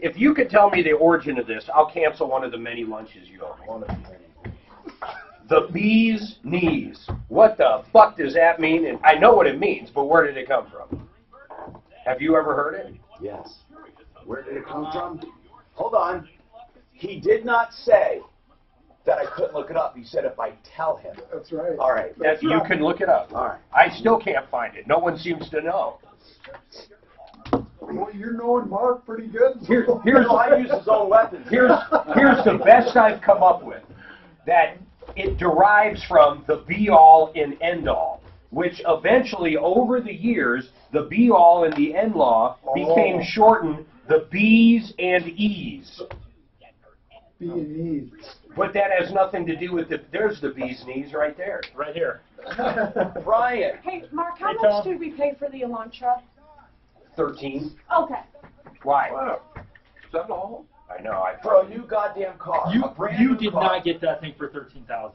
If you could tell me the origin of this, I'll cancel one of the many lunches you owe me. The bee's knees. What the fuck does that mean? And I know what it means, but where did it come from? Have you ever heard it? Yes. Where did it come from? Hold on. He did not say that I couldn't look it up. He said if I tell him. That's right. All right. You can look it up. All right. I still can't find it. No one seems to know. Well, you're knowing Mark pretty good. Here's I use his own weapons. Here's the best I've come up with. That it derives from the be-all and end-all, which eventually, over the years, the be-all and the end-law became shortened the B's and E's. B and E. But that has nothing to do with there's the bee's knees right there. Right here. Brian. Hey, Mark, how Hey, much Tom. did we pay for the Elantra? 13. Okay. Why? Wow. Is that all? I know. For a new goddamn car. You a brand you new did car. not get that thing for $13,000.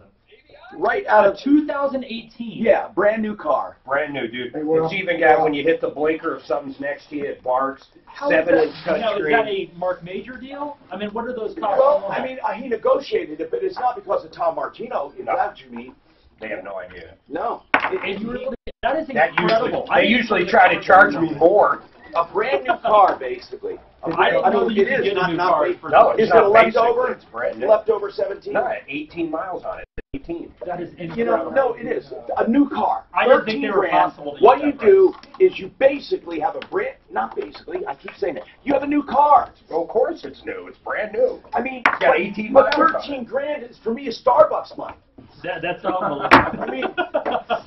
Right out of 2018. Yeah, brand new car. Brand new, dude. Hey, well, It's even got, when you hit the blinker, if something's next to you, it barks. How is 7-inch that, now, is that touchscreen. a Mark Major deal? I mean, what are those cars? Well, I mean, he negotiated it, but it's not because of Tom Martino. Is No. that what you mean? They have no idea. No. And you really, that is That incredible. they usually try to charge me more. A brand new car, basically. I didn't know that you could get a new car for No, it's Is it not a basic, leftover? it's brand new. Leftover 17? No, 18 miles on it. 18. That is incredible. You know, no, it is. A new car. I didn't think they were 13 grand. possible to What get you that do is you basically have a brand, not basically, I keep saying that. You have a new car. Well, of course it's new. It's brand new. I mean, got 18 but miles on 13 grand is, for me, is Starbucks money. That's unbelievable. I mean,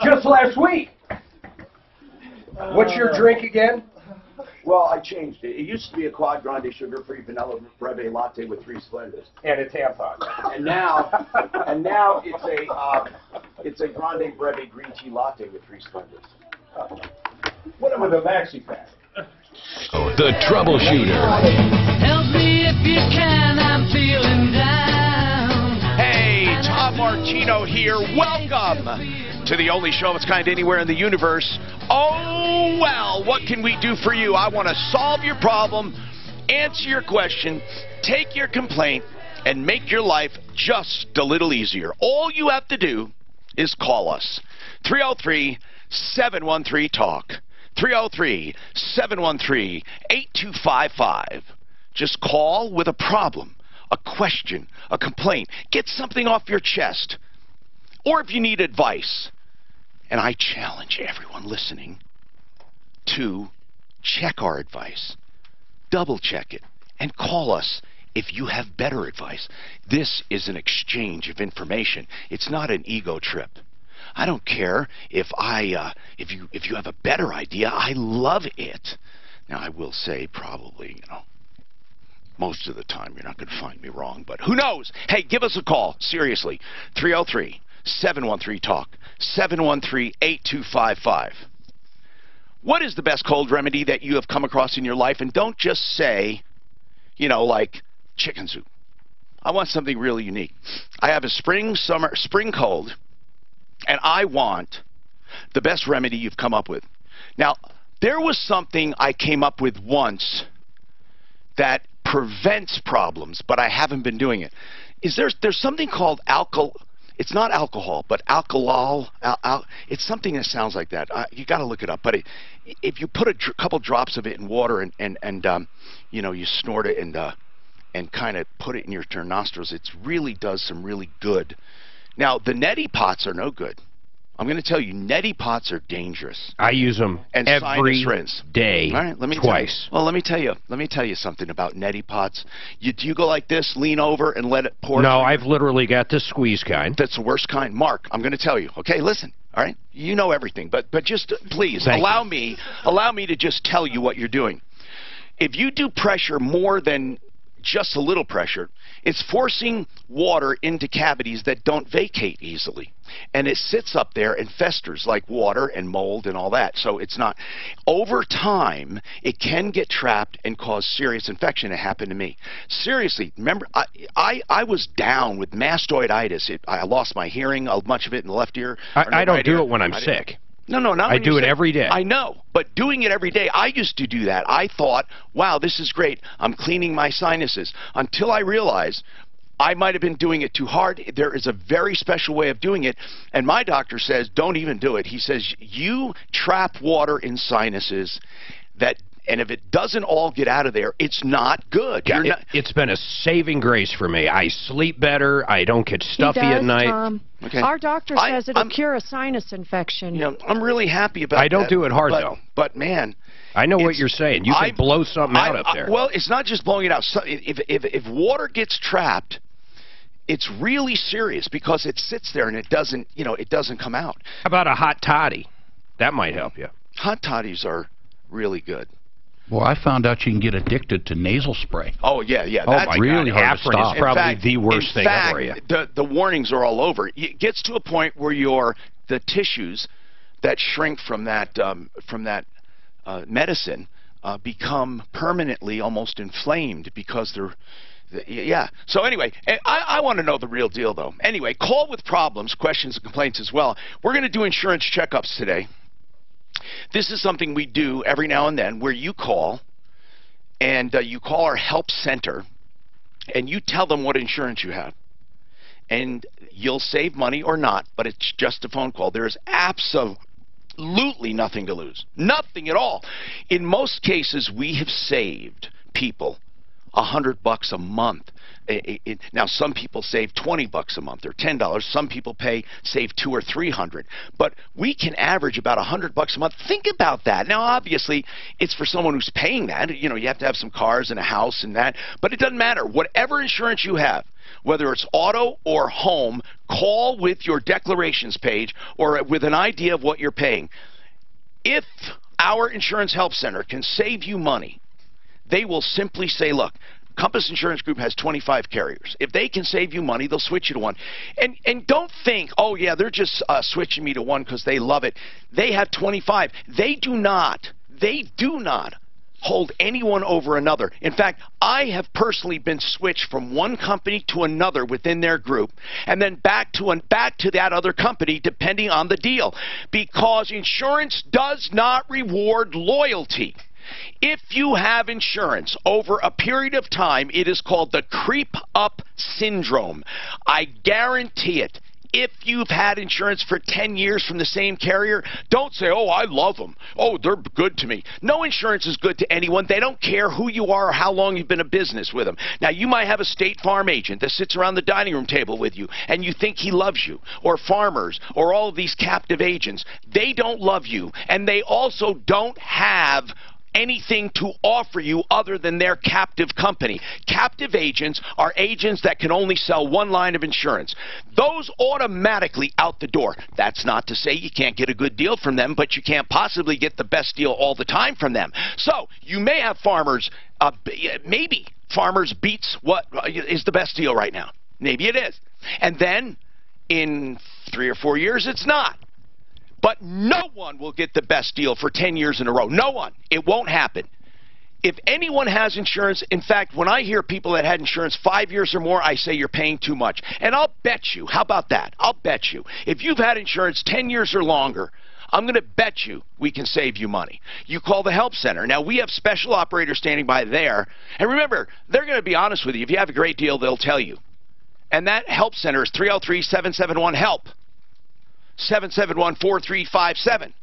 Just last week. What's your drink again? well, I changed it. It used to be a Quad Grande sugar-free vanilla breve latte with 3 Splendas. And a tampon. And now it's a Grande Breve green tea latte with 3 Splendas. What am I, the maxi pack? The Troubleshooter. Help me if you can, I'm feeling down. Hey, Tom Martino here. Welcome to the only show of its kind anywhere in the universe. Oh, well, what can we do for you? I want to solve your problem, answer your question, take your complaint, and make your life just a little easier. All you have to do is call us. 303-713-TALK. 303-713-8255. Just call with a problem, a question, a complaint. Get something off your chest. Or if you need advice. And I challenge everyone listening to check our advice. Double check it. And call us if you have better advice. This is an exchange of information. It's not an ego trip. I don't care if you have a better idea. I love it. Now I will say probably, most of the time you're not going to find me wrong, but who knows? Hey, give us a call. Seriously. 303-713-TALK. 713-8255. What is the best cold remedy that you have come across in your life? And don't just say, like chicken soup. I want something really unique. I have a spring cold. And I want the best remedy you've come up with. Now, there was something I came up with once that prevents problems, but I haven't been doing it. There's something called it's not alcohol, but alkalol. It's something that sounds like that. You got to look it up. But if you put a couple drops of it in water and you snort it and kind of put it in your nostrils, it really does some really good. Now, the neti pots are no good. I'm going to tell you, neti pots are dangerous. I use them and every day, all right, let me twice. Let me tell you something about neti pots. Do you go like this, lean over, and let it pour? No, I've literally got the squeeze kind. That's the worst kind. Mark, I'm going to tell you. Okay, listen. All right, you know everything, but just please allow me to just tell you what you're doing. If you do pressure more than just a little pressure, it's forcing water into cavities that don't vacate easily. And it sits up there and festers like water and mold and all that. So it's not. Over time, it can get trapped and cause serious infection. It happened to me. Seriously, remember, I was down with mastoiditis. I lost my hearing, much of it in the left ear. I don't right do ear. it when I'm sick. No, not I when you do it say- every day. I know, but doing it every day, I used to do that. I thought, wow, this is great. I'm cleaning my sinuses. Until I realized I might have been doing it too hard. There is a very special way of doing it, and my doctor says, don't even do it. He says, you trap water in sinuses and if it doesn't all get out of there, it's not good. Yeah, it's been a saving grace for me. I sleep better. I don't get stuffy he does, at night. Tom. Okay. Our doctor says it'll cure a sinus infection. You know, I'm really happy about that. I don't do it hard, though. But, man... I know what you're saying. You can blow something out up there. Well, it's not just blowing it out. So if water gets trapped, it's really serious because it sits there and it doesn't come out. How about a hot toddy? That might help you. Hot toddies are really good. Well, I found out you can get addicted to nasal spray. Oh, yeah. Oh, That's really hard to Heparin stop. is probably the worst thing for you. The warnings are all over. It gets to a point where the tissues that shrink from that medicine become permanently almost inflamed because yeah. So anyway, I want to know the real deal, though. Anyway, call with problems, questions, and complaints as well. We're going to do insurance checkups today. This is something we do every now and then where you call, and you call our help center, and you tell them what insurance you have. And you'll save money or not, but it's just a phone call. There is absolutely nothing to lose. Nothing at all. In most cases, we have saved people $100 a month. Now, some people save $20 a month or $10. Some people save $200 or $300. But we can average about $100 a month. Think about that. Now, obviously, it's for someone who's paying that. You know, you have to have some cars and a house and that. But it doesn't matter. Whatever insurance you have, whether it's auto or home, call with your declarations page or with an idea of what you're paying. If our Insurance Help Center can save you money, they will simply say, look, Compass Insurance Group has 25 carriers. If they can save you money, they'll switch you to one. And don't think, oh, yeah, they're just switching me to one because they love it. They have 25. They do not hold anyone over another. In fact, I have personally been switched from one company to another within their group and then back to that other company depending on the deal, because insurance does not reward loyalty. If you have insurance over a period of time, it is called the creep up syndrome. I guarantee it. If you've had insurance for 10 years from the same carrier, don't say, oh, I love them. Oh, they're good to me. No insurance is good to anyone. They don't care who you are or how long you've been in business with them. Now, you might have a State Farm agent that sits around the dining room table with you, and you think he loves you, or Farmers, or all of these captive agents. They don't love you, and they also don't have anything to offer you other than their captive company. Captive agents are agents that can only sell one line of insurance. Those automatically out the door. That's not to say you can't get a good deal from them, but you can't possibly get the best deal all the time from them. So you may have Farmers, maybe Farmers beats what is the best deal right now. Maybe it is. And then in 3 or 4 years, it's not. But no one will get the best deal for 10 years in a row. No one. It won't happen. If anyone has insurance, in fact, when I hear people that had insurance 5 years or more, I say you're paying too much. And I'll bet you, how about that? I'll bet you, if you've had insurance 10 years or longer, I'm going to bet you we can save you money. You call the help center. Now, we have special operators standing by there. And remember, they're going to be honest with you. If you have a great deal, they'll tell you. And that help center is 303-771-HELP. 771-4357.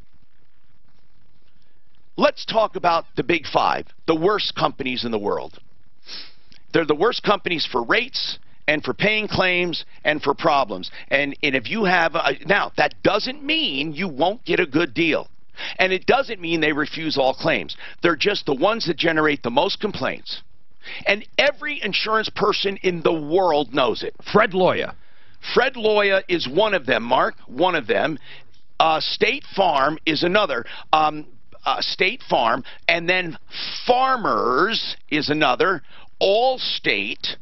Let's talk about the big five, the worst companies in the world. They're the worst companies for rates and for paying claims and for problems. And if you have, now, that doesn't mean you won't get a good deal. And it doesn't mean they refuse all claims. They're just the ones that generate the most complaints. And every insurance person in the world knows it. Fred Loya. Fred Loya is one of them, Mark, one of them. State Farm is another. State Farm, and then Farmers is another. Allstate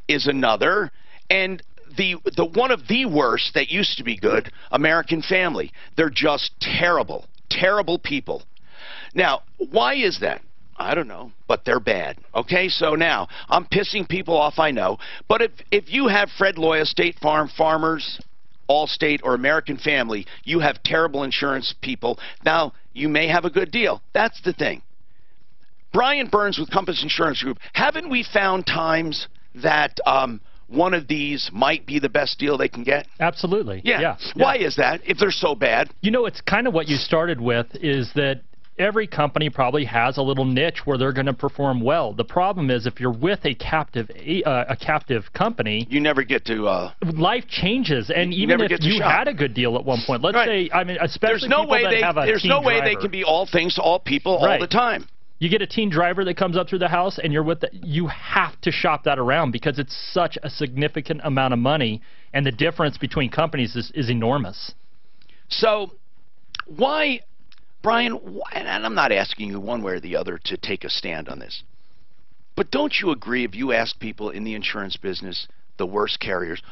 is another. And the one of the worst that used to be good, American Family. They're just terrible, terrible people. Now, why is that? I don't know, but they're bad. Okay, so now, I'm pissing people off, I know. But if you have Fred Loya, State Farm, Farmers, Allstate or American Family, you have terrible insurance people. Now, you may have a good deal. That's the thing. Brian Burns with Compass Insurance Group, haven't we found times that one of these might be the best deal they can get? Absolutely. Yeah. Why is that, if they're so bad? You know, it's kind of what you started with, is that every company probably has a little niche where they're going to perform well. The problem is, if you're with a captive company, you never get to. Life changes, and even if you had a good deal at one point, let's say, I mean, especially people that have a teen driver. There's no way they can be all things to all people all the time. You get a teen driver that comes up through the house, and you're with you have to shop that around because it's such a significant amount of money, and the difference between companies is enormous. So, why, Brian, and I'm not asking you one way or the other to take a stand on this, but don't you agree, if you ask people in the insurance business, the worst carriers,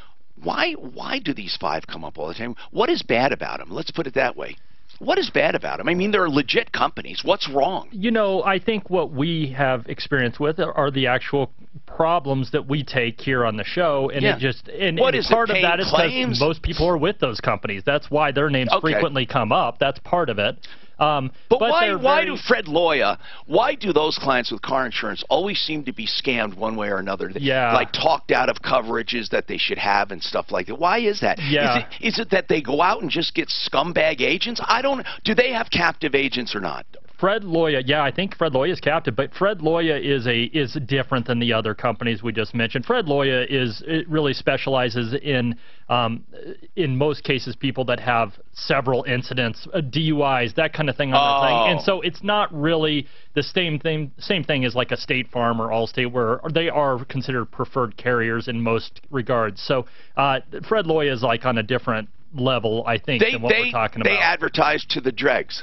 why do these five come up all the time? What is bad about them? Let's put it that way. What is bad about them? I mean, they're legit companies. What's wrong? You know, I think what we have experience with are the actual problems that we take here on the show, and it just part of that is because most people are with those companies. That's why their names frequently come up. That's part of it. But why do Fred Loya, why do those clients with car insurance always seem to be scammed one way or another? Like talked out of coverages that they should have and stuff like that. Why is that? Yeah. Is it that they go out and just get scumbag agents? Do they have captive agents or not? Fred Loya, yeah, I think Fred Loya is captive, but Fred Loya is different than the other companies we just mentioned. Fred Loya really specializes in most cases, people that have several incidents, DUIs, that kind of thing on their thing. And so it's not really the same thing as like a State Farm or Allstate, where they are considered preferred carriers in most regards. So Fred Loya is like on a different level, I think, than what we're talking about. They advertise to the dregs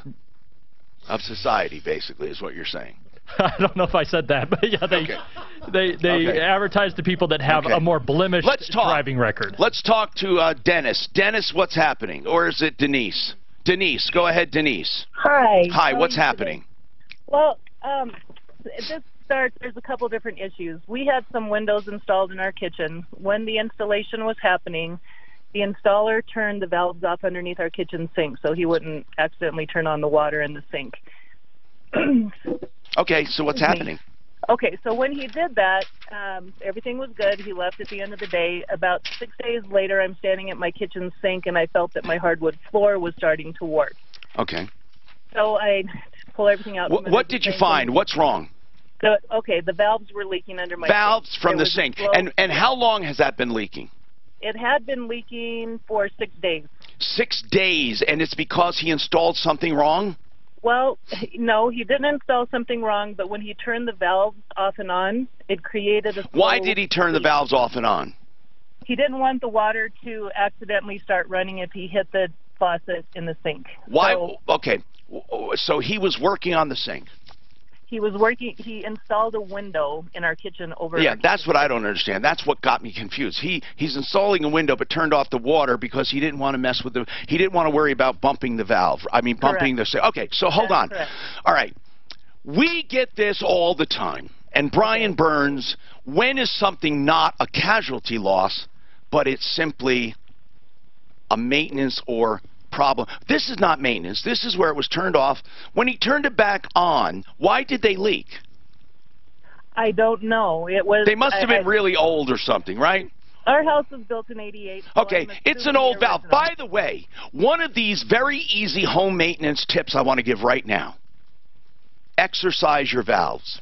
of society, basically, is what you're saying. I don't know if I said that, but yeah, they advertise to people that have a more blemished driving record. Let's talk to Dennis. Dennis, what's happening? Or is it Denise? Denise, go ahead, Denise. Hi. Hi, what's happening? Well, there's a couple different issues. We had some windows installed in our kitchen. When the installation was happening, the installer turned the valves off underneath our kitchen sink so he wouldn't accidentally turn on the water in the sink. Okay, so what's happening? Okay, so when he did that, everything was good. He left at the end of the day. About 6 days later, I'm standing at my kitchen sink, and I felt that my hardwood floor was starting to warp. Okay. So I pull everything out. What did you find? What's wrong? The valves were leaking under my sink. Valves from the sink. And how long has that been leaking? It had been leaking for 6 days. 6 days, and it's because he installed something wrong? Well, no, he didn't install something wrong, but when he turned the valves off and on, it created a slow Why did he turn the valves off and on? He didn't want the water to accidentally start running if he hit the faucet in the sink. Why? Okay, so he was working on the sink. He installed a window in our kitchen over. Yeah, that's what I don't understand. That's what got me confused. He's installing a window but turned off the water because he didn't want to mess with he didn't want to worry about bumping the valve. I mean, bumping the. Okay, so hold on. Correct. All right. We get this all the time. And Brian Burns, when is something not a casualty loss, but it's simply a maintenance or problem? This is not maintenance. This is where it was turned off. When he turned it back on, why did they leak? I don't know. They must have been really old or something, right? Our house was built in '88. So okay, it's an old valve. By the way, one of these very easy home maintenance tips I want to give right now. Exercise your valves.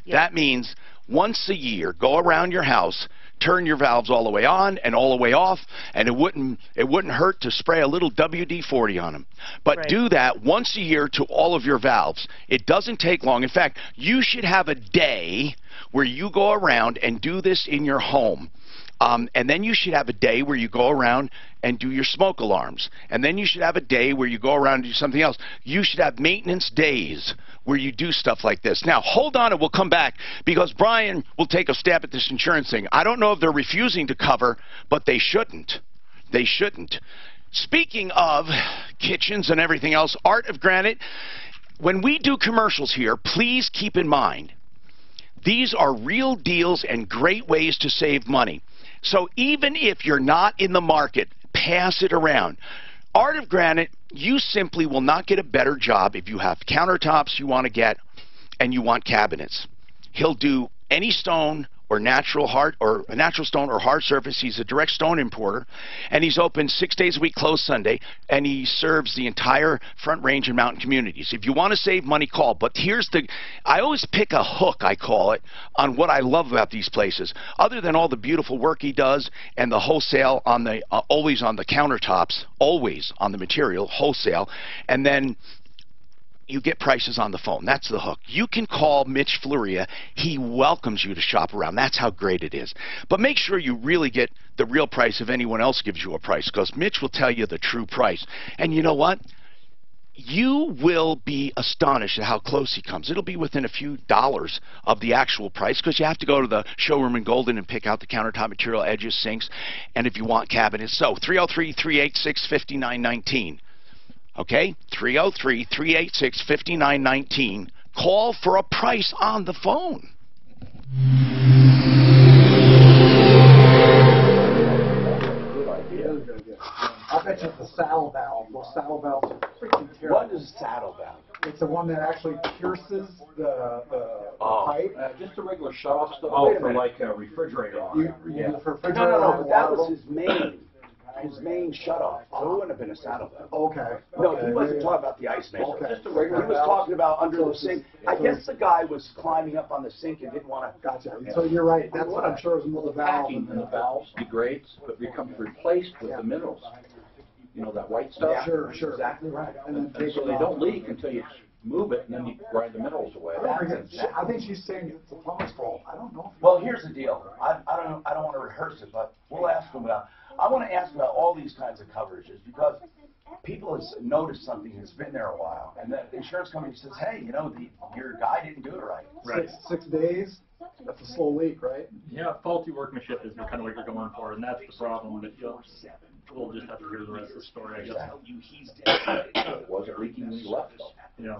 Yep. That means once a year, go around your house, turn your valves all the way on and all the way off, and it wouldn't hurt to spray a little WD-40 on them. But do that once a year to all of your valves. It doesn't take long. In fact, you should have a day where you go around and do this in your home. And then you should have a day where you go around and do your smoke alarms. And then you should have a day where you go around and do something else. You should have maintenance days where you do stuff like this. Now, hold on and we'll come back because Brian will take a stab at this insurance thing. I don't know if they're refusing to cover, but they shouldn't. They shouldn't. Speaking of kitchens and everything else, Art of Granite, when we do commercials here, please keep in mind, these are real deals and great ways to save money. So even if you're not in the market, pass it around. Art of Granite, you simply will not get a better job if you have countertops you want to get and you want cabinets. He'll do any stone or natural stone or hard surface. He's a direct stone importer, and he's open 6 days a week, closed Sunday, and he serves the entire Front Range and mountain communities. If you want to save money, call. But I always pick a hook, I call it, on what I love about these places. Other than all the beautiful work he does and the wholesale on the always on the countertops, always on the material, wholesale, and then you get prices on the phone. That's the hook. You can call Mitch Fluria. He welcomes you to shop around. That's how great it is. But make sure you really get the real price if anyone else gives you a price, because Mitch will tell you the true price. And you know what? You will be astonished at how close he comes. It'll be within a few dollars of the actual price, because you have to go to the showroom in Golden and pick out the countertop material, edges, sinks, and if you want cabinets. So 303-386-5919. Okay, 303-386-5919. Call for a price on the phone. Good idea. I bet you it's a saddle valve. Those saddle valves are freaking terrible. What is a saddle valve? It's the one that actually pierces the pipe. Just a regular shut-off stuff. Oh, for like a refrigerator on it. Yeah. No, but that was his main. His main shutoff. So it wouldn't have been a saddle valve. Okay. No, he wasn't talking about the ice maker. Okay. Just a regular he was talking about under the sink. I guess the guy was climbing up on the sink and didn't want to. Gotcha. So you're right. That's what I'm sure is more the valve. Packing in the valves degrades, but becomes replaced with the minerals. You know, that white stuff? Yeah, sure. Exactly right. And so they don't leak until you move it, and then you grind the minerals away. I think she's saying it's the plumber's fault. I don't know. Well, here's the deal. I don't want to rehearse it, but we'll ask him about. I want to ask about all these kinds of coverages, because people have noticed something that's been there a while, and the insurance company says, hey, you know, your guy didn't do it right. Right. Six days. That's a slow leak, right? Yeah, faulty workmanship is kind of what you're going for, and that's the problem. But we'll just have to hear the rest of the story, I guess. Was it leaking when you left? Yeah.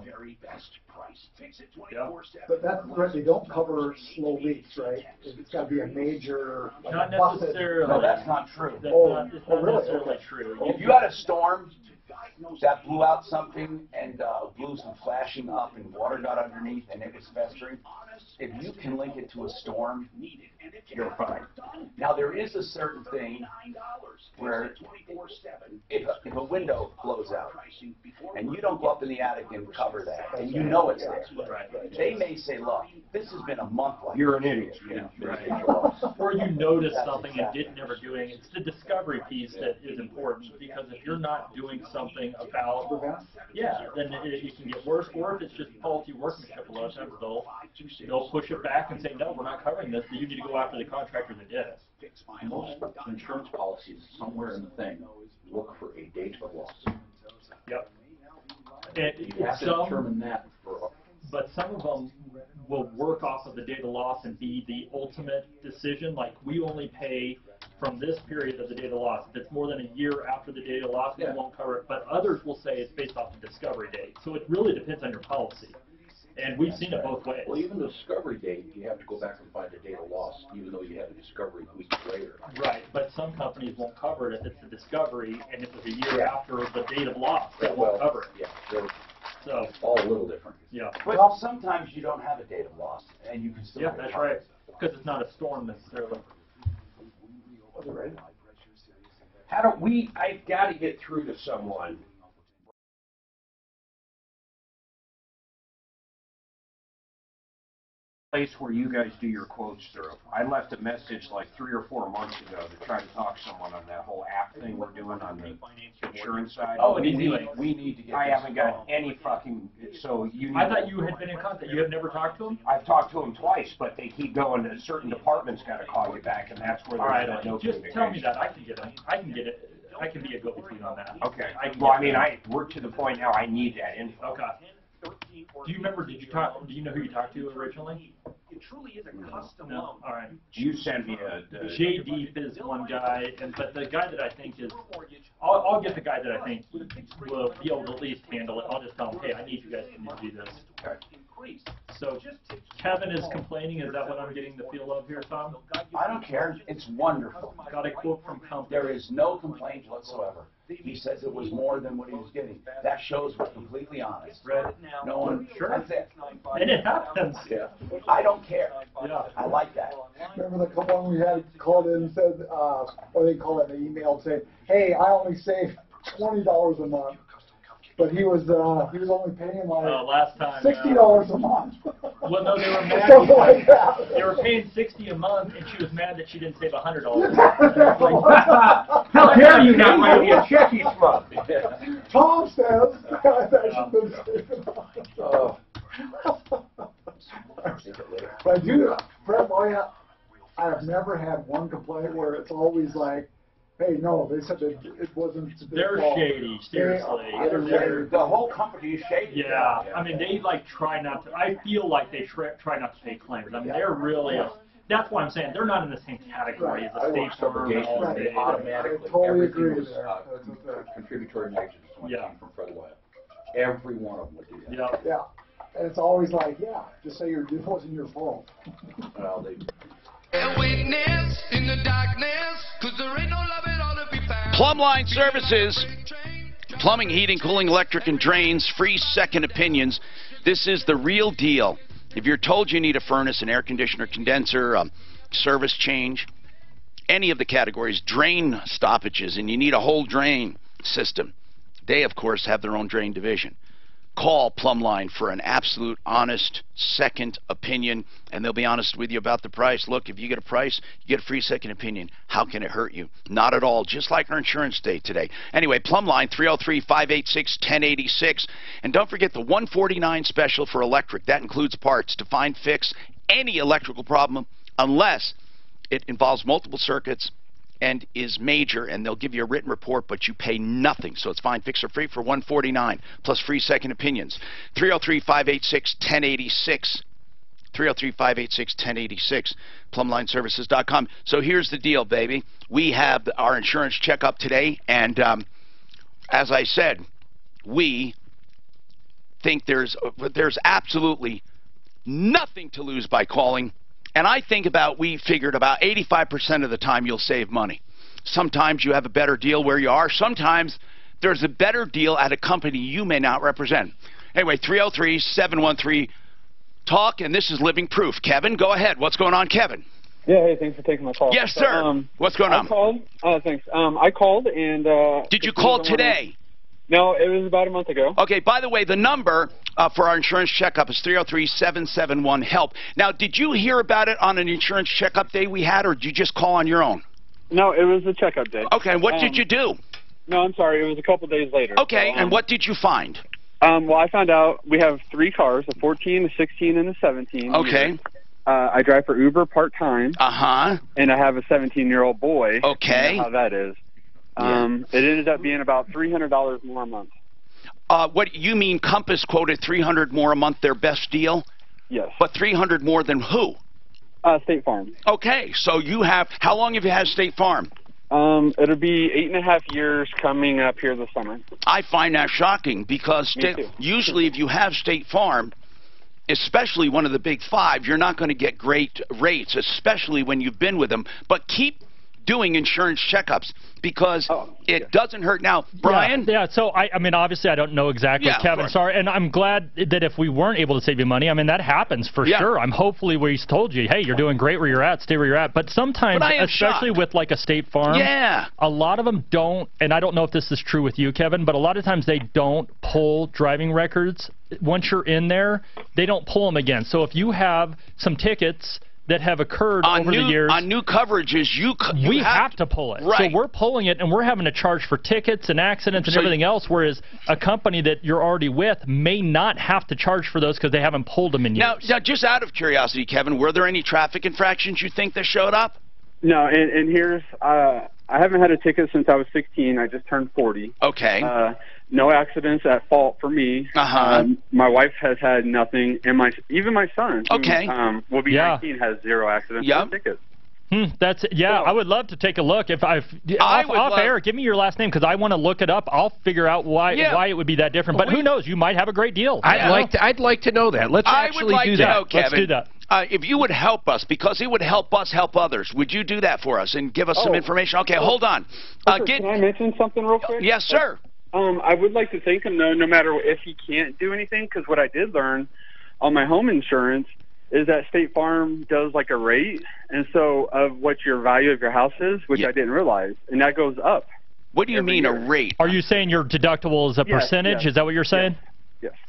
But that's right. They don't cover slow leaks, right? It's got to be a major. Not necessarily. No, that's not true. That's not really? necessarily true. If you had a storm that blew out something and blew some flashing up and water got underneath and it was festering, if you can link it to a storm, you're fine. Now, there is a certain thing where if a window blows out and you don't go up in the attic and cover that, and you know it's there, they may say, look, this has been a month like You're an idiot. Yeah, right. Or you notice something and didn't ever do it. It's the discovery piece that is important, because if you're not doing something about, then it can get worse. Or if it's just faulty workmanship, a lot of times they'll push it back and say, no, we're not covering this, but you need to go after the contractor that did it. Most insurance policies, somewhere in the thing, look for a date of loss. Yep. You have to determine that for. But some of them will work off of the date of loss and be the ultimate decision. Like, we only pay from this period of the date of loss. If it's more than a year after the date of loss, we won't cover it. But others will say it's based off the discovery date. So it really depends on your policy. And we've seen it both ways. Well, even the discovery date, you have to go back and find the date of loss, even though you had a discovery weeks later. Right, but some companies won't cover it if it's a discovery and it was a year after the date of loss. They won't cover it. Yeah, they're so all a little different. Yeah. But sometimes you don't have a date of loss, and you can still. Yeah, that's right. Because it's not a storm necessarily. I've got to get through to someone. Place where you guys do your quotes through. I left a message like 3 or 4 months ago to try to talk to someone on that whole app thing we're doing on the insurance side. Oh, we need to get. I haven't got any fucking. So you. I thought you had been in contact. You have never talked to him? I've talked to them twice, but they keep going to certain departments. Got to call you back, and that's where. All right, no just tell me that. I can get him. I can get it. I can be a go-between on that. Okay. Well, I mean, we're to the point now. I need that info. Okay. Do you remember? Do you know who you talked to originally? It truly is a custom No. loan. All right. You send me a. J Deep is one guy, but the guy that I think is, I'll get the guy that I think will be able to at least handle it. I'll just tell him, hey, I need you guys to do this. Okay. increased. So Kevin is complaining. Is that what I'm getting the feel of here, Tom? I don't care. It's wonderful. Got a quote from company. There is no complaint whatsoever. He says it was more than what he was getting. That shows we're completely honest. Right. No one. Sure. That's it. And it happens. Yeah. I don't care. Yeah. I like that. Remember the couple we had called in and said, or they called it, they emailed saying, "Hey, I only saved $20 a month," but he was only paying like last time, $60 a month. Well, no, they were mad. Something like that. They were paying $60 a month, and she was mad that she didn't save $100. How dare you not write me a check each month? Tom says that should been saving. But I do, Fred Loya, I have never had one complaint where it's always like, "Hey, no, they said that it wasn't." They're shady, seriously. The whole company is shady. Yeah, I mean, they try not to. I feel like they try not to pay claims. I mean, they're really. That's why I'm saying they're not in the same category as a state farm. They automatically, totally everything agree was contributory negligence when it came from Fred Loya. Every one of them would do that. Yeah. Yeah. And it's always like, yeah, just say it wasn't your fault. Well, they. Witness in the darkness, 'cause there ain't no love at all to be found. Plumbline Services. Plumbing, heating, cooling, electric, and drains. Free second opinions. This is the real deal. If you're told you need a furnace, an air conditioner, condenser, service change, any of the categories, drain stoppages, and you need a whole drain system, they, of course, have their own drain division. Call Plumbline for an absolute honest second opinion, and they'll be honest with you about the price. Look, if you get a price, you get a free second opinion. How can it hurt you? Not at all, just like our insurance day today. Anyway, Plumbline, 303-586-1086. And don't forget the $149 special for electric. That includes parts to find, fix any electrical problem, unless it involves multiple circuits and is major, and they'll give you a written report, but you pay nothing. So it's fine, fix or free for $149 plus free second opinions. 303-586-1086. 303-586-1086. PlumbLineServices.com. So here's the deal, baby. We have our insurance checkup today, and as I said, we think there's absolutely nothing to lose by calling. And I think we figured about 85% of the time you'll save money. Sometimes you have a better deal where you are. Sometimes there's a better deal at a company you may not represent. Anyway, 303-713-TALK, and this is Living Proof. Kevin, go ahead. What's going on, Kevin? Yeah, hey, thanks for taking my call. Yes, sir. What's going on? I called. Thanks. I called and... Did you call today? No, it was about a month ago. Okay, by the way, the number for our insurance checkup is 303-771-HELP. Now, did you hear about it on an insurance checkup day we had, or did you just call on your own? No, it was a checkup day. Okay, and what did you do? No, I'm sorry, it was a couple days later. Okay, and what did you find? Well, I found out we have 3 cars, a 14, a 16, and a 17. Okay. I drive for Uber part-time. Uh-huh. And I have a 17-year-old boy. Okay. You know how that is. It ended up being about $300 more a month. What you mean? Compass quoted $300 more a month, their best deal. Yes. But $300 more than who? State Farm. Okay, so you have. How long have you had State Farm? It'll be 8.5 years coming up here this summer. I find that shocking because usually if you have State Farm, especially one of the big 5, you're not going to get great rates, especially when you've been with them. But keep doing insurance checkups because it doesn't hurt. Now, Brian? Yeah, so, I mean, obviously I don't know exactly, Kevin, sorry, and I'm glad that if we weren't able to save you money, I mean, that happens for sure. Hopefully we told you, hey, you're doing great where you're at, stay where you're at. But sometimes, especially with like a State Farm, a lot of them don't, and I don't know if this is true with you, Kevin, but a lot of times they don't pull driving records. Once you're in there, they don't pull them again. So if you have some tickets that have occurred over the years. On new coverages, we have to pull it. Right. So we're pulling it, and we're having to charge for tickets and accidents and everything else, whereas a company that you're already with may not have to charge for those because they haven't pulled them in years. Now, just out of curiosity, Kevin, were there any traffic infractions you think that showed up? No, and here's, I haven't had a ticket since I was 16. I just turned 40. Okay. No accidents at fault for me. My wife has had nothing, and even my son, who will be 19, has 0 accidents or tickets. That's I would love to take a look. If off air, give me your last name because I want to look it up. I'll figure out why it would be that different. But who knows? You might have a great deal. I'd like to know that. Let's actually do that. Know, Kevin, let's do that. If you would help us, because it would help us help others, would you do that for us and give us some information? Okay, hold on. Can I mention something real quick? Yes, sir. I would like to thank him, though, no matter if he can't do anything, because what I did learn on my home insurance is that State Farm does like a rate, and so of what your value of your house is, which I didn't realize, and that goes up. What do you mean a rate? Are you saying your deductible is a percentage? Is that what you're saying?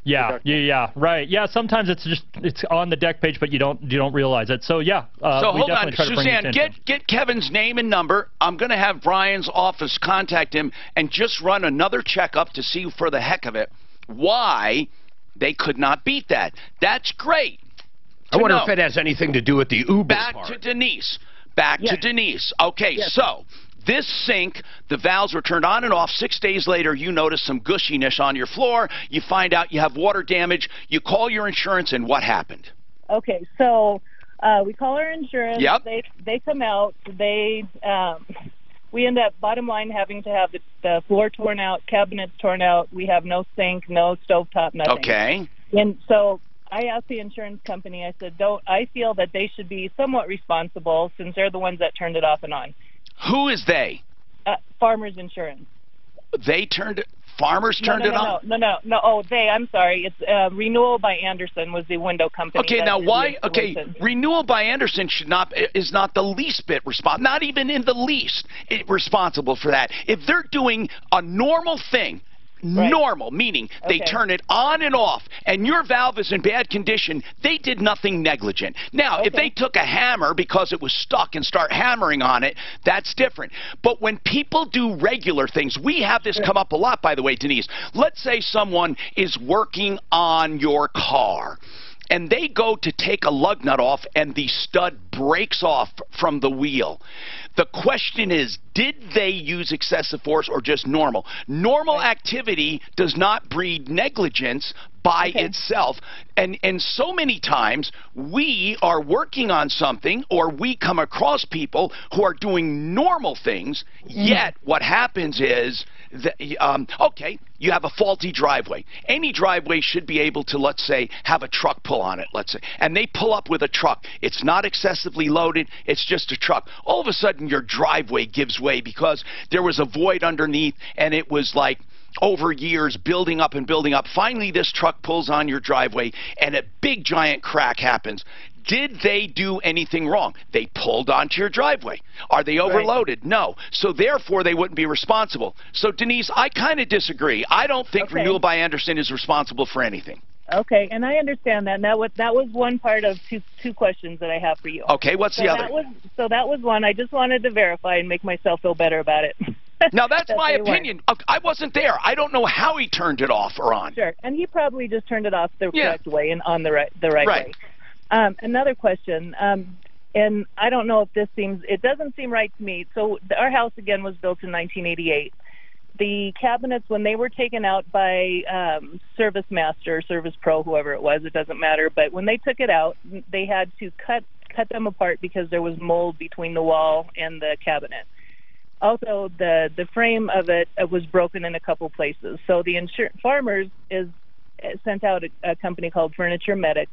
Yes. Yeah, right. Yeah, sometimes it's on the deck page, but you don't realize it. So so hold on, Suzanne, get Kevin's name and number. I'm going to have Brian's office contact him and just run another checkup to see for the heck of it why they could not beat that. That's great. I wonder if it has anything to do with the Uber Back to Denise. Okay, so this sink, the valves were turned on and off. 6 days later, you notice some gushiness on your floor. You find out you have water damage. You call your insurance, and what happened? Okay, so we call our insurance. Yep. They come out. We end up, bottom line, having to have the floor torn out, cabinets torn out. We have no sink, no stovetop, nothing. Okay. And so I asked the insurance company, I said, I feel that they should be somewhat responsible since they're the ones that turned it off and on. Who is they? Farmers Insurance. Farmers turned it on? No. Oh, I'm sorry. It's Renewal by Anderson was the window company. Okay, now why? Okay, Renewal by Anderson is not the least bit responsible, not even in the least responsible for that. If they're doing a normal thing, normal, meaning they turn it on and off, and your valve is in bad condition, they did nothing negligent. Now, if they took a hammer because it was stuck and start hammering on it, that's different. But when people do regular things, we have this come up a lot, by the way, Denise. Let's say someone is working on your car, and they go to take a lug nut off and the stud breaks off from the wheel. The question is, did they use excessive force or just normal? Normal activity does not breed negligence by itself. And so many times we are working on something or we come across people who are doing normal things, yet what happens is okay, you have a faulty driveway. Any driveway should be able to, let's say, have a truck pull on it, let's say. And they pull up with a truck. It's not excessively loaded. It's just a truck. All of a sudden, your driveway gives way because there was a void underneath, and it was like over years building up and building up. Finally, this truck pulls on your driveway, and a big, giant crack happens. Did they do anything wrong? They pulled onto your driveway. Are they overloaded? No. So therefore, they wouldn't be responsible. So, Denise, I kind of disagree. I don't think Renewal by Anderson is responsible for anything. Okay, and I understand that. That was one part of two questions that I have for you. Okay, what's the other? That was one. I just wanted to verify and make myself feel better about it. Now, that's my opinion. I wasn't there. I don't know how he turned it off or on. Sure, and he probably just turned it off the correct way and on the right way. Another question, and I don't know if it doesn't seem right to me. So our house, again, was built in 1988. The cabinets, when they were taken out by Service Master, Service Pro, whoever it was, it doesn't matter, but when they took it out, they had to cut them apart because there was mold between the wall and the cabinet. Also, the frame of it was broken in a couple places. So the Farmers sent out a company called Furniture Medic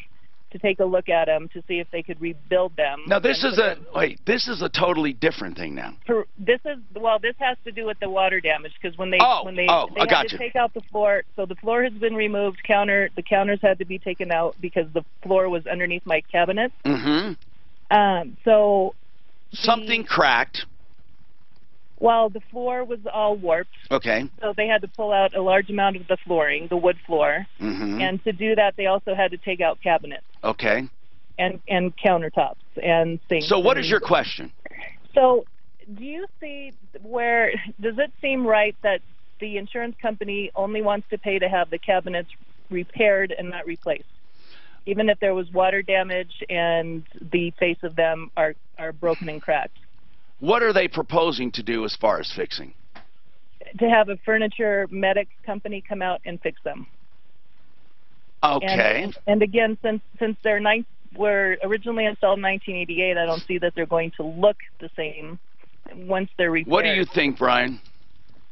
to take a look at them to see if they could rebuild them. Now this is a totally different thing now. This has to do with the water damage because when they had to take out the floor, so the floor has been removed. The counters had to be taken out because the floor was underneath my cabinet. So something cracked. Well, the floor was all warped. Okay. So they had to pull out a large amount of the flooring, the wood floor. And to do that, they also had to take out cabinets. Okay. And countertops and things. So what is your question? So do you see does it seem right that the insurance company only wants to pay to have the cabinets repaired and not replaced? Even if there was water damage and the face of them are broken and cracked? What are they proposing to do as far as fixing? To have a Furniture Medic company come out and fix them. Okay. And again, since they're were originally installed in 1988, I don't see that they're going to look the same once they're repaired. What do you think, Brian?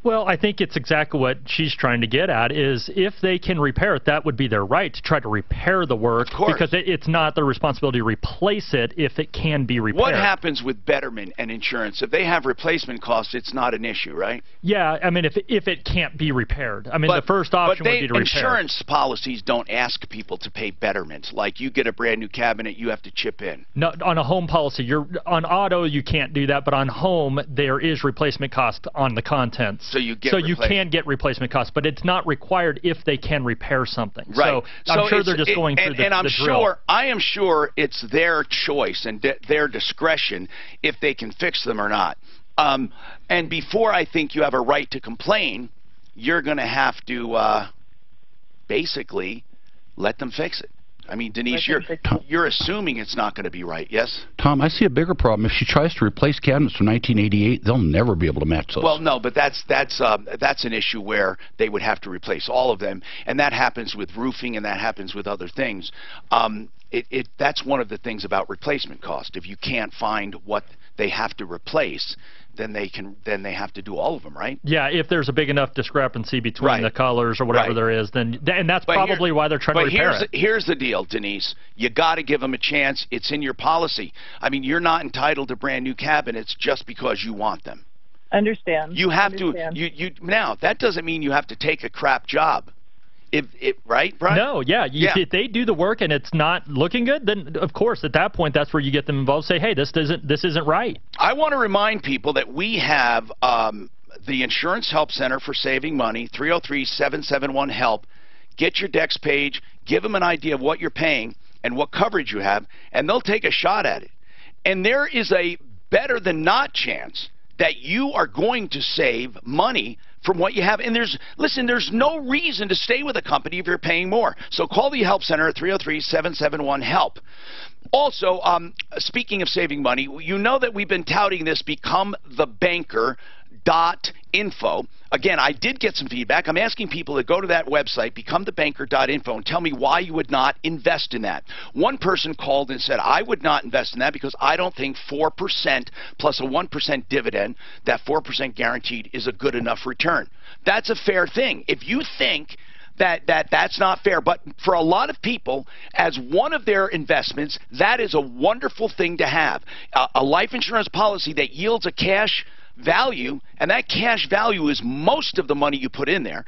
Well, I think it's exactly what she's trying to get at, is if they can repair it, that would be their right to try to repair the work, because it's not their responsibility to replace it if it can be repaired. What happens with betterment and insurance? If they have replacement costs, it's not an issue, right? Yeah, I mean, if it can't be repaired. I mean, the first option would be to repair. Insurance policies don't ask people to pay betterment. Like, you get a brand new cabinet, you have to chip in. No, on a home policy, on auto, you can't do that, but on home, there is replacement cost on the contents. So you can get replacement costs, but it's not required if they can repair something. Right. So I'm sure they're just going through the drill. I am sure it's their choice and their discretion if they can fix them or not. And before I think you have a right to complain, you're going to have to basically let them fix it. I mean, Denise, you're assuming it's not going to be right, yes? Tom, I see a bigger problem. If she tries to replace cabinets from 1988, they'll never be able to match those. Well, no, but that's an issue where they would have to replace all of them, and that happens with roofing, and that happens with other things. That's one of the things about replacement cost. If you can't find what they have to replace, then they have to do all of them, right? Yeah, if there's a big enough discrepancy between the colors or whatever there is, then and that's probably why they're trying to repair it. Here's the deal, Denise. You got to give them a chance. It's in your policy. I mean, you're not entitled to brand new cabinets just because you want them. Understand. You have to. Now that doesn't mean you have to take a crap job. Right, Brian? No, if they do the work and it's not looking good, then of course at that point that's where you get them involved. Say, hey, this isn't right. I want to remind people that we have the Insurance Help Center for saving money, 303-771-HELP. Get your Dex page, give them an idea of what you're paying and what coverage you have, and they'll take a shot at it. And there is a better than not chance that you are going to save money from what you have. And there's no reason to stay with a company if you're paying more. So call the Help Center at 303-771-HELP. Also, speaking of saving money, you know that we've been touting this becomethebanker.info. Again, I did get some feedback. I'm asking people to go to that website, becomethebanker.info, and tell me why you would not invest in that. One person called and said, I would not invest in that because I don't think 4% plus a 1% dividend, that 4% guaranteed, is a good enough return. That's a fair thing. If you think that's not fair, but for a lot of people, as one of their investments, that is a wonderful thing to have. A life insurance policy that yields a cash value, and that cash value is most of the money you put in there.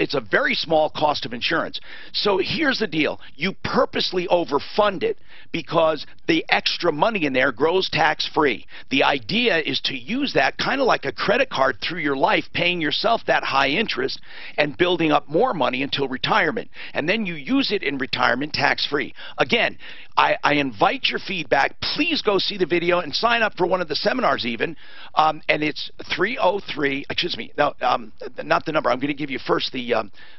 It's a very small cost of insurance. So here's the deal. You purposely overfund it because the extra money in there grows tax-free. The idea is to use that kind of like a credit card through your life, paying yourself that high interest and building up more money until retirement. And then you use it in retirement tax-free. Again, I invite your feedback. Please go see the video and sign up for one of the seminars even. And it's 303, excuse me, no, not the number. I'm going to give you first the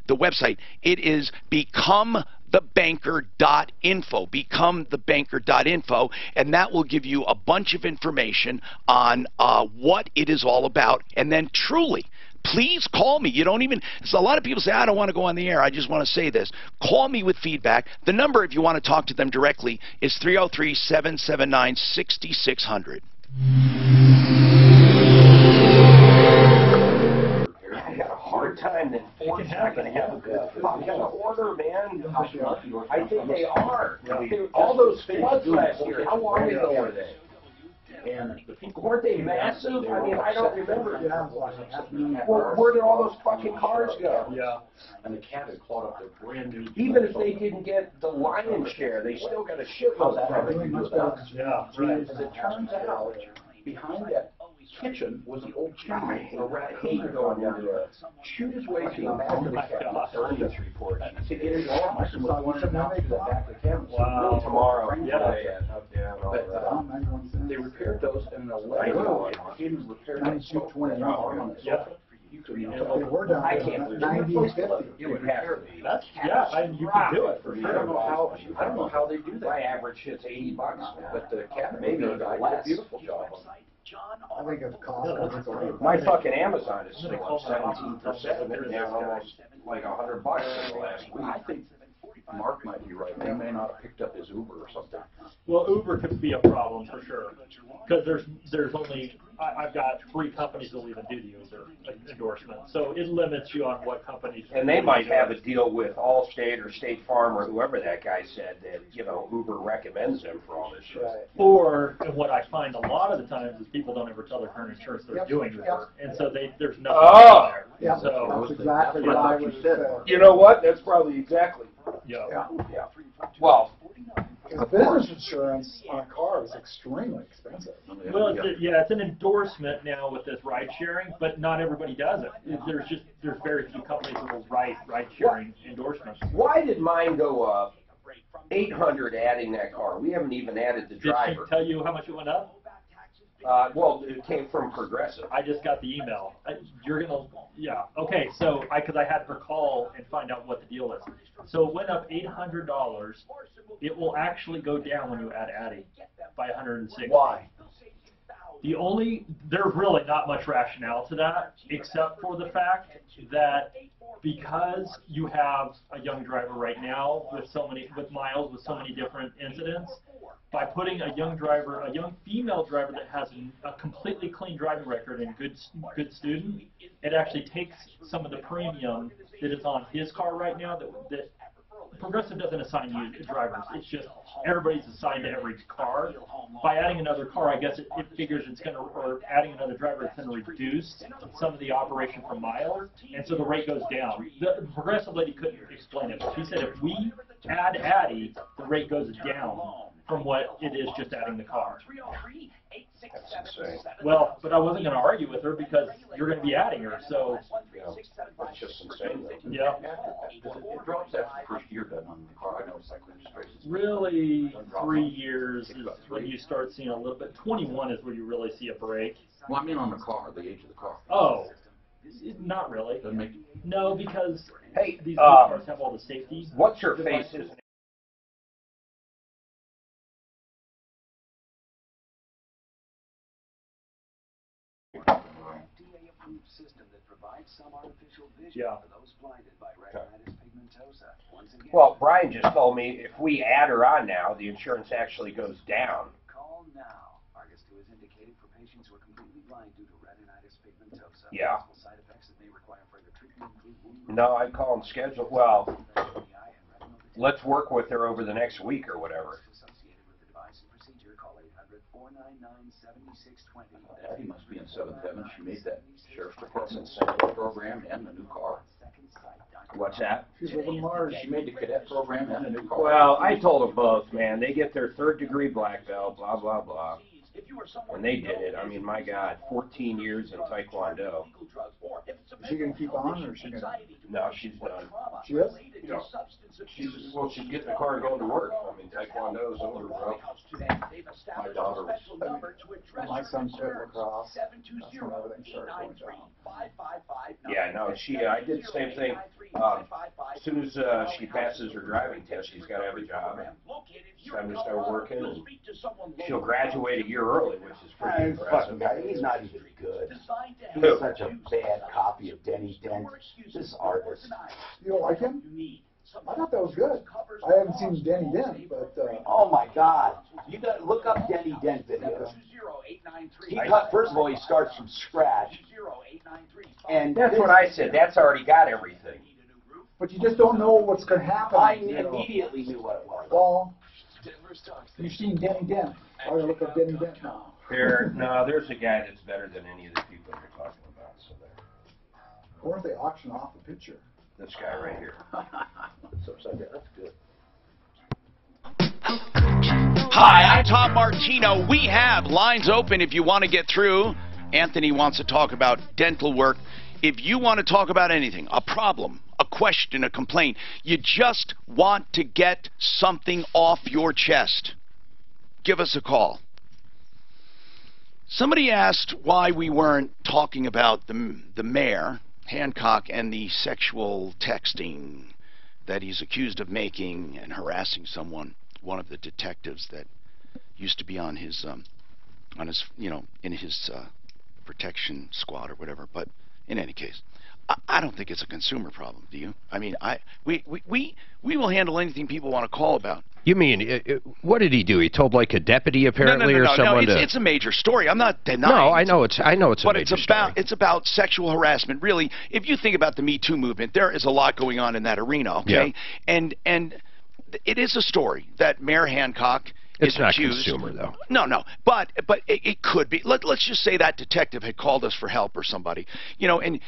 website. It is becomethebanker.info, becomethebanker.info, and that will give you a bunch of information on what it is all about. And then truly, please call me. You don't even, so a lot of people say, I don't want to go on the air. I just want to say this. Call me with feedback. The number, if you want to talk to them directly, is 303-779-6600. I got a hard time that Ford's not going to have a good fucking order, man. I think they are. All those floods last year, how long ago were they? And weren't they massive? I mean, I don't remember. Where did all those fucking cars go? Yeah. And the cat had clawed up their brand new. Even if they didn't get the lion's share, they still got a shitload of everything. Yeah, right. As it turns out, behind that kitchen was an old chimney. A rat hate going into it. Shoot his way to the back of the cabinet. Earnings report. To get into all my some wanted to mount to the back of the cabinet. Wow. Tomorrow. But they repaired those, and in 11 came and repaired 9220 on the sofa. You could I can't believe 90-50. It would have to be. That's you can do it for sure. I don't know how they do that. My average hits $80 now. But the cabinet maker guy did a beautiful job. I think it's cost. My fucking Amazon is still up 17%. They're down almost like $100 in the last week. I think Mark might be right. They may not have picked up his Uber or something. Well, Uber could be a problem for sure, because there's only I've got 3 companies that will even do the Uber endorsement, so it limits you on what companies. And they might have a deal with Allstate or State Farm or whoever that guy said that, you know, Uber recommends them for all this shit. Or, and what I find a lot of the times is people don't ever tell their current insurance they're doing Uber, and so there's nothing there. Yeah, So, that's exactly what I would say. You know what? That's probably exactly. Yeah. Well, because business insurance on a car is extremely expensive. Well, it's an endorsement now with this ride sharing, but not everybody does it. There's very few companies that will write ride sharing endorsements. Why did mine go up 800 adding that car? We haven't even added the driver. Did she tell you how much it went up? Well, it came from Progressive. I just got the email. Okay, so because I had her call and find out what the deal is. So it went up $800. It will actually go down when you add Addie by $160. Why? There's really not much rationale to that, except for the fact that because you have a young driver right now with miles, with so many different incidents, by putting a young female driver that has a completely clean driving record and good student, it actually takes some of the premium that is on his car right now that Progressive doesn't assign you drivers. It's just everybody's assigned to every car. By adding another car, I guess it figures it's going to, or adding another driver, it's going to reduce some of the operation per mile, and so the rate goes down. The Progressive lady couldn't explain it, but she said if we add Addie, the rate goes down from what it is just adding the car. That's insane. Well, but I wasn't going to argue with her because you're going to be adding her, so. It's just insane, though. Yeah. It drops after the first year, doesn't it, on the car? I know it's like registration. Really, 3 years is when you start seeing a little bit. 21 is where you really see a break. Well, I mean on the car, the age of the car. Oh, not really. Doesn't make. No, because hey, these cars have all the safety. What's her face? Is Well, Brian just told me if we add her on now, the insurance actually goes down. Call now. Argus 2 is indicated for patients who are completely blind due to retinitis pigmentosa. Yeah. Side effects that may require further treatment include No, I'd call them scheduled. Well, let's work with her over the next week or whatever. associated with the device and procedure. Call 800-499-7620. Addie must be in seventh heaven. She made that sheriff's department program and the new car. What's that? She's living Mars. She made the cadet program and a new car. Well, I told them both, man. They get their 3rd degree black belt, blah, blah, blah. When they did it, I mean, my God, 14 years in Taekwondo. Is she going to keep on, or is she going to? No, she's done. She is? Yeah. She's getting the car and going to work. I mean, Taekwondo's over, bro. My daughter was. My son played lacrosse. That's when everything started going down. Yeah, no, I did the same thing. As soon as she passes her driving test, she's got to have a job. It's time to start working, and she'll graduate a year early, which is pretty impressive. He's not even good. He's such a bad copy of Denny Dent. This artist. You don't like him? I thought that was good. I haven't seen Denny Dent, but. Oh my God! You got to look up Denny Dent videos. First of all, he starts from scratch. And that's what I said. That's already got everything. But you just don't know what's going to happen. I immediately knew what it was. Well, you've seen Denny Dent. I'm going to look up Denny Dent now. There's a guy that's better than any of the people you're talking about. So there. Or if they auction off the picture. This guy right here. That's good. Hi, I'm Tom Martino. We have lines open if you want to get through. Anthony wants to talk about dental work. If you want to talk about anything, a problem, a question, a complaint, you just want to get something off your chest, give us a call. Somebody asked why we weren't talking about the mayor, Hancock, and the sexual texting that he's accused of making and harassing someone, one of the detectives that used to be on his in his protection squad or whatever. But in any case, I don't think it's a consumer problem. Do you? I mean, we will handle anything people want to call about. You mean, what did he do? He told like a deputy apparently no, or someone to... it's a major story. I'm not denying. No, I know it's a major story. It's about sexual harassment. Really, if you think about the Me Too movement, there is a lot going on in that arena, okay? Yeah. And it is a story that Mayor Hancock is not accused. Consumer, though. No. But it could be. Let's just say that detective had called us for help or somebody. You know, and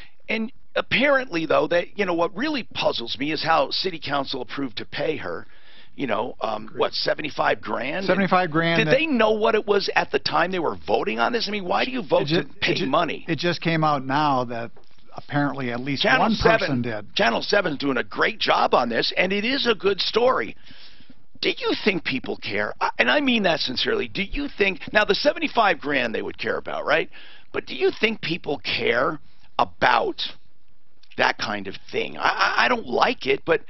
apparently, though, that, you know, what really puzzles me is how City Council approved to pay her. You know, what, 75 grand? 75 grand. Did they know what it was at the time they were voting on this? I mean, why do you vote to pay money? It just came out now that apparently at least one person did. Channel 7 is doing a great job on this, and it is a good story. Do you think people care? And I mean that sincerely. Do you think, now the 75 grand they would care about, right? But do you think people care about that kind of thing? I don't like it, but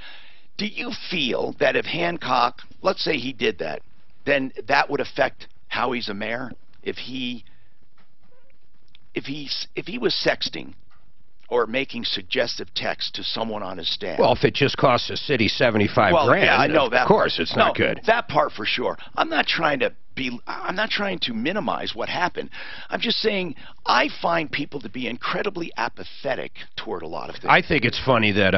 do you feel that if Hancock, let's say he did that, then that would affect how he's a mayor? If he was sexting or making suggestive text to someone on his staff. Well, if it just costs the city 75 grand, yeah, I know that. Of course, it's not good. That part for sure. I'm not trying to minimize what happened. I'm just saying I find people to be incredibly apathetic toward a lot of things. I think it's funny that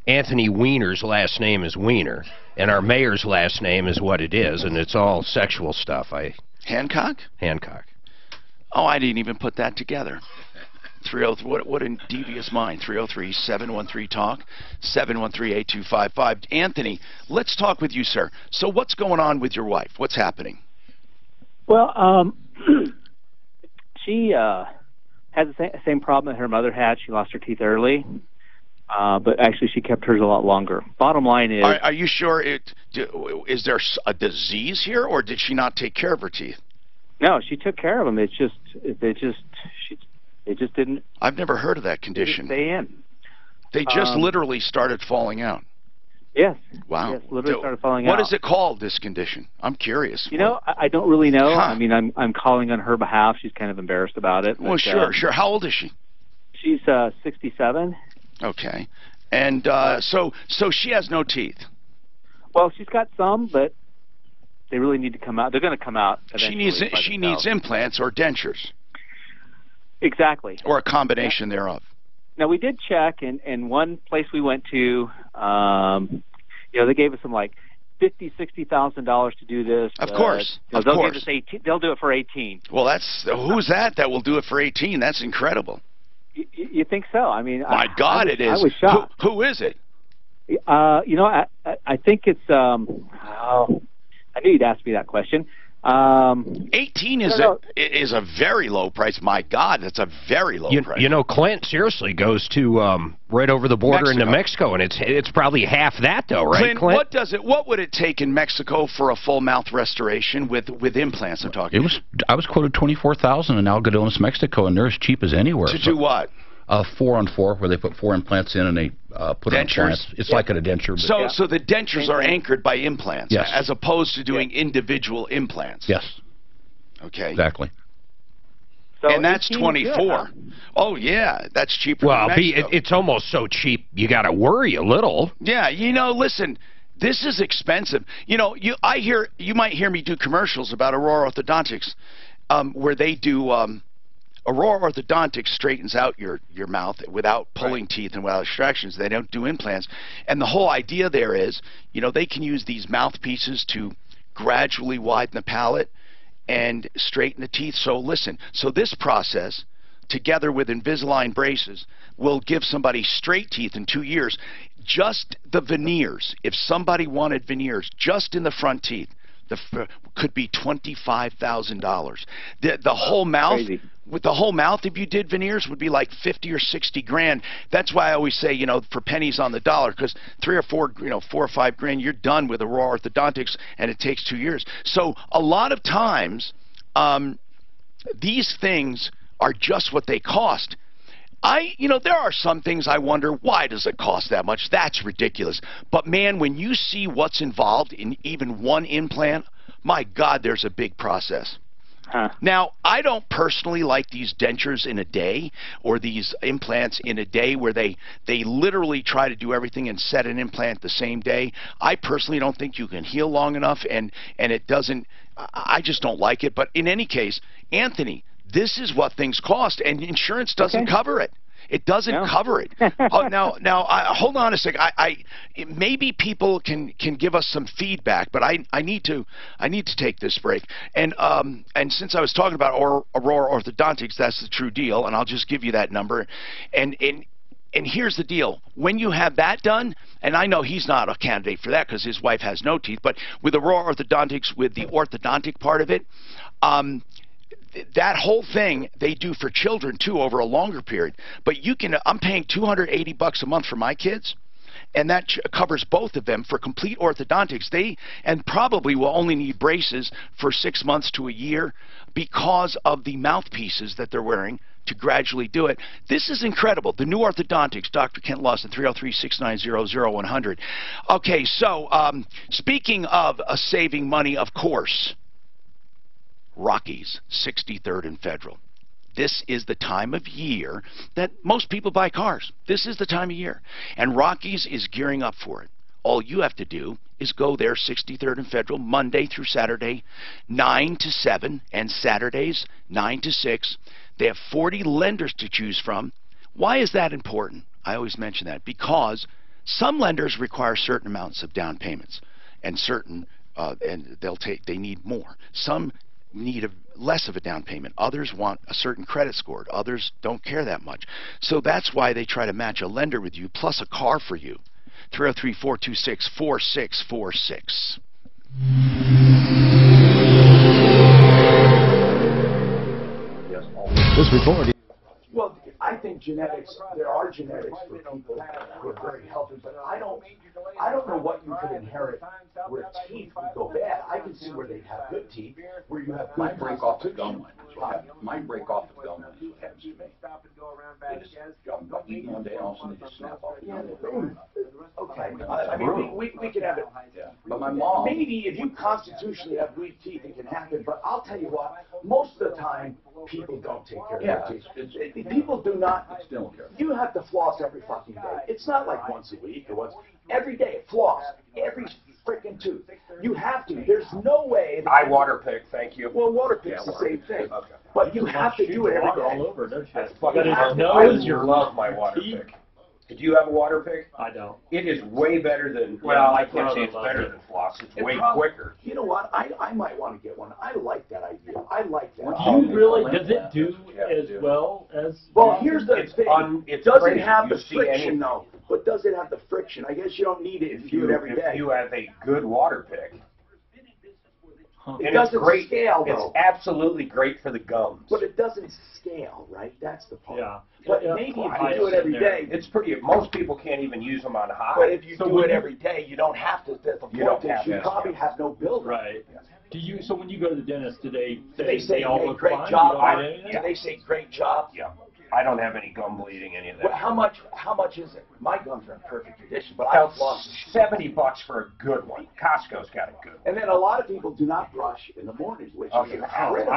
Anthony Weiner's last name is Weiner, and our mayor's last name is what it is, and it's all sexual stuff. Hancock? Hancock. Oh, I didn't even put that together. 303, what a devious mind. 303-713-TALK, 713-8255. Anthony, let's talk with you, sir. So what's going on with your wife? What's happening? Well, she has the same problem that her mother had. She lost her teeth early. But actually, she kept hers a lot longer. Bottom line is... Are you sure is there a disease here, or did she not take care of her teeth? No, she took care of them. They just didn't... I've never heard of that condition. Stay in. They just literally started falling out. Yes. Wow. Yes, literally started falling out. What is it called, this condition? I'm curious. You know, I don't really know. Huh. I mean, I'm calling on her behalf. She's kind of embarrassed about it. Well, sure. How old is she? She's 67. Okay. And so she has no teeth. Well, she's got some, but they really need to come out. They're going to come out eventually. She needs implants or dentures. Exactly. Or a combination thereof. Now, we did check, and one place we went to, you know, they gave us some like $50,000-$60,000 to do this. Of course. You know, they'll give us 18. They'll do it for 18. Well, who's that will do it for 18? That's incredible. You think so? I mean, my God, it is. I was shocked. Who is it? You know, I think it's. I knew you'd ask me that question. 18 is a very low price. My God, that's a very low price. You know, Clint seriously goes to right over the border into Mexico, and it's probably half that though, right, Clint? What would it take in Mexico for a full mouth restoration with implants? I'm talking. I was quoted $24,000 in Algodones, Mexico, and they're as cheap as anywhere. To do what? 4-on-4, where they put 4 implants in and they put implants. It's like a denture. So the dentures are anchored by implants, yes, as opposed to doing individual implants. Yes. Okay. Exactly. So and that's 24. Good, huh? Oh yeah, that's cheaper. Well, than Mexico. It's almost so cheap you got to worry a little. Yeah, you know, listen. This is expensive. You know, you might hear me do commercials about Aurora Orthodontics, where they do. Aurora Orthodontics straightens out your mouth without pulling teeth and without extractions. They don't do implants. And the whole idea there is, you know, they can use these mouthpieces to gradually widen the palate and straighten the teeth. So listen, so this process, together with Invisalign braces, will give somebody straight teeth in 2 years. Just the veneers, if somebody wanted veneers just in the front teeth, could be $25,000. The whole mouth, crazy. With the whole mouth, if you did veneers, would be like 50 or 60 grand. That's why I always say, you know, for pennies on the dollar, because 3 or 4, you know, 4 or 5 grand, you're done with Aurora Orthodontics, and it takes 2 years. So a lot of times, these things are just what they cost. You know, there are some things I wonder, why does it cost that much? That's ridiculous. But man, when you see what's involved in even one implant, my God, there's a big process. Now, I don't personally like these dentures in a day or these implants in a day where they literally try to do everything and set an implant the same day. I personally don't think you can heal long enough, and it doesn't. I just don't like it. But in any case, Anthony, this is what things cost, and insurance doesn't cover it. It doesn't cover it. Hold on a sec. Maybe people can give us some feedback, but I need to take this break. And since I was talking about Aurora Orthodontics, that's the true deal, and I'll just give you that number. And here's the deal: when you have that done, and I know he's not a candidate for that because his wife has no teeth, but with Aurora Orthodontics, with the orthodontic part of it, that whole thing they do for children too over a longer period. But I'm paying $280 a month for my kids, and that covers both of them for complete orthodontics. And probably will only need braces for 6 months to a year because of the mouthpieces that they're wearing to gradually do it. This is incredible. The new orthodontics, Dr. Kent Lawson, 303-690-0100. Okay, so speaking of saving money, of course, Rockies, 63rd and Federal. This is the time of year that most people buy cars. This is the time of year. And Rockies is gearing up for it. All you have to do is go there, 63rd and Federal, Monday through Saturday, 9 to 7, and Saturdays, 9 to 6. They have 40 lenders to choose from. Why is that important? I always mention that because some lenders require certain amounts of down payments, and they need more. Some need less of a down payment. Others want a certain credit score. Others don't care that much. So that's why they try to match a lender with you plus a car for you. 303-426-4646. This report. Well, I think there are genetics for people who are very healthy, but I don't know what you could inherit where teeth would go bad. I can see where they'd have good teeth, where you have Mine break off the gum line. Mine break off the gum line. What happens to me? They just eat one day, all of a sudden they just snap off the gum line. Okay. I mean, we can have it. Yeah. But my mom. Maybe if you constitutionally have weak teeth, it can happen. But I'll tell you what, most of the time, people don't take care of their teeth. People do not. You have to floss every fucking day. It's not like once a week or once. Every day, floss. Every freaking tooth. You have to. There's no way. I water pick, thank you. Well, water pick's the same thing. Okay. But you have to do it every day. All over, don't you? I love my water pick. Did you have a water pick? I don't. It is way better than, well, I can't say it's better than floss. It's way quicker. You know what? I might want to get one. I like that idea. I like that. Do you really? Does it do as well as? Well, here's the thing. It doesn't have the friction, though. But does it have the friction? I guess you don't need it if you do it every day. If you have a good water pick. It doesn't scale, though. It's absolutely great for the gums. But it doesn't scale, right? That's the point. Yeah. But maybe if you do it every day. It's pretty. Most people can't even use them on high. But if you do it every day, you don't have to. You probably have no buildup. Right. Do you? So when you go to the dentist, do they say all look great fine? job? Do they say great job? Yeah. I don't have any gum bleeding, any of that. Well, how much is it? My gums are in perfect condition, but I've lost $70 for a good one. Costco's got a good one. And then a lot of people do not brush in the morning, which is I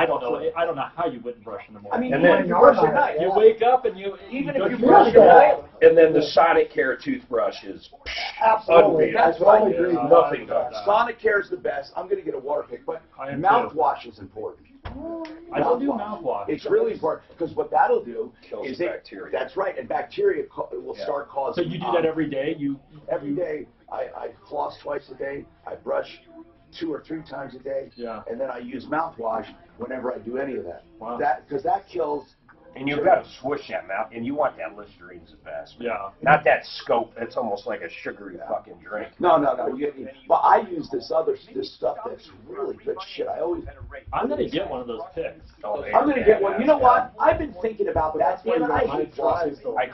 don't know. I don't know how you wouldn't brush in the morning. I mean, you brush at night. You wake up and you even if you brush at night. And then the Sonicare toothbrush is absolutely. That's what I do. Nothing does. Sonicare is the best. I'm going to get a water pick, but mouthwash is important. I don't do mouthwash. It's really important because what that'll do is bacteria. That's right, and bacteria will start causing. So you do that every day? Every day. I floss twice a day. I brush 2 or 3 times a day. Yeah. And then I use mouthwash whenever I do any of that. Wow. Because that kills. And you've got to swish that mouth, and you want that Listerine's the best. Yeah. Not that scope. That's almost like a sugary fucking drink. No. But I use this stuff that's really good shit. I'm gonna get one of those picks. I'm gonna get one. You know what? I've been thinking about that. And I hate flossing. I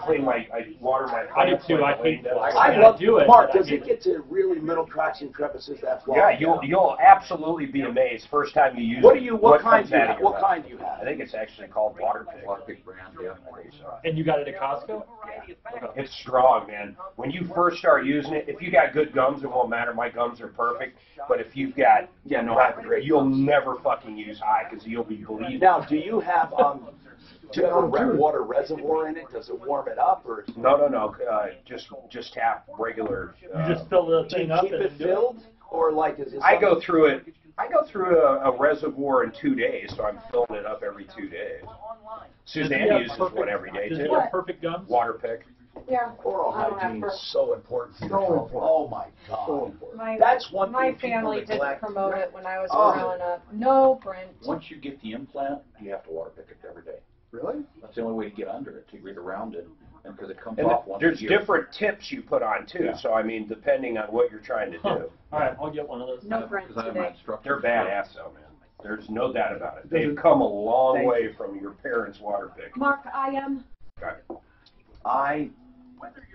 water my. I do too. I hate flossing. I love do it. Mark, does it get to really little cracks and crevices? That floss? Yeah, you'll absolutely be amazed first time you use it. What kind do you have? I think it's actually called water pick. Harpic brand, yeah. And you got it at Costco? It's strong, man. When you first start using it, if you got good gums, it won't matter. My gums are perfect. But if you've got, you'll never fucking use high because you'll be bleeding. Now, do you have water reservoir in it? Does it warm it up, or? No. Just tap regular. You just fill the thing up. Keep it filled, or like is it? I go through it. I go through a reservoir in 2 days, so I'm filling it up every 2 days. Suzanne uses one every day Does too. he have perfect gums? Water pick. Yeah. Oral hygiene is so important. Oh my God. My, That's one my thing people family didn't neglect. promote it when I was growing up. No, Brent. Once you get the implant, you have to water pick it every day. Really? That's the only way to get under it, to get around it, and because it comes And off once there's a year. different tips you put on too. Yeah. So I mean, depending on what you're trying to do. All right, I'll get one of those. No, Brent today. They're badass though, man. There's no doubt about it. They've come a long way from your parents' water pick. Mark, I am. I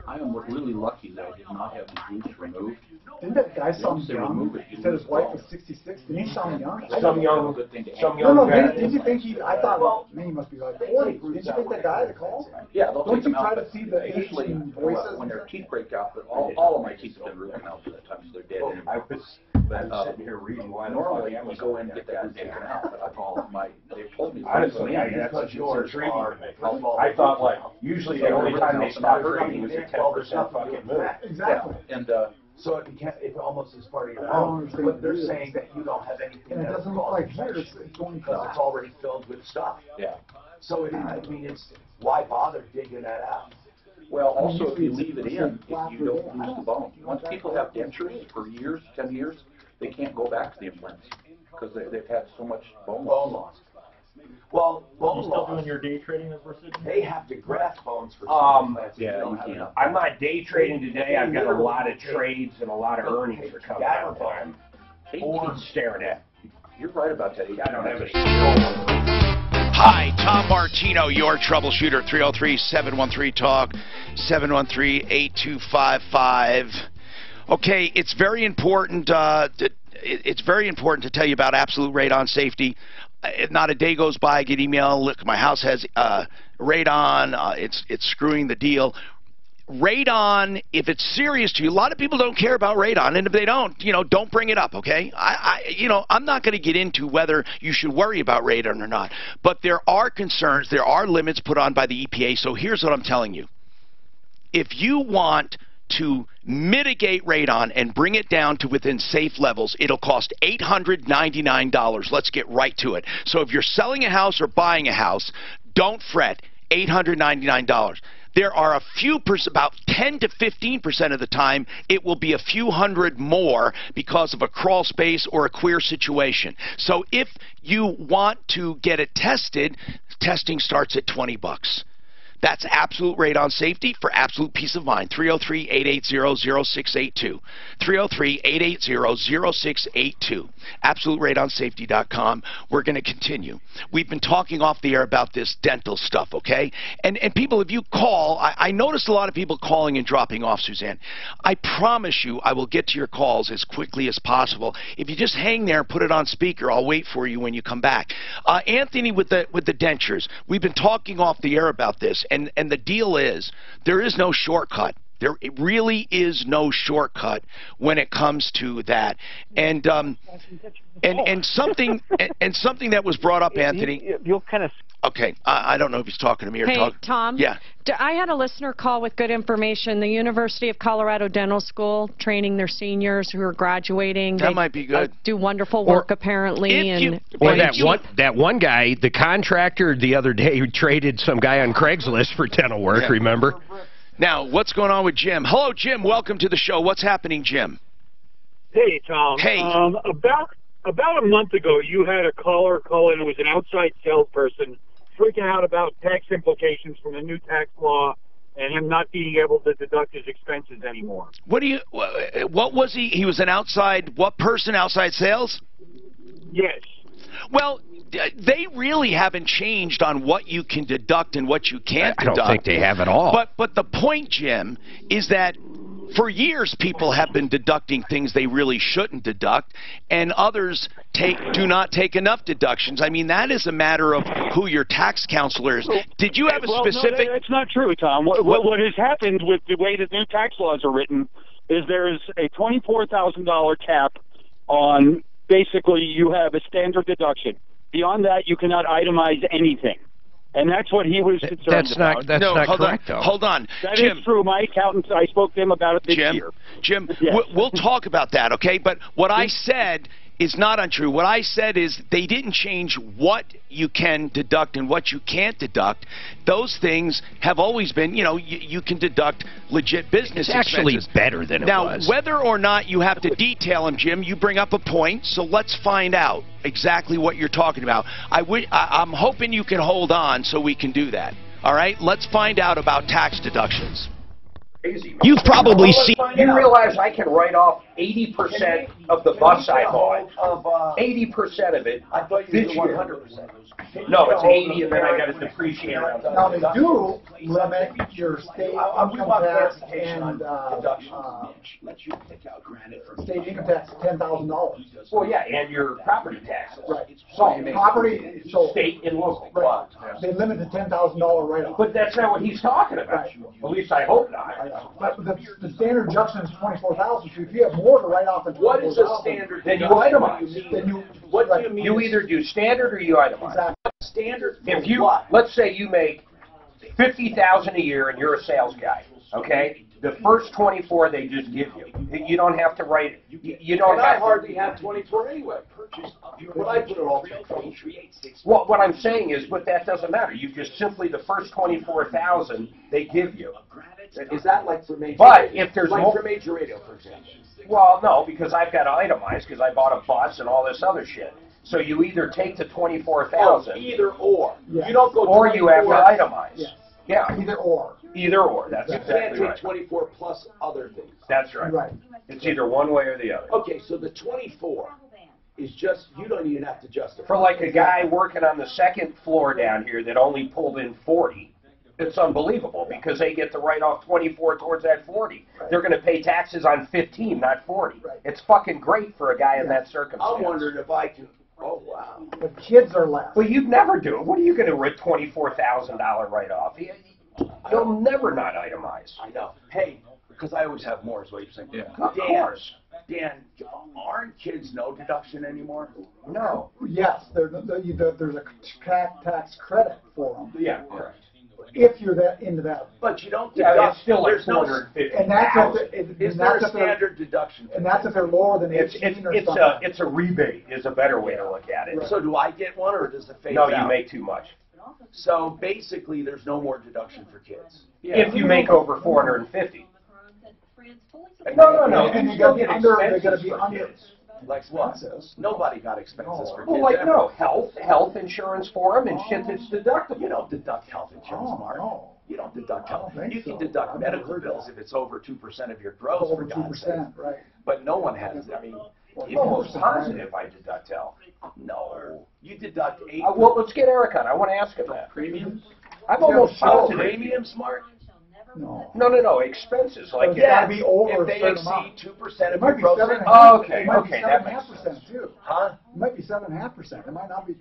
am really lucky that I did not have the roots removed. Didn't that guy sound Once they young? remove it, He you said lose his wife bone. was 66. Didn't he sound young? Some young No, guy. didn't you think he? I thought, well, man, he must be like 40. Didn't you think that guy to call? Yeah, they'll Don't take you them try out, to but see the they usually, interesting voices? when their teeth break out, but all of my teeth have been root canals by the time, so they're dead anyway. I was sitting here reading why Normally, you go in and get that root taken out, but I call they've told me. Honestly, that's intriguing. I thought like usually the only time they stop drinking is a 10% fucking move. Exactly. And So it almost is part of your I don't bone, understand but they're what it is. saying that you don't have anything And it that doesn't look like hair. It's going because it's already filled with stuff. Yeah. So it's why bother digging that out? Well, also, if you leave it in, if you don't lose the bone. Once people have dentures for years, 10 years, they can't go back to the implants because they've had so much bone loss. Well, You bone still doing loss, your day trading as we're sitting? they have to graft bones for some implants. yeah, If you don't you have can't. enough. I'm not day trading today. I've got a lot of trades and a lot of earnings are coming out that I'm staring at. You're right about that. I don't have any. Hi, Tom Martino, your troubleshooter, 303-713-TALK, 713-8255. Okay, it's very important. It's very important to tell you about absolute radon safety. Not a day goes by I get email. Look, my house has radon. It's screwing the deal. Radon, if it's serious to you, a lot of people don't care about radon, and if they don't, don't bring it up, okay? I'm not going to get into whether you should worry about radon or not, but there are concerns, there are limits put on by the EPA, so here's what I'm telling you. If you want to mitigate radon and bring it down to within safe levels, it'll cost $899. Let's get right to it. So if you're selling a house or buying a house, don't fret, $899. There are a few about 10 to 15% of the time, it will be a few hundred more because of a crawl space or a queer situation. So if you want to get it tested, testing starts at $20. That's absolute radon safety for absolute peace of mind. 303-880-0682. 303-880-0682. AbsoluteRadonSafety.com. We're going to continue. We've been talking off the air about this dental stuff, okay? And people, if you call, I noticed a lot of people calling and dropping off, Suzanne. I promise you I will get to your calls as quickly as possible. If you just hang there and put it on speaker, I'll wait for you when you come back. Anthony with the dentures. We've been talking off the air about this. And the deal is, there is no shortcut. There really is no shortcut when it comes to that. And something that was brought up, Anthony. You'll kind of. Okay, I don't know if he's talking to me or Hey, talking. Tom. Yeah. I had a listener call with good information. The University of Colorado Dental School training their seniors who are graduating. That might be good. Do wonderful work apparently. Or that one guy, the contractor, the other day who traded some guy on Craigslist for dental work. Yeah. Remember? Now, what's going on with Jim? Hello, Jim. Welcome to the show. What's happening, Jim? Hey, Tom. Hey. About a month ago, you had a caller call in. It was an outside salesperson freaking out about tax implications from the new tax law and him not being able to deduct his expenses anymore. What was he? He was an outside, what person? Outside sales? Yes. Well, they really haven't changed on what you can deduct and what you can't deduct. I don't think they have at all. But the point, Jim, is that For years, people have been deducting things they really shouldn't deduct, and others do not take enough deductions. I mean, that is a matter of who your tax counselor is. Did you have a specific... No, that's not true, Tom. What has happened with the way the new tax laws are written is there's a $24,000 cap on, basically, you have a standard deduction. Beyond that, you cannot itemize anything. And that's what he was concerned about. That's not correct, though. Hold on. That Jim, is true. My accountant, I spoke to him about it this year. Jim, Yes. we'll talk about that, okay? But what I said is not untrue. What I said is they didn't change what you can deduct and what you can't deduct. Those things have always been, you know, you can deduct legit business expenses. It's actually better than it was. Now, whether or not you have to detail them, Jim, you bring up a point, so let's find out exactly what you're talking about. I'm hoping you can hold on so we can do that. All right? Let's find out about tax deductions. Crazy. You've probably seen... You realize I can write off 80% of the bus I bought. 80% of it. I thought you were 100%. No, it's 80, and then I got to depreciate around. Now they do limit your state income tax and state income tax to $10,000. Well, yeah, and your property taxes. Right. So property, state and local. Right. They limit the $10,000 write-off. But that's not what he's talking about. Right. At least I hope not. But the standard deduction is $24,000. So if you have more to write off than $24,000, What is a standard then you deduction? itemize. Then you, What do you mean? You either do standard or you itemize. Exactly. Standard for If you, what? let's say you make $50,000 a year and you're a sales guy, okay? The first 24 they just give you. You don't have to write. You don't And I have hardly have 24 anyway. When I put it all together. Well, what I'm saying is, but that doesn't matter. You just simply the first 24,000 they give you. Is that like for major But radio? if there's like more, for major radio, for example? well, no, because I've got to itemize because I bought a bus and all this other shit. So you either take the 24,000, Either or. Yes. You don't go. or you have to 24. itemize. Yes. Yeah, Either or. either or. That's You exactly can't right. take 24 plus other things. That's right. Right. It's either one way or the other. Okay, so the 24 is just, you don't even have to justify. For like a guy working on the second floor down here that only pulled in 40, it's unbelievable because they get to write off 24 towards that 40. They're going to pay taxes on 15, not 40. It's fucking great for a guy in that circumstance. I'm wondering if I can, oh wow. But kids are less. Well, you'd never do it. What are you going to write $24,000 write-off? You'll never not itemize. I know. Hey, because I always have more is what you're saying. Yeah. Of course. Dan, aren't kids no deduction anymore? No. Yes, there's a tax credit for them. Yeah, correct. If you're that into that. But you don't Yeah, deduct. it's still like There's no, 450. And that's is there a standard deduction? And that's if they're lower than 18 or something. It's a rebate is a better way to look at it. So do I get one or does it phase No, out? you make too much. So basically there's no more deduction for kids. If you make over 450. No. And You you still gotta get be under, they expenses gotta be for under. kids. Like what? Nobody got expenses for kids. Well, like, ever. no, health insurance for them and shit that's deductible. You don't deduct health insurance, Mark. No. You don't deduct health. You can so. deduct I've medical never heard bills that. if it's over 2% of your gross, Over for God's sake. 2%, right. But no one has, I mean, I'm almost positive I deduct health. no. You deduct 8. Well, let's get Eric on. I want to ask him that. Premiums? I'm almost positive. Premiums, Mark? No. No. Expenses. Like, It's gotta be over if a they certain exceed amount. 2% It of might your be gross 7.5%. income. Oh, okay, It might be okay, that makes 7.5% too. Huh? It might be 7.5%. It might not be.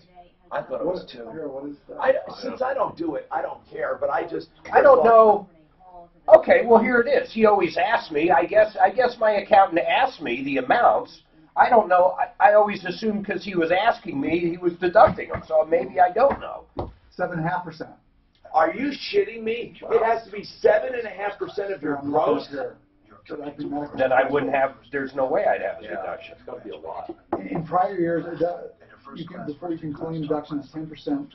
I thought it was 2. Here, what is that? Since I don't do it, I don't care, but I don't know. Okay, well, here it is. He always asks me. I guess my accountant asked me the amounts. I don't know. I always assumed because he was asking me, he was deducting them. So maybe I don't know. 7.5%. Are you shitting me? It has to be 7.5% of your gross. Then I wouldn't have. There's no way I'd have a deduction. It's going to be a lot. In prior years, before you can claim deductions, 10%.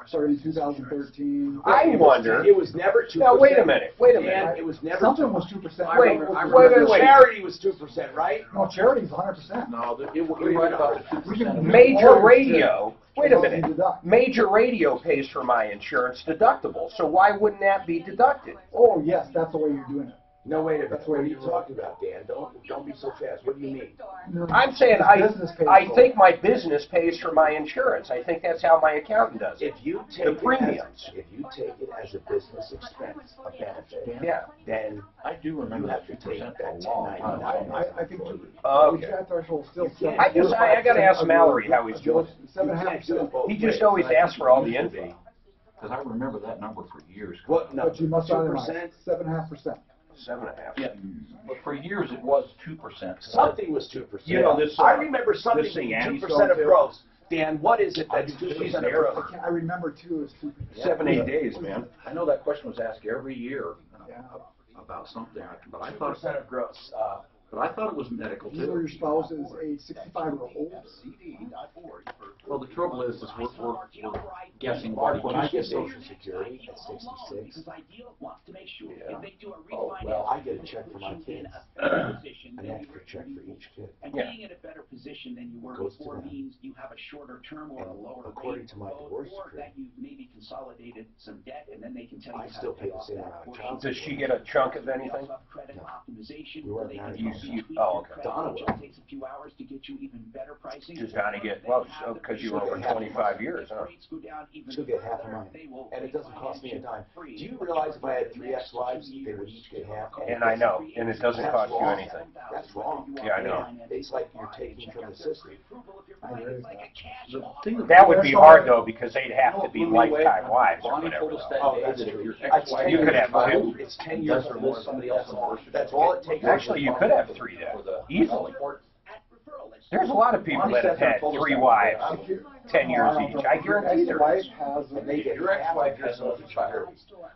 Starting in 2013. I wonder. It was never 2%. Now wait a minute. And it was never. Something was 2%. Wait. Charity was 2%, right? No, charity's 100%. No, you're right about the 2%. Major radio. Wait a minute. Major radio pays for my insurance deductible. So why wouldn't that be deducted? Oh yes, that's the way you're doing it. No, wait a minute. What are you talking about, Dan? Don't be so fast. What do you mean? I'm saying I think my business pays for my insurance. I think that's how my accountant does it. If you take the premiums. if you take it as a business expense, a benefit, yeah, then do remember that 2% for a long time. I think Okay. that threshold is still I guess I got to ask Mallory how he's doing. 7.5%. He just always asks for all the info. Because I remember that number for years. What? No, but you must not 2%? 7.5%. 7.5. Yeah, but for years it was 2%. Something was 2%. You know, this, I remember something this thing being Andy's 2% going of to? gross. Dan, what is it that's 2% of gross? I remember too is 2%. 7-8 days, man. I know that question was asked every year about something, but I thought 2% of gross. But I thought it was medical Either too. your spouse is age 65 or older. Well, the trouble is we're guessing. Mark, when I get Social Security at 66, oh, well, I get a check for my kids. An extra check for each kid. And being in a better position than you were before means you have a shorter term or a lower according rate to my load, divorce or decree, that you maybe consolidated some debt and then they can tell you I how still to pay the off same that amount of portion. child Does support. she get a chunk of anything? Credit optimization. We weren't married. Oh, okay. Donna will. It takes a few hours to get you even better pricing. Does Donnie get, well, because you were over 25 years, huh? She'll get half of mine, and it doesn't cost me a dime. Do you realize if I had 3 ex-wives, they would each get half? And I know, and it doesn't cost you anything. That's wrong. Yeah, I know. It's like you're taking from the system. That would be hard, though, because they'd have to be lifetime wives or Bonnie whatever. told us that Oh, day that's that if true. your That's ex-wife You could have was two. It's 10 years does or or more lives somebody else on the birth That's all it takes. Actually, you could have 3 then, easily. There's a lot of people that have had 3 wives, 10 years each. I guarantee there is. And they get your ex-wife has no child.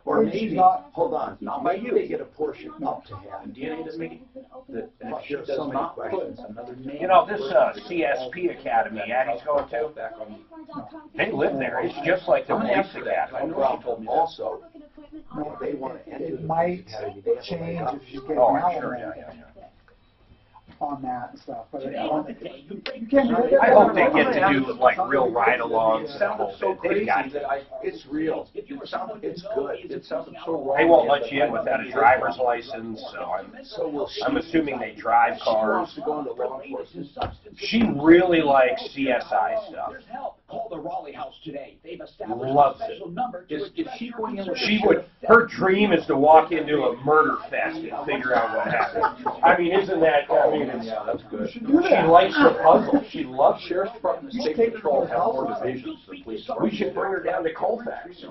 Or Or maybe maybe, not- hold on, Not by maybe you. they get a portion up to half. DNA doesn't make that, and if she There's does so many not put questions. another name. You know, this CSP Academy Addie's going to, they live there. It's just like the police academy. Well, also, they want to enter It the might academy. They have to change wake up. if you get Oh, an I'm sure, element yeah. on that and stuff. But Today I is the day you break you can't do it. I hope they get to do like real ride-alongs. It sounded so They've crazy got that it's real. It sounded, it's good. It sounded so wrong. They won't let you in without a driver's license, so I'm assuming they drive She cars. wants to go into law enforcement. She really likes CSI stuff. There's help. Call the Raleigh House today. They've established Loves a special it. number to Is she going in with She would, her dream is to walk into a murder fest and figure out what happened. I mean, isn't that, I mean, Yeah, that's good. she likes the puzzle. She loves it. Sheriff's Department and State Patrol have more divisions than police. We should bring her down to Colfax.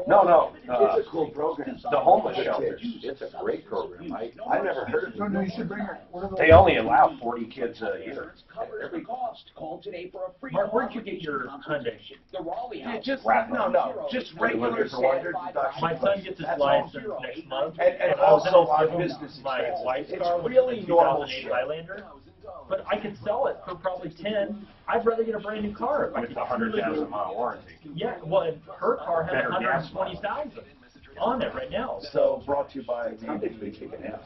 No, It's a cool program. the homeless shelters. It's a great program. I've never heard of it. No, you should bring her. What are those? They only allow 40 kids a year. every cost. Call today for a free Mark, where'd you get your Hyundai? The Raleigh House. Just Rapid. just regular standard deduction. My son gets his license next month. And I was also our in business my expenses. wife's It's car, which really is a normal 2008 shit. Highlander. But I could sell it for probably 10. I'd rather get a brand new car. If I With could a 100,000 mile warranty. Yeah, well, and her car has Better gas 120,000 on it right now. So brought to you by Hyundai's been kicking ass.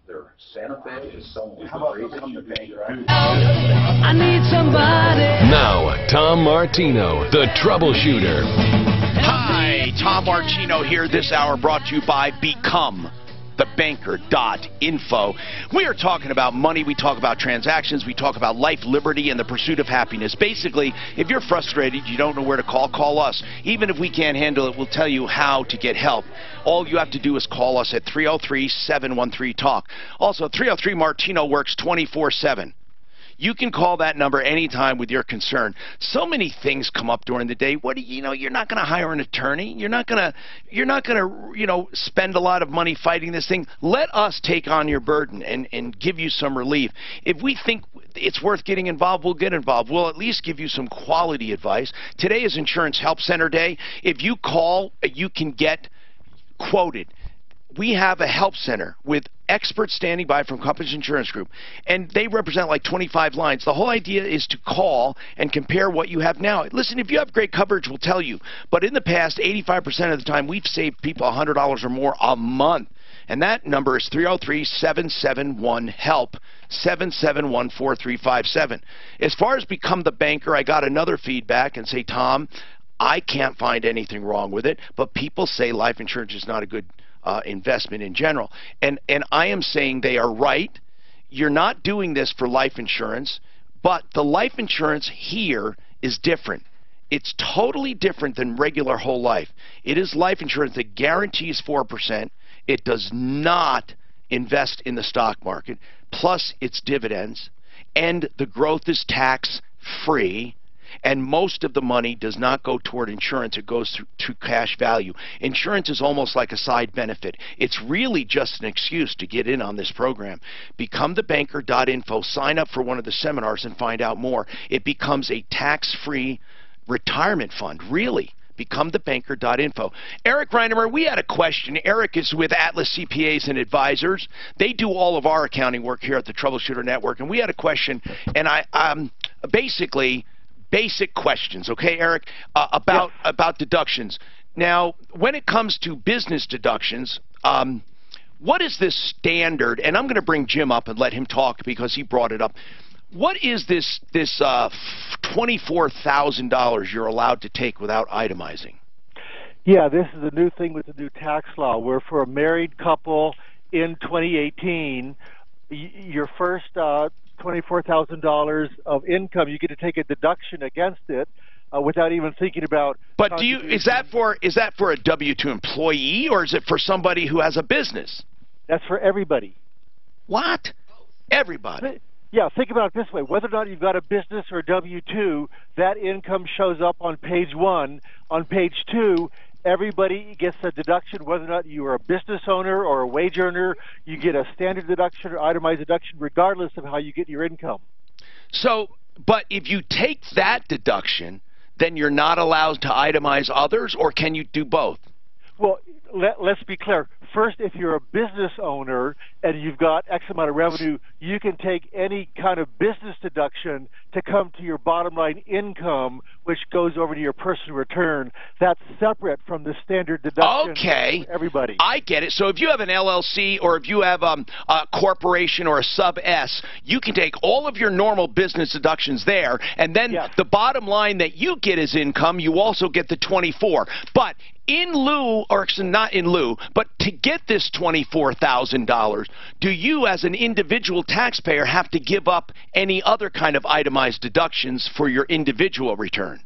Their Santa Fe is selling. How about come to bank, right? I need somebody. Now, Tom Martino, the Troubleshooter. Hi, Tom Martino here. This hour brought to you by BecomeTheBanker.info. We are talking about money. We talk about transactions. We talk about life, liberty, and the pursuit of happiness. Basically, if you're frustrated, you don't know where to call us. Even if we can't handle it, we'll tell you how to get help. All you have to do is call us at 303-713-TALK. Also, 303 Martino works 24/7. You can call that number anytime with your concern. So many things come up during the day. What do you know? You're not going to hire an attorney. You're not going to spend a lot of money fighting this thing. Let us take on your burden and give you some relief. If we think it's worth getting involved, we'll get involved. We'll at least give you some quality advice. Today is Insurance Help Center Day. If you call, you can get quoted. We have a help center with experts standing by from Compass Insurance Group, and they represent like 25 lines. The whole idea is to call and compare what you have now. Listen, if you have great coverage, we'll tell you. But in the past, 85% of the time, we've saved people $100 or more a month. And that number is 303-771-HELP, 771-4357. As far as Become the Banker, I got another feedback and say, Tom, I can't find anything wrong with it, but people say life insurance is not a good investment in general. And I am saying they are right. You're not doing this for life insurance, but the life insurance here is different. It's totally different than regular whole life. It is life insurance that guarantees 4%. It does not invest in the stock market, plus its dividends, and the growth is tax-free, and most of the money does not go toward insurance. It goes to cash value. Insurance is almost like a side benefit. It's really just an excuse to get in on this program. Become thebanker.info. Sign up for one of the seminars and find out more. It becomes a tax-free retirement fund, really. Become thebanker.info. Eric Reinemer, we had a question. Eric is with Atlas CPAs and Advisors. They do all of our accounting work here at the Troubleshooter Network, and we had a question, and basically basic questions, okay, Eric, about deductions. Now, when it comes to business deductions, what is this standard? And I'm going to bring Jim up and let him talk because he brought it up. What is this $24,000 you're allowed to take without itemizing? Yeah, this is a new thing with the new tax law, where for a married couple in 2018, your first $24,000 of income, you get to take a deduction against it without even thinking about. But is that for a W-2 employee, or is it for somebody who has a business? That's for everybody. What? Everybody? Yeah, think about it this way. Whether or not you've got a business or a W-2, that income shows up on page 1. On page 2, everybody gets a deduction, whether or not you are a business owner or a wage earner. You get a standard deduction or itemized deduction regardless of how you get your income. So, but if you take that deduction, then you're not allowed to itemize others, or can you do both? Well, let's be clear. First, if you're a business owner and you've got X amount of revenue, you can take any kind of business deduction to come to your bottom line income, which goes over to your personal return. That's separate from the standard deduction for everybody. I get it. So if you have an LLC or if you have a corporation or a sub-S, you can take all of your normal business deductions there, and then the bottom line that you get as income, you also get the 24. But in lieu, or not in lieu, but to get this $24,000, do you as an individual taxpayer have to give up any other kind of itemized deductions for your individual return?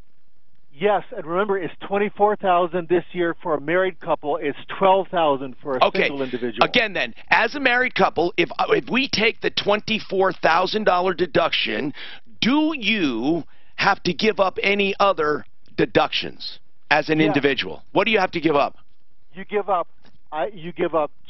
Yes, and remember, it's $24,000 this year for a married couple. It's $12,000 for a single individual. Again, then, as a married couple, if we take the $24,000 deduction, do you have to give up any other deductions as an individual? What do you have to give up? You give up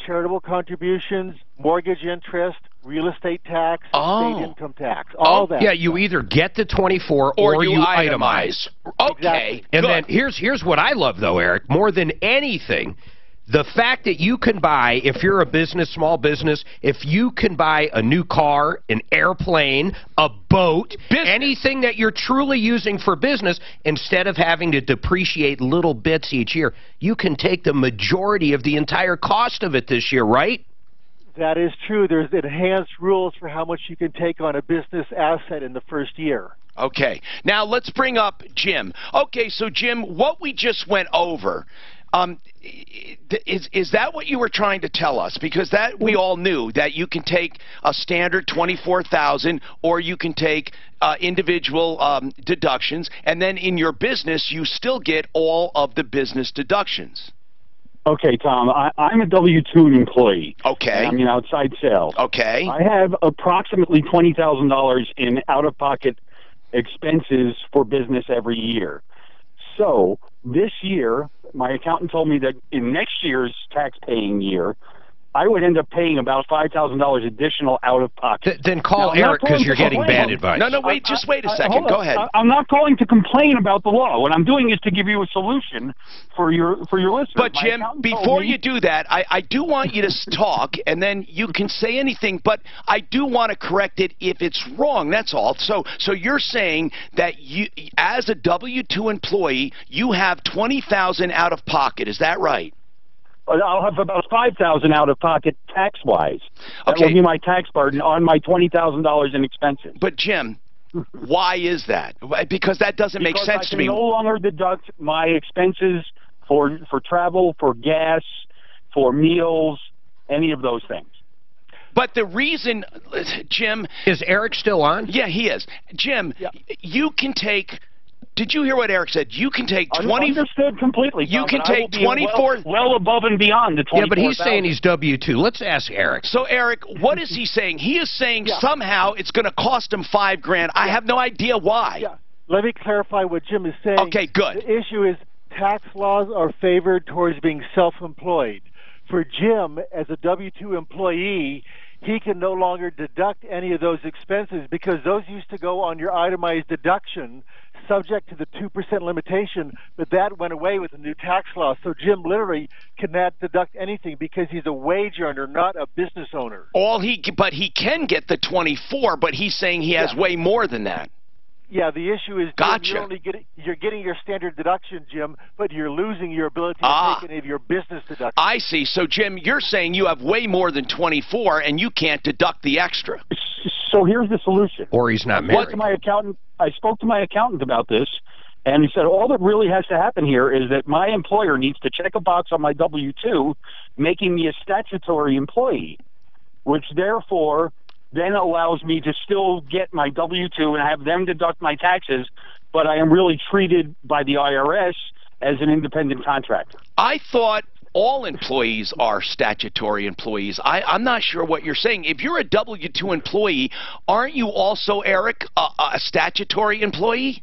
charitable contributions, mortgage interest, real estate tax, state income tax, all that. Yeah, you either get the 24 or you itemize. Okay, exactly. And then here's what I love, though, Eric, more than anything. The fact that you can buy, if you're a business, small business, if you can buy a new car, an airplane, a boat, anything that you're truly using for business, instead of having to depreciate little bits each year, you can take the majority of the entire cost of it this year, right? That is true. There's enhanced rules for how much you can take on a business asset in the first year. Okay. Now let's bring up Jim. Okay, so Jim, what we just went over, is that what you were trying to tell us? Because that we all knew that you can take a standard $24,000, or you can take individual deductions, and then in your business you still get all of the business deductions. Okay, Tom, I'm a W-2 employee. Okay. I'm in outside sales. Okay. I have approximately $20,000 in out-of-pocket expenses for business every year. So this year, my accountant told me that in next year's tax-paying year, I would end up paying about $5,000 additional out of pocket. Then call Eric, because you're getting bad advice. No, wait, just wait a second. Go ahead. I'm not calling to complain about the law. What I'm doing is to give you a solution for your listeners. But Jim, before you do that, I do want you to talk, and then you can say anything. But I do want to correct it if it's wrong. That's all. So you're saying that you, as a W-2 employee, you have $20,000 out of pocket. Is that right? I'll have about $5,000 out of pocket tax-wise. That will be my tax burden on my $20,000 in expenses. But Jim, why is that? Because that doesn't make sense to me. I can no longer deduct my expenses for travel, for gas, for meals, any of those things. But the reason, Jim... Is Eric still on? Yeah, he is. Jim, you can take Did you hear what Eric said? You can take 20. Understood completely. You Tom, can but I take will be 24. Well above and beyond the 24,000. Yeah, but he's saying he's W-2. Let's ask Eric. So Eric, what is he saying? He is saying somehow it's going to cost him $5,000. I have no idea why. Yeah. Let me clarify what Jim is saying. Okay, good. The issue is tax laws are favored towards being self-employed. For Jim, as a W-2 employee, he can no longer deduct any of those expenses because those used to go on your itemized deduction subject to the 2% limitation, but that went away with the new tax law. So Jim literally cannot deduct anything because he's a wage earner, not a business owner. But he can get the 24, but he's saying he has way more than that. Yeah, the issue is Gotcha. You're getting your standard deduction, Jim, but you're losing your ability to take any of your business deductions. I see. So, Jim, you're saying you have way more than 24 and you can't deduct the extra. So here's the solution. Or he's not married. I spoke to my accountant about this, and he said all that really has to happen here is that my employer needs to check a box on my W-2, making me a statutory employee, which therefore then allows me to still get my W-2 and have them deduct my taxes, but I am really treated by the IRS as an independent contractor. I thought all employees are statutory employees. I'm not sure what you're saying. If you're a W-2 employee, aren't you also, Eric, a statutory employee?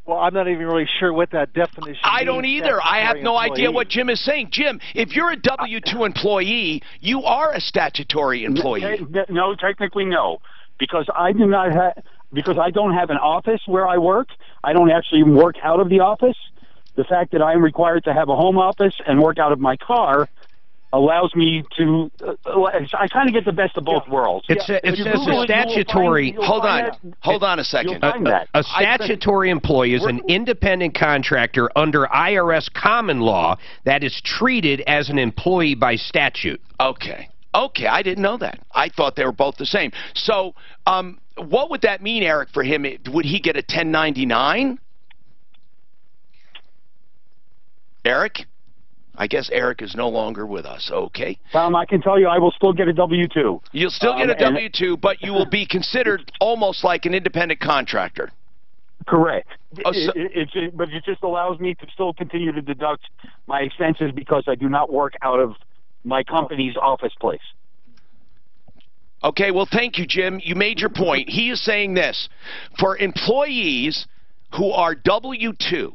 Well, I'm not even really sure what that definition means. I don't either. I have no idea what Jim is saying. Jim, if you're a W-2 employee, you are a statutory employee. No, technically no, because I do not have, because I don't have an office where I work. I don't actually work out of the office. The fact that I am required to have a home office and work out of my car allows me to, I kind of get the best of both worlds. It says a statutory. Hold on a second. A statutory employee is an independent contractor under IRS common law that is treated as an employee by statute. Okay. Okay, I didn't know that. I thought they were both the same. So, what would that mean, Eric, for him? Would he get a 1099? Eric? I guess Eric is no longer with us. Okay. Tom, I can tell you I will still get a W-2. You'll still get a W-2, but you will be considered almost like an independent contractor. Correct. But it just allows me to still continue to deduct my expenses because I do not work out of my company's office place. Okay, well, thank you, Jim. You made your point. He is saying this. For employees who are W-2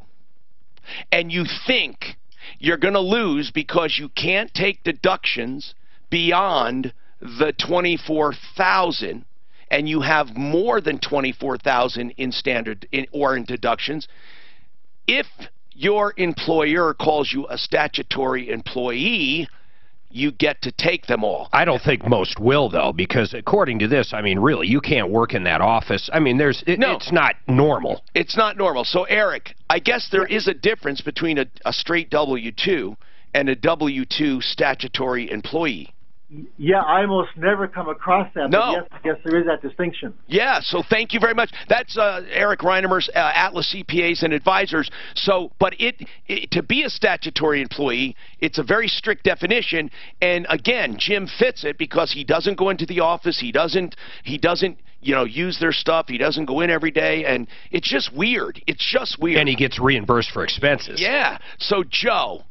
and you think you're going to lose because you can't take deductions beyond the $24,000 and you have more than $24,000 in standard or in deductions, if your employer calls you a statutory employee, you get to take them all. I don't think most will, though, because according to this, I mean, really, you can't work in that office. I mean, it's not normal. It's not normal. So, Eric, I guess there is a difference between a straight W-2 and a W-2 statutory employee. Yeah, I almost never come across that. No. But yes, I guess there is that distinction. Yeah, so thank you very much. That's Eric Reinemer's Atlas CPAs and Advisors. So, but to be a statutory employee, it's a very strict definition. And again, Jim fits it because he doesn't go into the office. He doesn't use their stuff. He doesn't go in every day, and it's just weird. It's just weird. And he gets reimbursed for expenses. Yeah. So, Joe,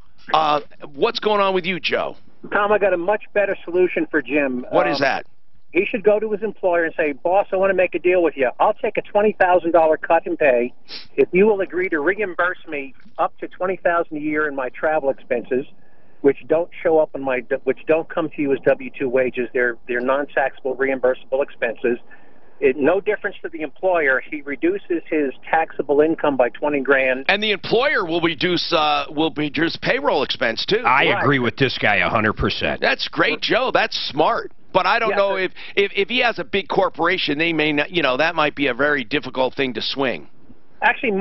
what's going on with you, Joe? Tom, I got a much better solution for Jim. What is that? He should go to his employer and say, boss, I want to make a deal with you. I'll take a $20,000 cut in pay if you will agree to reimburse me up to $20,000 a year in my travel expenses, which don't show up in which don't come to you as W-2 wages. They're non-taxable, reimbursable expenses. No difference to the employer. He reduces his taxable income by $20,000, and the employer will reduce payroll expense too. I agree with this guy 100%. That's great, Joe. That's smart. But I don't know if he has a big corporation, they may not. That might be a very difficult thing to swing. Actually,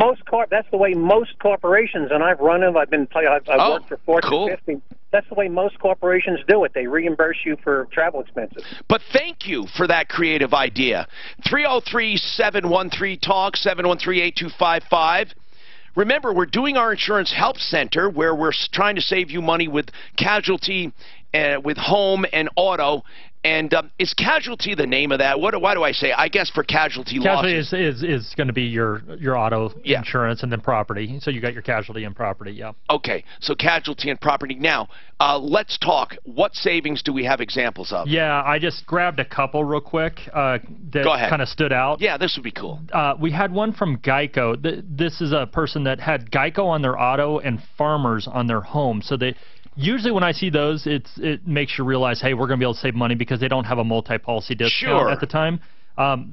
that's the way most corporations, and I've run them. I've worked for Fortune 50. That's the way most corporations do it. They reimburse you for travel expenses. But thank you for that creative idea. 303-713-TALK, 713-8255. Remember, we're doing our Insurance Help Center where we're trying to save you money with casualty, with home and auto. And is casualty the name of that? Why do I say? I guess for casualty losses. Casualty is going to be your auto insurance and then property. So you got your casualty and property, yeah. Okay, so casualty and property. Now, let's talk. What savings do we have examples of? Yeah, I just grabbed a couple real quick that kind of stood out. Yeah, this would be cool. We had one from Geico. This is a person that had Geico on their auto and Farmers on their home. So they usually when I see those, it makes you realize, hey, we're going to be able to save money because they don't have a multi-policy discount at the time.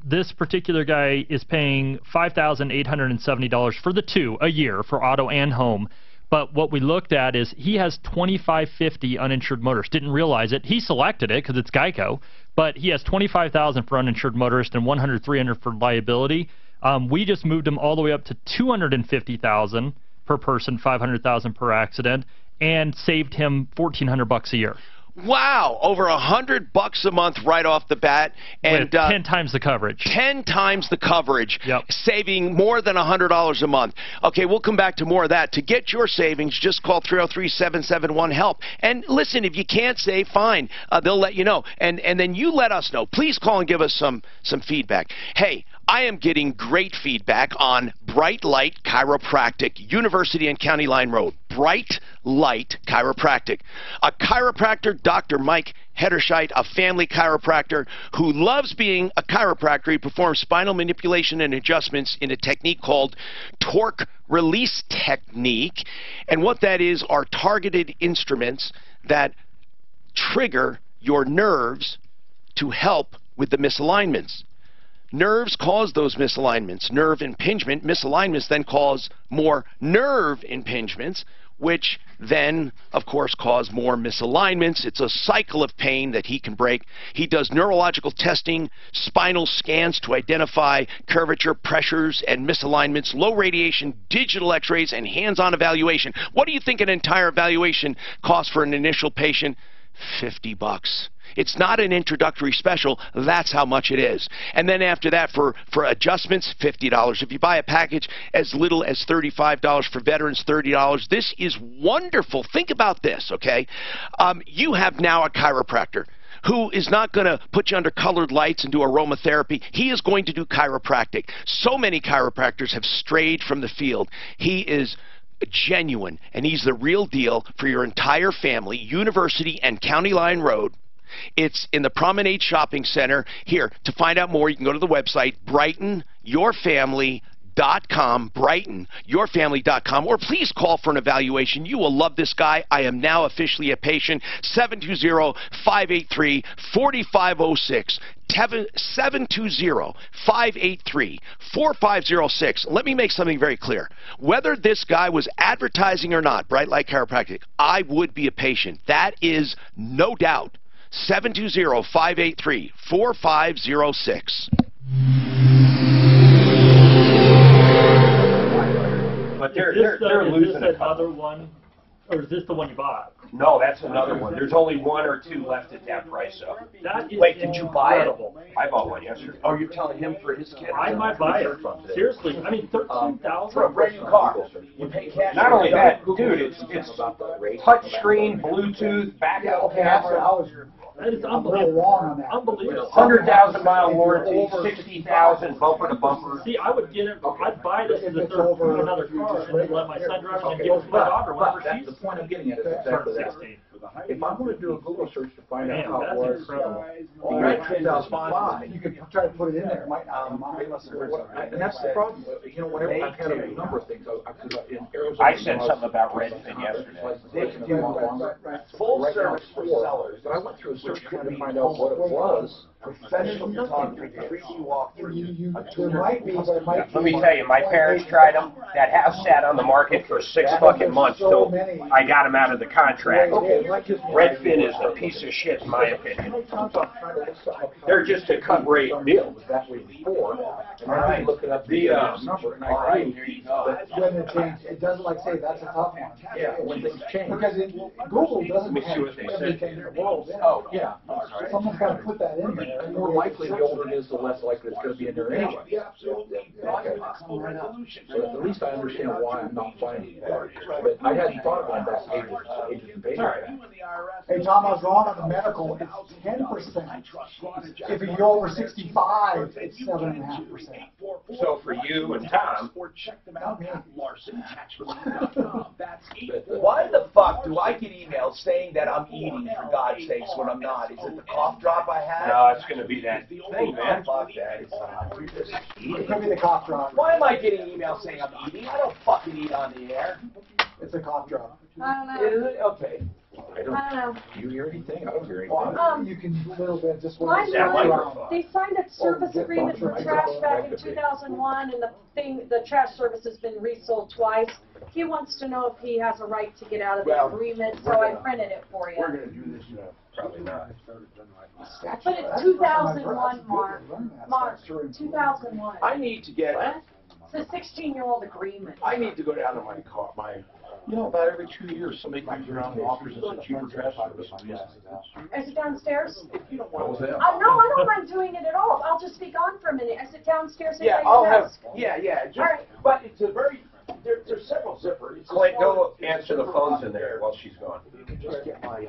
This particular guy is paying $5,870 for the two a year for auto and home. But what we looked at is he has 2550 uninsured motorists. Didn't realize it. He selected it because it's Geico. But he has 25,000 for uninsured motorists and 100, 300 for liability. We just moved him all the way up to 250,000 per person, 500,000 per accident, and saved him $1,400 a year. Wow, over $100 a month right off the bat, and with 10 times the coverage. 10 times the coverage, saving more than $100 a month. Okay, we'll come back to more of that. To get your savings, just call 303-771-HELP. And listen, if you can't save, fine. They'll let you know. And then you let us know. Please call and give us some feedback. Hey, I am getting great feedback on Bright Light Chiropractic, University and County Line Road. Bright Light Chiropractic. A chiropractor, Dr. Mike Hederscheit, a family chiropractor who loves being a chiropractor. He performs spinal manipulation and adjustments in a technique called torque release technique. And what that is are targeted instruments that trigger your nerves to help with the misalignments. Nerves cause those misalignments. Nerve impingement, misalignments then cause more nerve impingements, which then, of course, cause more misalignments. It's a cycle of pain that he can break. He does neurological testing, spinal scans to identify curvature, pressures, and misalignments, low radiation, digital x-rays, and hands-on evaluation. What do you think an entire evaluation costs for an initial patient? $50. It's not an introductory special. That's how much it is. And then after that, for adjustments, $50. If you buy a package as little as $35 for veterans, $30. This is wonderful. Think about this, okay? You have now a chiropractor who is not going to put you under colored lights and do aromatherapy. He is going to do chiropractic. So many chiropractors have strayed from the field. He is genuine, and he's the real deal for your entire family. University and County Line Road. It's in the Promenade Shopping Center. Here, to find out more, you can go to the website, brightenyourfamily.com, brightenyourfamily.com, or please call for an evaluation. You will love this guy. I am now officially a patient. 720-583-4506. 720-583-4506. Let me make something very clear. Whether this guy was advertising or not, Bright Light Chiropractic, I would be a patient. That is no doubt. 720-583-4506. But they're losing. Is this another one, or is this the one you bought? No, that's another one. There's only one or two left at that price, though. Wait, did you buy it? I bought one yesterday. Oh, you're telling him for his kid? I might buy it. Seriously, I mean, $13,000 for a brand new car. You pay cash. Not only that, dude, it's touch screen, Bluetooth, backup camera. That is unbelievable. Unbelievable. 100,000-mile warranty, 60,000 bumper to bumper. See, I would get it. I'd buy this as a third for another car and then let my son drive it and give it to my daughter whenever she's. The point I'm getting at is exactly that. If I'm going to do a Google search to find out how it was, in 2005, you could try to put it in there. It might not. And that's the problem. You know, whenever I've had a number of things. In Arizona, I said something about Redfin yesterday. Full service for sellers. But I went through a search trying to find out what it was. Professional photography, 3D walkthrough. Let me tell you, my parents tried them. That house sat on the market for 6 fucking months till I got them out of the contract. Redfin is a piece of shit, in my opinion. They're just a cut rate deal. That way before, and I Right. look it up the number, and I agree. When it changes, it doesn't like say that's a tough one. Yeah, when things change. Because Google doesn't Let me see have what they said. everything in the world. Oh, yeah. Someone's got to put that in there. And more likely, the older it is, the less likely it's going to be in there anyway. Okay. So at least I understand why I'm not finding it. But I hadn't thought about that ages and pages. Hey, Tom, I was wrong on the medical. It's 10%. If you go over 65, it's 7.5%. So for you and Tom, Why the fuck do I get emails saying that I'm eating, for God's sakes, when I'm not? Is it the cough drop I have? no, it's going to be that thing, man. Fuck that. It's not. It could be the cough drop. Why am I getting emails saying I'm eating? I don't fucking eat on the air. It's a cough drop. I don't know. Is it? Okay. I don't know. Do you hear anything? I don't hear anything. You can a little bit just Mine when was, they signed a service agreement for trash back in 2001, and the trash service has been resold twice. He wants to know if he has a right to get out of the agreement, so I printed it for you. We're going to do this, probably not. But it's 2001, Mark, 2001. I need to get. It's a 16-year-old agreement. I need to go down to my car. About every 2 years, somebody comes around and offers us a cheaper trash service. Is it downstairs? What was that? No, I don't mind doing it at all. I'll just be gone for a minute. Is it downstairs? Yeah, I'll have. Yeah. Just, right. But it's a very. There's several zippers. Clint, go answer the phones in there while she's gone. You can just get my.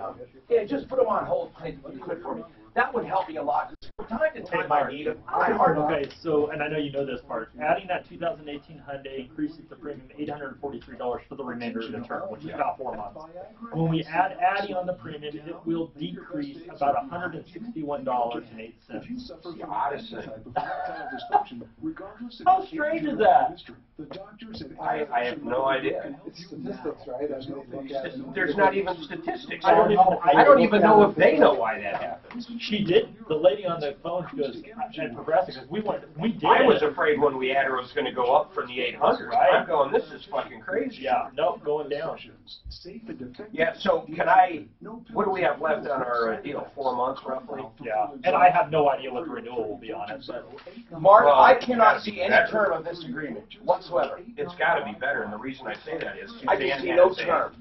Just put them on hold, Clint. You could for me. That would help me a lot. From time to time, I need them. Okay, so, and I know you know this part, adding that 2018 Hyundai increases the premium $843 for the remainder of the term, which is about 4 months. When we add Addie on the premium, it will decrease about $161.08. How strange is that? I have no idea. It's statistics, right? There's not even statistics. I don't even know if they know why that happens. She did. The lady on the phone goes, at Progressive, we did. I was afraid when we had her it was going to go up from the 800. Right. I'm going, this is fucking crazy. Yeah, nope, going down. Yeah, so what do we have left on our deal? 4 months roughly? Yeah, and I have no idea what the renewal will be on it. But Mark, I cannot see any term of this agreement whatsoever. It's got to be better, and the reason I say that is I can see no term.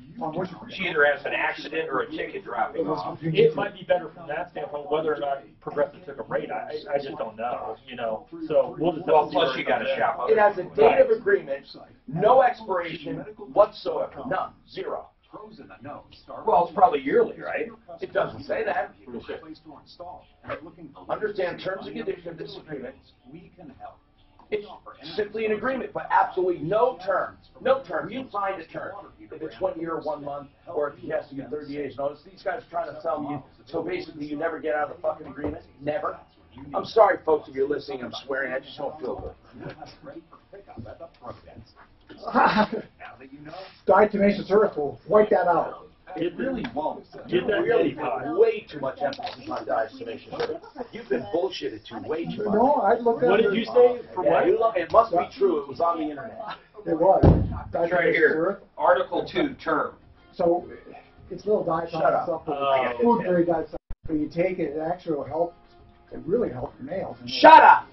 She either has an accident or a ticket dropping off. It might be better from that standpoint, whether or not Progressive took a rate. I just don't know, So we'll just plus you got to shop up. It has a date of agreement, no expiration whatsoever, none, zero. Well, it's probably yearly, right? It doesn't say that. Understand terms and conditions of this agreement. It's simply an agreement, but absolutely no term. No term. You find a term. If it's 1 year, 1 month, or if he has to give 30 days notice. These guys are trying to sell you. So basically, you never get out of the fucking agreement. Never. I'm sorry, folks, if you're listening. I'm swearing. I just don't feel good. Diatomaceous earth will wipe that out. It really won't. Get that really put way too much emphasis on diatomaceous earth. You've been bullshitted to way too much. No, I looked at What did you say? For what? It must be true. It was on the internet. It was. It's right here. Article 2, term. So it's little diatomic stuff, food grade diatomic. But you take it, it actually will help. It really helps your nails. Shut up!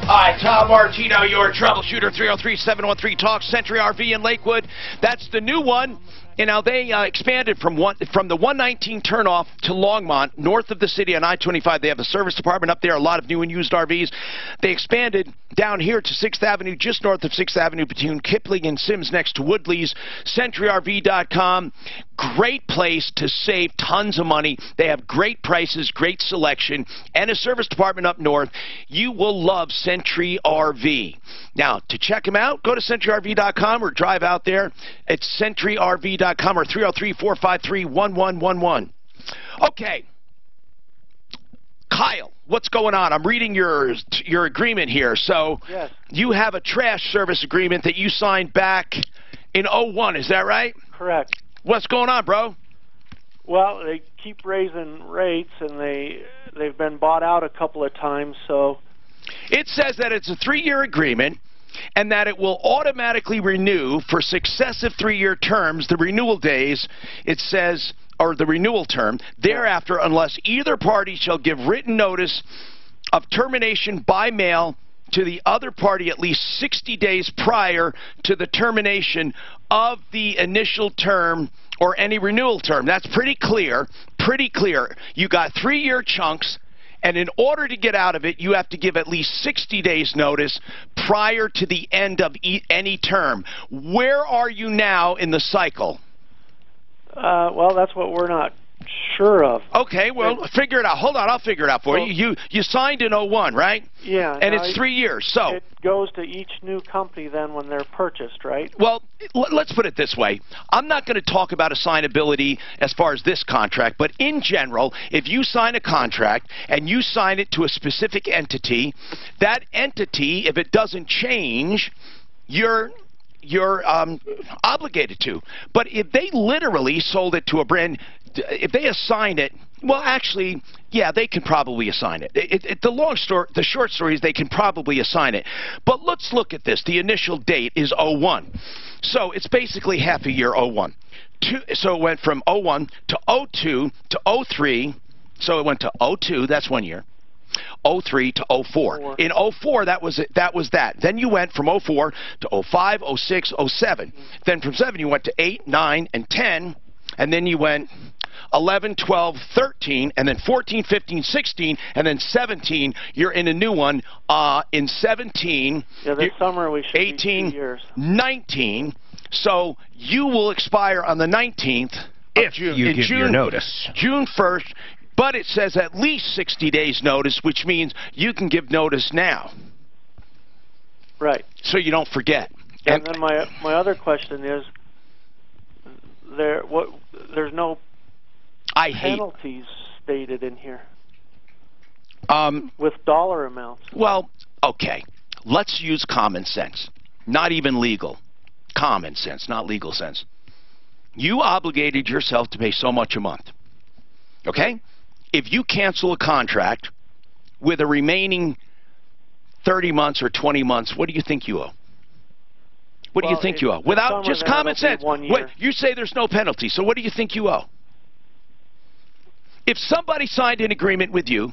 Hi, Tom Martino, your troubleshooter, 303-713-TALK, Century RV in Lakewood. That's the new one. And now they expanded from the 119 turnoff to Longmont, north of the city on I-25. They have a service department up there, a lot of new and used RVs. They expanded down here to 6th Avenue, just north of 6th Avenue, between Kipling and Sims, next to Woodley's. CenturyRV.com. Great place to save tons of money. They have great prices, great selection, and a service department up north. You will love Century RV. Now, to check them out, go to CenturyRV.com or drive out there. It's CenturyRV.com or 303-453-1111. Okay. Kyle, what's going on? I'm reading your agreement here. So yes. You have a trash service agreement that you signed back in 01, is that right? Correct. What's going on, bro? Well, they keep raising rates, and they've been bought out a couple of times, so... It says that it's a 3-year agreement and that it will automatically renew for successive 3-year terms, the renewal days, it says, or the renewal term, thereafter, unless either party shall give written notice of termination by mail to the other party at least 60 days prior to the termination of the initial term or any renewal term. That's pretty clear, pretty clear. You got 3-year chunks, And in order to get out of it, you have to give at least 60 days notice prior to the end of any term. Where are you now in the cycle? Well, that's what we're not sure of. Okay, well, figure it out. Hold on, I'll figure it out for you. You signed in 01, right? Yeah. And it's 3 years, so... It goes to each new company then when they're purchased, right? Well, let's put it this way. I'm not going to talk about assignability as far as this contract, but in general, if you sign a contract and you sign it to a specific entity, that entity, if it doesn't change, you're obligated to. But if they literally sold it to a brand, if they assign it, well, actually, yeah, they can probably assign it. The short story is they can probably assign it. But let's look at this. The initial date is 01. So it's basically half a year, 01. So it went from 01 to 02 to 03. So it went to 02, that's 1 year. 03 to 04. In 04, that was that. Then you went from 04 to 05, 06, 07. Then from 7, you went to 8, 9, and 10. And then you went 11, 12, 13, and then 14, 15, 16, and then 17. You're in a new one. In 17, yeah, this summer we should 18, be 2 years. 19. So you will expire on the 19th if June, you give your notice. June 1st. But it says at least 60 days notice, which means you can give notice now. Right. So you don't forget. And then my other question is, there's no penalties stated in here with dollar amounts. Well, okay. Let's use common sense. Not even legal. Common sense, not legal sense. You obligated yourself to pay so much a month. Okay? If you cancel a contract with a remaining 30 months or 20 months, what do you think you owe? What do you think you owe? Without just common sense. Wait, you say there's no penalty, so what do you think you owe? If somebody signed an agreement with you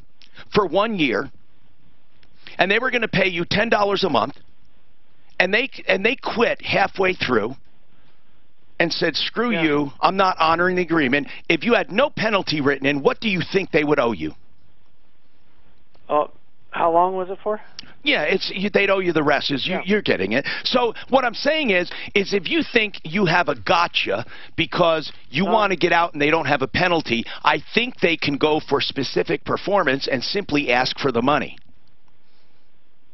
for 1 year, and they were going to pay you $10 a month, and they quit halfway through, and said, screw you, I'm not honoring the agreement. If you had no penalty written in, what do you think they would owe you? How long was it for? Yeah, they'd owe you the rest. You're getting it. So what I'm saying is if you think you have a gotcha because you want to get out and they don't have a penalty, I think they can go for specific performance and simply ask for the money.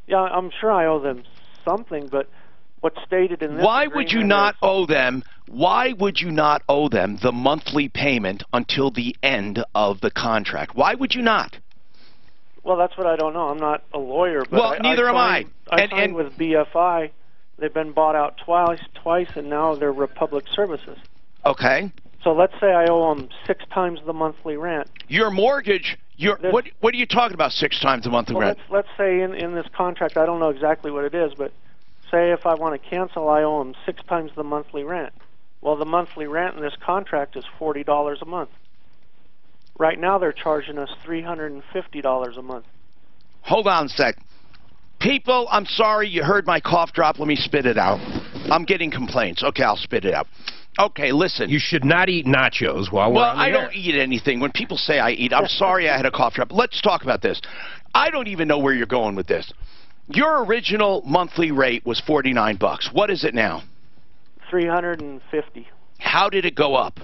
Yeah, I'm sure I owe them something, but what's stated in this Why would you not owe them the monthly payment until the end of the contract? Why would you not? Well, that's what I don't know. I'm not a lawyer, but neither am I. I signed with BFI. They've been bought out twice, and now they're Republic Services. Okay. So let's say I owe them 6 times the monthly rent. Your mortgage. What are you talking about? 6 times the monthly rent? Let's say in this contract, I don't know exactly what it is, but say if I want to cancel, I owe them 6 times the monthly rent. Well, the monthly rent in this contract is $40 a month. Right now, they're charging us $350 a month. Hold on a sec. People, I'm sorry, you heard my cough drop. Let me spit it out. I'm getting complaints. Okay, I'll spit it out. Okay, listen. You should not eat nachos while we're on the air. Well, I don't eat anything. When people say I eat, I'm sorry I had a cough drop. Let's talk about this. I don't even know where you're going with this. Your original monthly rate was $49. What is it now? $350. How did it go up?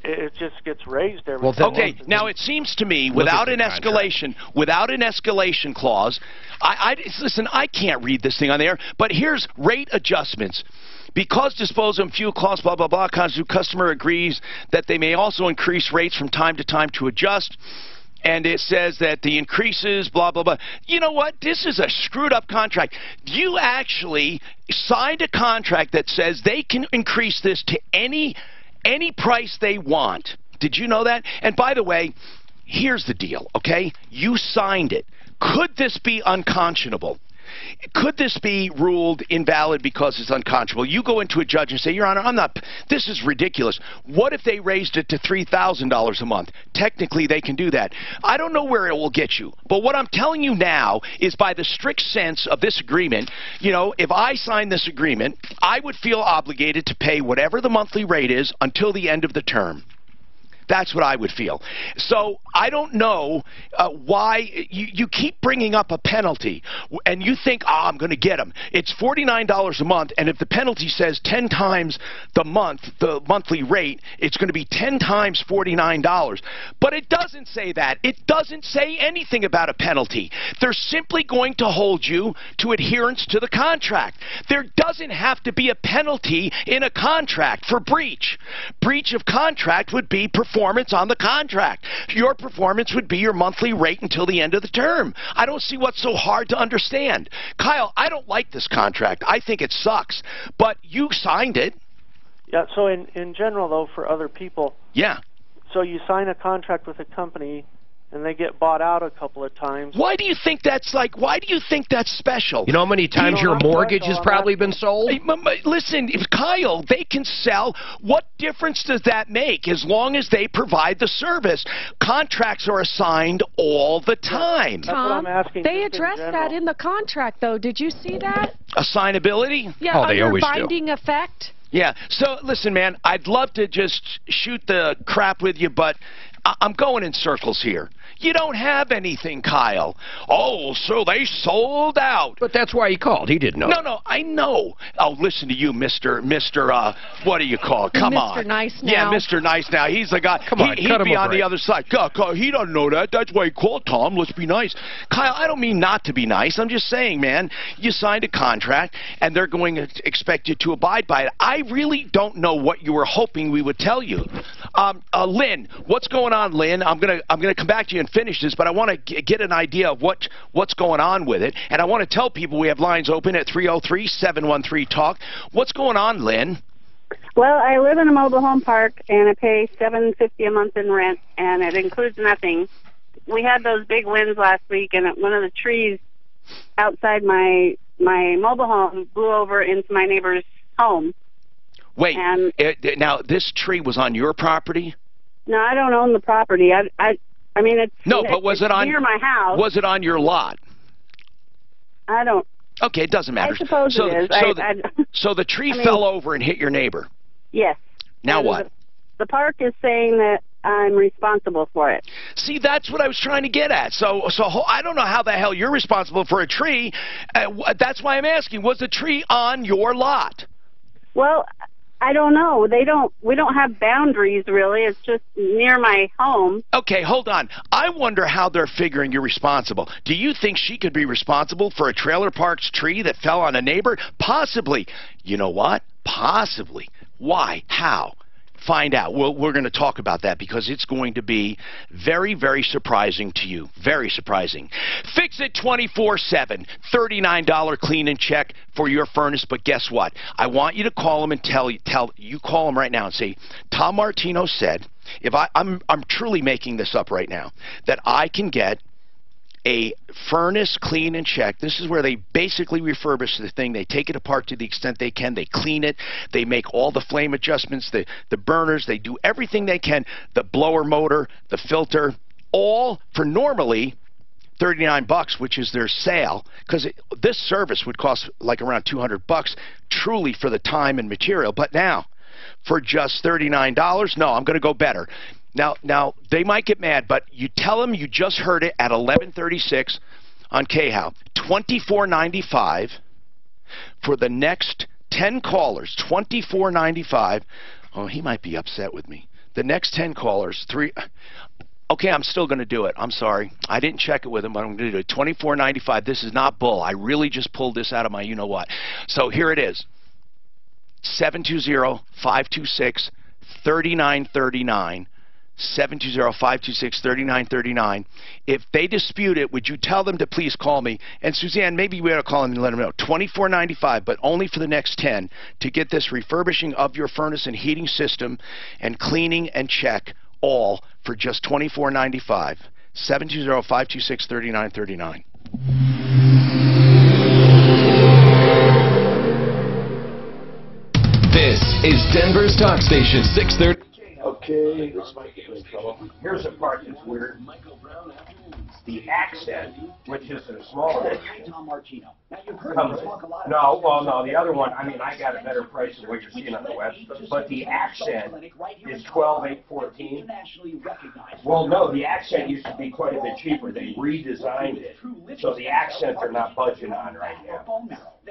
It just gets raised every month. Okay, now it seems to me without an escalation clause, listen, I can't read this thing on the air, but here's rate adjustments. Because disposal and fuel costs, blah, blah, blah, customer agrees that they may also increase rates from time to time to adjust. And it says that the increases, blah, blah, blah. You know what? This is a screwed up contract. You actually signed a contract that says they can increase this to any price they want. Did you know that? And by the way, here's the deal, okay? You signed it. Could this be unconscionable? Could this be ruled invalid because it's unconscionable? You go into a judge and say, Your Honor, this is ridiculous. What if they raised it to $3,000 a month? Technically, they can do that. I don't know where it will get you. But what I'm telling you now is by the strict sense of this agreement, you know, if I sign this agreement, I would feel obligated to pay whatever the monthly rate is until the end of the term. That's what I would feel. So I don't know why you keep bringing up a penalty, and you think, I'm going to get them. It's $49 a month, and if the penalty says 10 times the monthly rate, it's going to be 10 times $49. But it doesn't say that. It doesn't say anything about a penalty. They're simply going to hold you to adherence to the contract. There doesn't have to be a penalty in a contract for breach. Breach of contract would be performance on the contract. Your performance would be your monthly rate until the end of the term. I don't see what's so hard to understand. Kyle, I don't like this contract. I think it sucks. But you signed it. Yeah, so in general, though, for other people, yeah. So you sign a contract with a company, and they get bought out a couple of times. Why do you think that's why do you think that's special? You know how many times your mortgage has probably been sold? Listen, Kyle, they can sell. What difference does that make as long as they provide the service? Contracts are assigned all the time. That's what I'm asking. They addressed that in the contract, though. Did you see that? Assignability? Yeah, they under always binding effect. Yeah, so listen, man, I'd love to just shoot the crap with you, but I'm going in circles here. You don't have anything, Kyle. Oh, so they sold out. But that's why he called. He didn't know. No, I know. Oh, listen to you, Mr. What do you call it? Come on. Mr. Nice Now. Yeah, Mr. Nice Now. He's the guy. Come on, he'd cut him be a on break. the other side. He doesn't know that. That's why he called, Tom. Let's be nice. Kyle, I don't mean not to be nice. I'm just saying, man, you signed a contract, and they're going to expect you to abide by it. I really don't know what you were hoping we would tell you. Lynn, what's going on, Lynn? I'm gonna come back to you and finish this, but I want to get an idea of what's going on with it, and I want to tell people we have lines open at 303-713-TALK. What's going on, Lynn? Well, I live in a mobile home park, and I pay $7.50 a month in rent, and it includes nothing. We had those big winds last week, and one of the trees outside my mobile home blew over into my neighbor's home. Wait, now this tree was on your property? No, I don't own the property. I mean, it's but was it on near my house? Was it on your lot? I don't. Okay, it doesn't matter. I suppose it is. So the tree fell over and hit your neighbor. Yes. Now and what? The park is saying that I'm responsible for it. See, that's what I was trying to get at. So I don't know how the hell you're responsible for a tree. That's why I'm asking. Was the tree on your lot? Well, I don't know. We don't have boundaries, really. It's just near my home. Okay, hold on. I wonder how they're figuring you're responsible. Do you think she could be responsible for a trailer park's tree that fell on a neighbor? Possibly. You know what? Possibly. Why? How? Find out. We're going to talk about that because it's going to be very, very surprising to you. Very surprising. Fix it 24/7. $39 clean and check for your furnace. But guess what? I want you to call them and tell you call them right now and say, Tom Martino said, I'm truly making this up right now, that I can get a furnace clean and check. This is where they basically refurbish the thing. They take it apart to the extent they can. They clean it. They make all the flame adjustments, the burners. They do everything they can. The blower motor, the filter, all for normally $39, which is their sale, because this service would cost like around $200 truly for the time and material. But now, for just $39, no, I'm going to go better. Now, they might get mad, but you tell them you just heard it at 11:36 on KHOW. $24.95 for the next 10 callers. $24.95. Oh, he might be upset with me. The next 10 callers, Okay, I'm still going to do it. I'm sorry. I didn't check it with him, but I'm going to do it. $24.95. This is not bull. I really just pulled this out of my you-know-what. So here it is. 720-526-3939. 720-526-3939. If they dispute it, would you tell them to please call me? And Suzanne, maybe we ought to call them and let them know. $24.95, but only for the next 10 to get this refurbishing of your furnace and heating system and cleaning and check all for just $24.95. 720-526-3939. This is Denver's Talk Station 630. Okay, this might get me in trouble. Here's the part that's weird. The Accent, which is a smaller edition, Tom Martino. Now you've heard comes, me talk a lot no, well, no, the other one, I mean, I got a better price than what you're seeing on the web, but the Accent is $12,814. Well, no, the Accent used to be quite a bit cheaper. They redesigned it, so the Accent they're not budging on right now.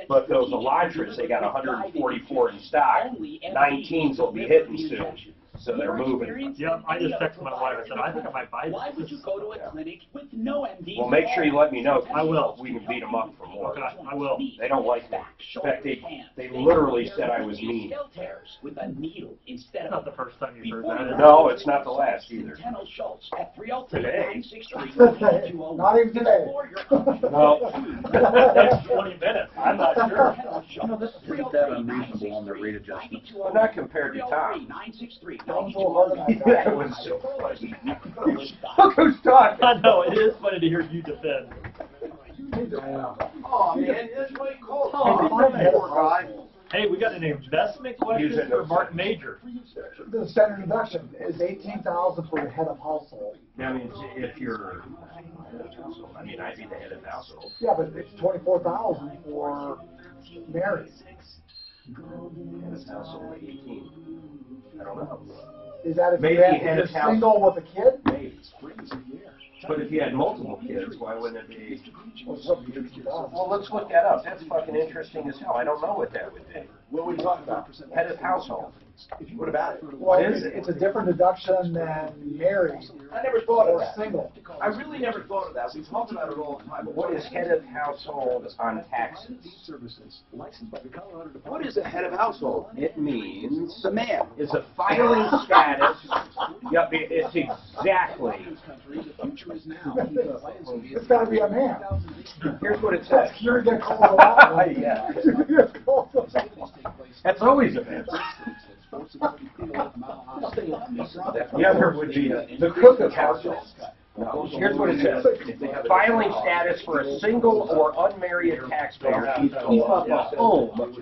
But those Elantras, they got 144 in stock. 19s will be hitting soon. So they're moving. Yeah, I just texted my wife. I said, I think I might buy this. Why would you go to a clinic with no MD? Well, make sure you let me know. I will. We can beat them up for more. Okay, I will. They don't like me. In fact, they literally said I was mean. With a needle instead Not the first time you've heard that. No, it's not the last either. Today. Not even today. No. Next 20 minutes. I'm not sure. Isn't that unreasonable on their rate adjustments? Well, not compared to Tom. That was so funny. Look who's talking. I know, it is funny to hear you defend. Oh man, that's what he called. Hey, we got an investment question for Mark Major. The standard deduction is $18,000 for the head of household. That means if you're, I mean, I'd be the head of the household. Yeah, but it's $24,000 for married. Head of household, 18. I don't know. Is that if Maybe you're head of single with a kid? Maybe. But if you had multiple kids, why wouldn't it be? Well, let's look that up. That's fucking interesting as hell. I don't know what that would be. What are we talking about? Head of household. What about it? Well, What is it? it's a different deduction than married I never thought of or that. single. I really never thought of that. We talk about it all the time. What is head of household on taxes? What is a head of household? It means The man. it's a filing status. Yep, it's exactly. It's got to be a man. Here's what it says. You're going to call it out. Yeah. You're gonna call it out. That's always a man. The other would be the cook of household. No, here's what it says. Filing status for a single or unmarried taxpayer to keep up a home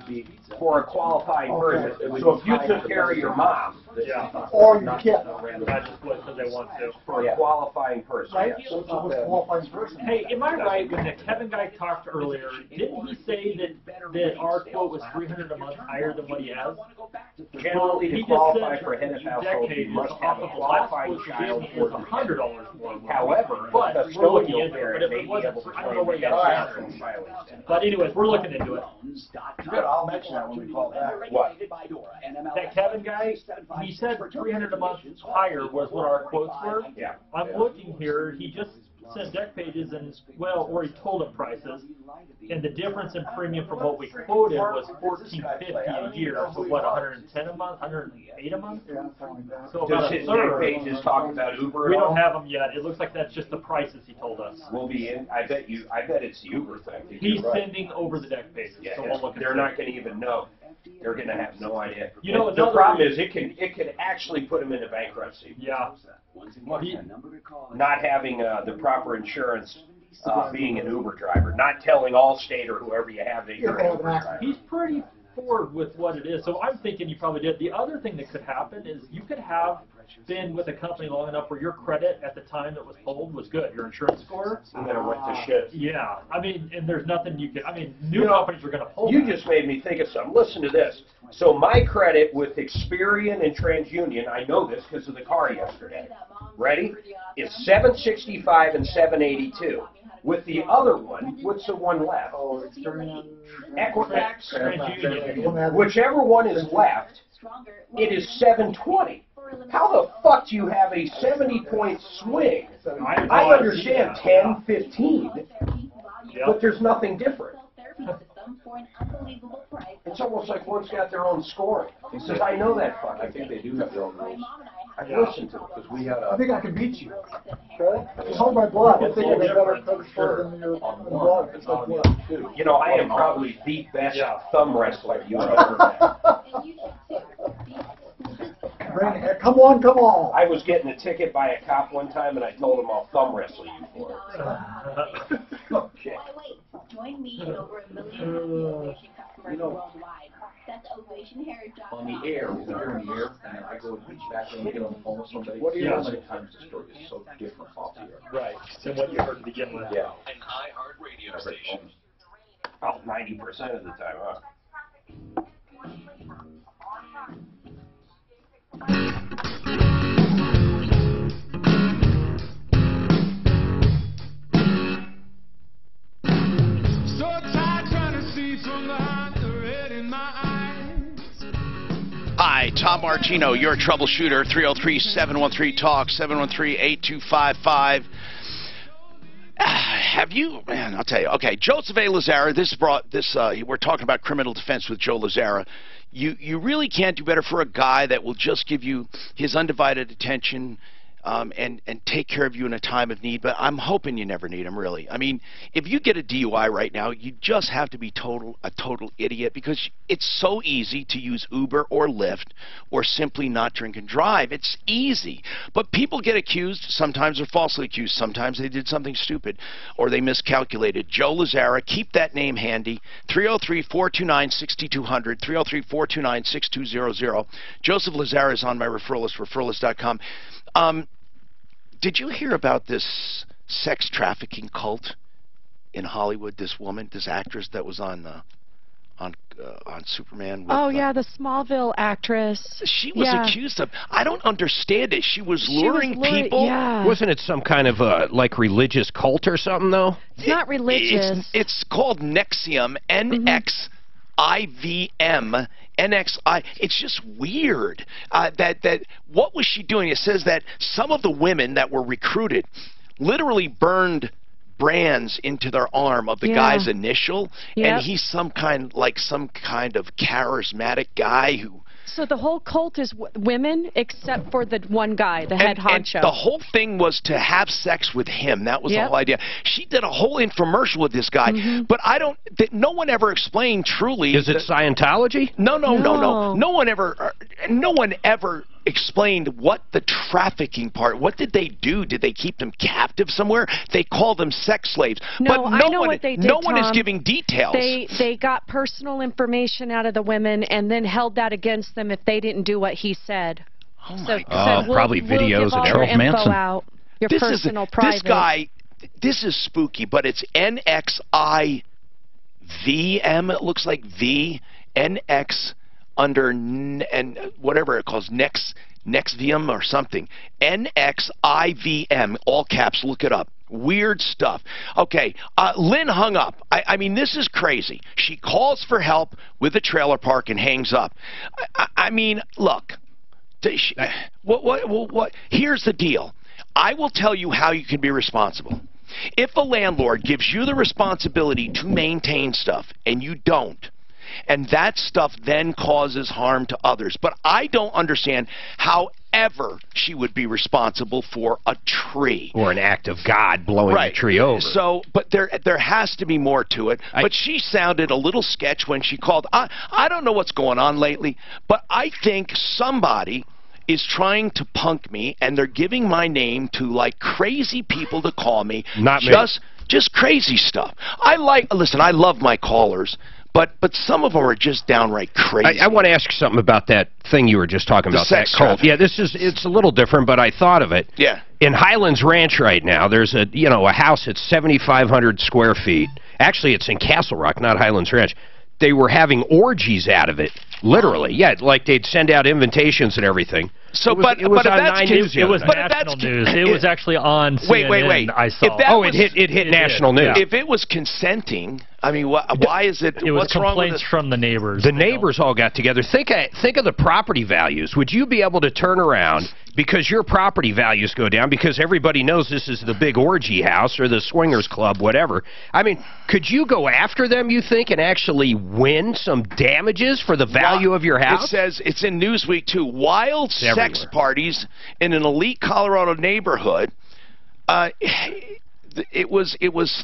for a qualifying person. So if you took care of your mom, Or your kid. Not just because they want to. for a qualifying person. Right? yes. So it's a qualifying person. Hey, am I right when the Kevin guy talked earlier? Didn't he say that our quote was $300 a month higher than what he has? Generally, He to just qualify said for a head of household, you decades must off have a of the last qualifying quote you child gave me was for the $100 more. However, But a we're looking custodial into it. parent But if may it be wasn't, able to I don't know claim what the you head got. of household filing status. But anyways, we're looking into it. Good, I'll mention that when we call back. What? That Kevin guy, he said $300 a month higher was what our quotes were. Yeah. I'm looking here. He just sent deck pages and, well, or he told him prices, and the difference in premium from what we quoted was $1,450 a year. So what, 110 a month, 108 a month? So Does about a his deck third. pages talk about Uber We at all? don't have them yet. It looks like that's just the prices he told us. We'll be in. I bet it's the Uber thing. I think He's you're right. sending over the deck pages, Yeah, so we'll look they're into not it. going to even know. They're going to have no idea. You know, the another problem reason- is it can actually put them into bankruptcy. Yeah. Not having the proper insurance, being an Uber driver, not telling Allstate or whoever you have that you're an Uber driver. He's pretty forward with what it is, so I'm thinking you probably did. The other thing that could happen is you could have been with a company long enough where your credit at the time that was pulled was good, your insurance score. And then it went to shit. Yeah, I mean, and there's nothing you can, I mean, new companies are going to pull You that. just made me think of something. Listen to this. So my credit with Experian and TransUnion, I know this because of the car yesterday. Ready? Is 765 and 782. With the other one, what's the one left? Oh, Experian. Equifax? TransUnion. Whichever one is left, it is 720. How the fuck do you have a 70-point swing? I understand 10, 15, but there's nothing different. It's almost like one's got their own scoring. He says, I know that fuck. I think they do have their own rules. I've listened to it. Because we had I a, think I can beat you. Okay? It's on my blood. I think I got better credit score than your blood. It's like blood. You know, I am probably the best thumb wrestler you have ever met. Bring it. Come on, come on. I was getting a ticket by a cop one time, and I told him I'll thumb wrestle you for it. Okay. Join me and over 1 million customers worldwide. That's Ovation on the air, when you're in the air, and then I go and reach back and get on the phone with somebody. What do you how know? many times the story is so different off the air? Right. And what you heard to begin with. Yeah. An iHeartRadio station. About 90% of the time, huh? So tired trying to see from behind the red in my eyes. Hi, Tom Martino, your troubleshooter, 303-713-TALK, 713-8255. Have you, man, I'll tell you. Okay, Joseph A. Lazara, we're talking about criminal defense with Joe Lazara. You really can't do better for a guy that will just give you his undivided attention and take care of you in a time of need. But I'm hoping you never need him, really. I mean, if you get a DUI right now, you just have to be a total idiot, because it's so easy to use Uber or Lyft or simply not drink and drive. It's easy. But people get accused. Sometimes they're falsely accused. Sometimes they did something stupid or they miscalculated. Joe Lazara, keep that name handy. 303-429-6200, 303-429-6200. Joseph Lazara is on my referral list, referralist.com. Did you hear about this sex trafficking cult in Hollywood? This woman, this actress that was on Superman. With, yeah, the Smallville actress. She was accused of. I don't understand it. She was luring people. Yeah. Wasn't it some kind of like religious cult or something though? It's not religious. It's called Nexium. NXIVM. NXI. It's just weird. That what was she doing? It says that some of the women that were recruited literally burned brands into their arm of the guy's initial, and he's some kind of charismatic guy who. So the whole cult is women, except for the one guy, the head honcho. And the whole thing was to have sex with him. That was the whole idea. She did a whole infomercial with this guy, but no one ever explained truly. Is it Scientology? No. No one ever explained what the trafficking part. What did they do? Did they keep them captive somewhere? They call them sex slaves. No, but I know what they did, no one is Tom. giving details. They got personal information out of the women and then held that against them if they didn't do what he said. Oh so my God! Probably videos of Charles Manson. Out, your personal, private. This guy. This is spooky, but it's NXIVM. It looks like NX under and whatever it calls Nexium or something. NXIVM, all caps. Look it up. Weird stuff. Okay, Lynn hung up. I mean, this is crazy. She calls for help with the trailer park and hangs up. I mean, look. What? Here's the deal. I will tell you how you can be responsible. If a landlord gives you the responsibility to maintain stuff and you don't, and that stuff then causes harm to others. But I don't understand how ever she would be responsible for a tree. Or an act of God blowing the tree over. So, but there has to be more to it. But she sounded a little sketch when she called. I don't know what's going on lately, but I think somebody is trying to punk me, and they're giving my name to like crazy people to call me. Not me. Just crazy stuff. Listen, I love my callers. But some of them are just downright crazy. I want to ask you something about that thing you were just talking about, that cult. Traffic. Yeah, it's a little different, but I thought of it. Yeah. In Highlands Ranch right now, there's a house that's 7,500 square feet. Actually, it's in Castle Rock, not Highlands Ranch. They were having orgies out of it, literally. Yeah, like they'd send out invitations and everything. So, it was on 9 News. It was national news. It was actually on CNN. Wait. I saw. It hit national news. If it was consenting, I mean, why is it? It was what's wrong with complaints from the neighbors. The neighbors all got together. Think of the property values. Would you be able to turn around because your property values go down because everybody knows this is the big orgy house or the swingers club, whatever? I mean, could you go after them, you think, and actually win some damages for the value of your house? It says it's in Newsweek too. Wild sex parties in an elite Colorado neighborhood. It was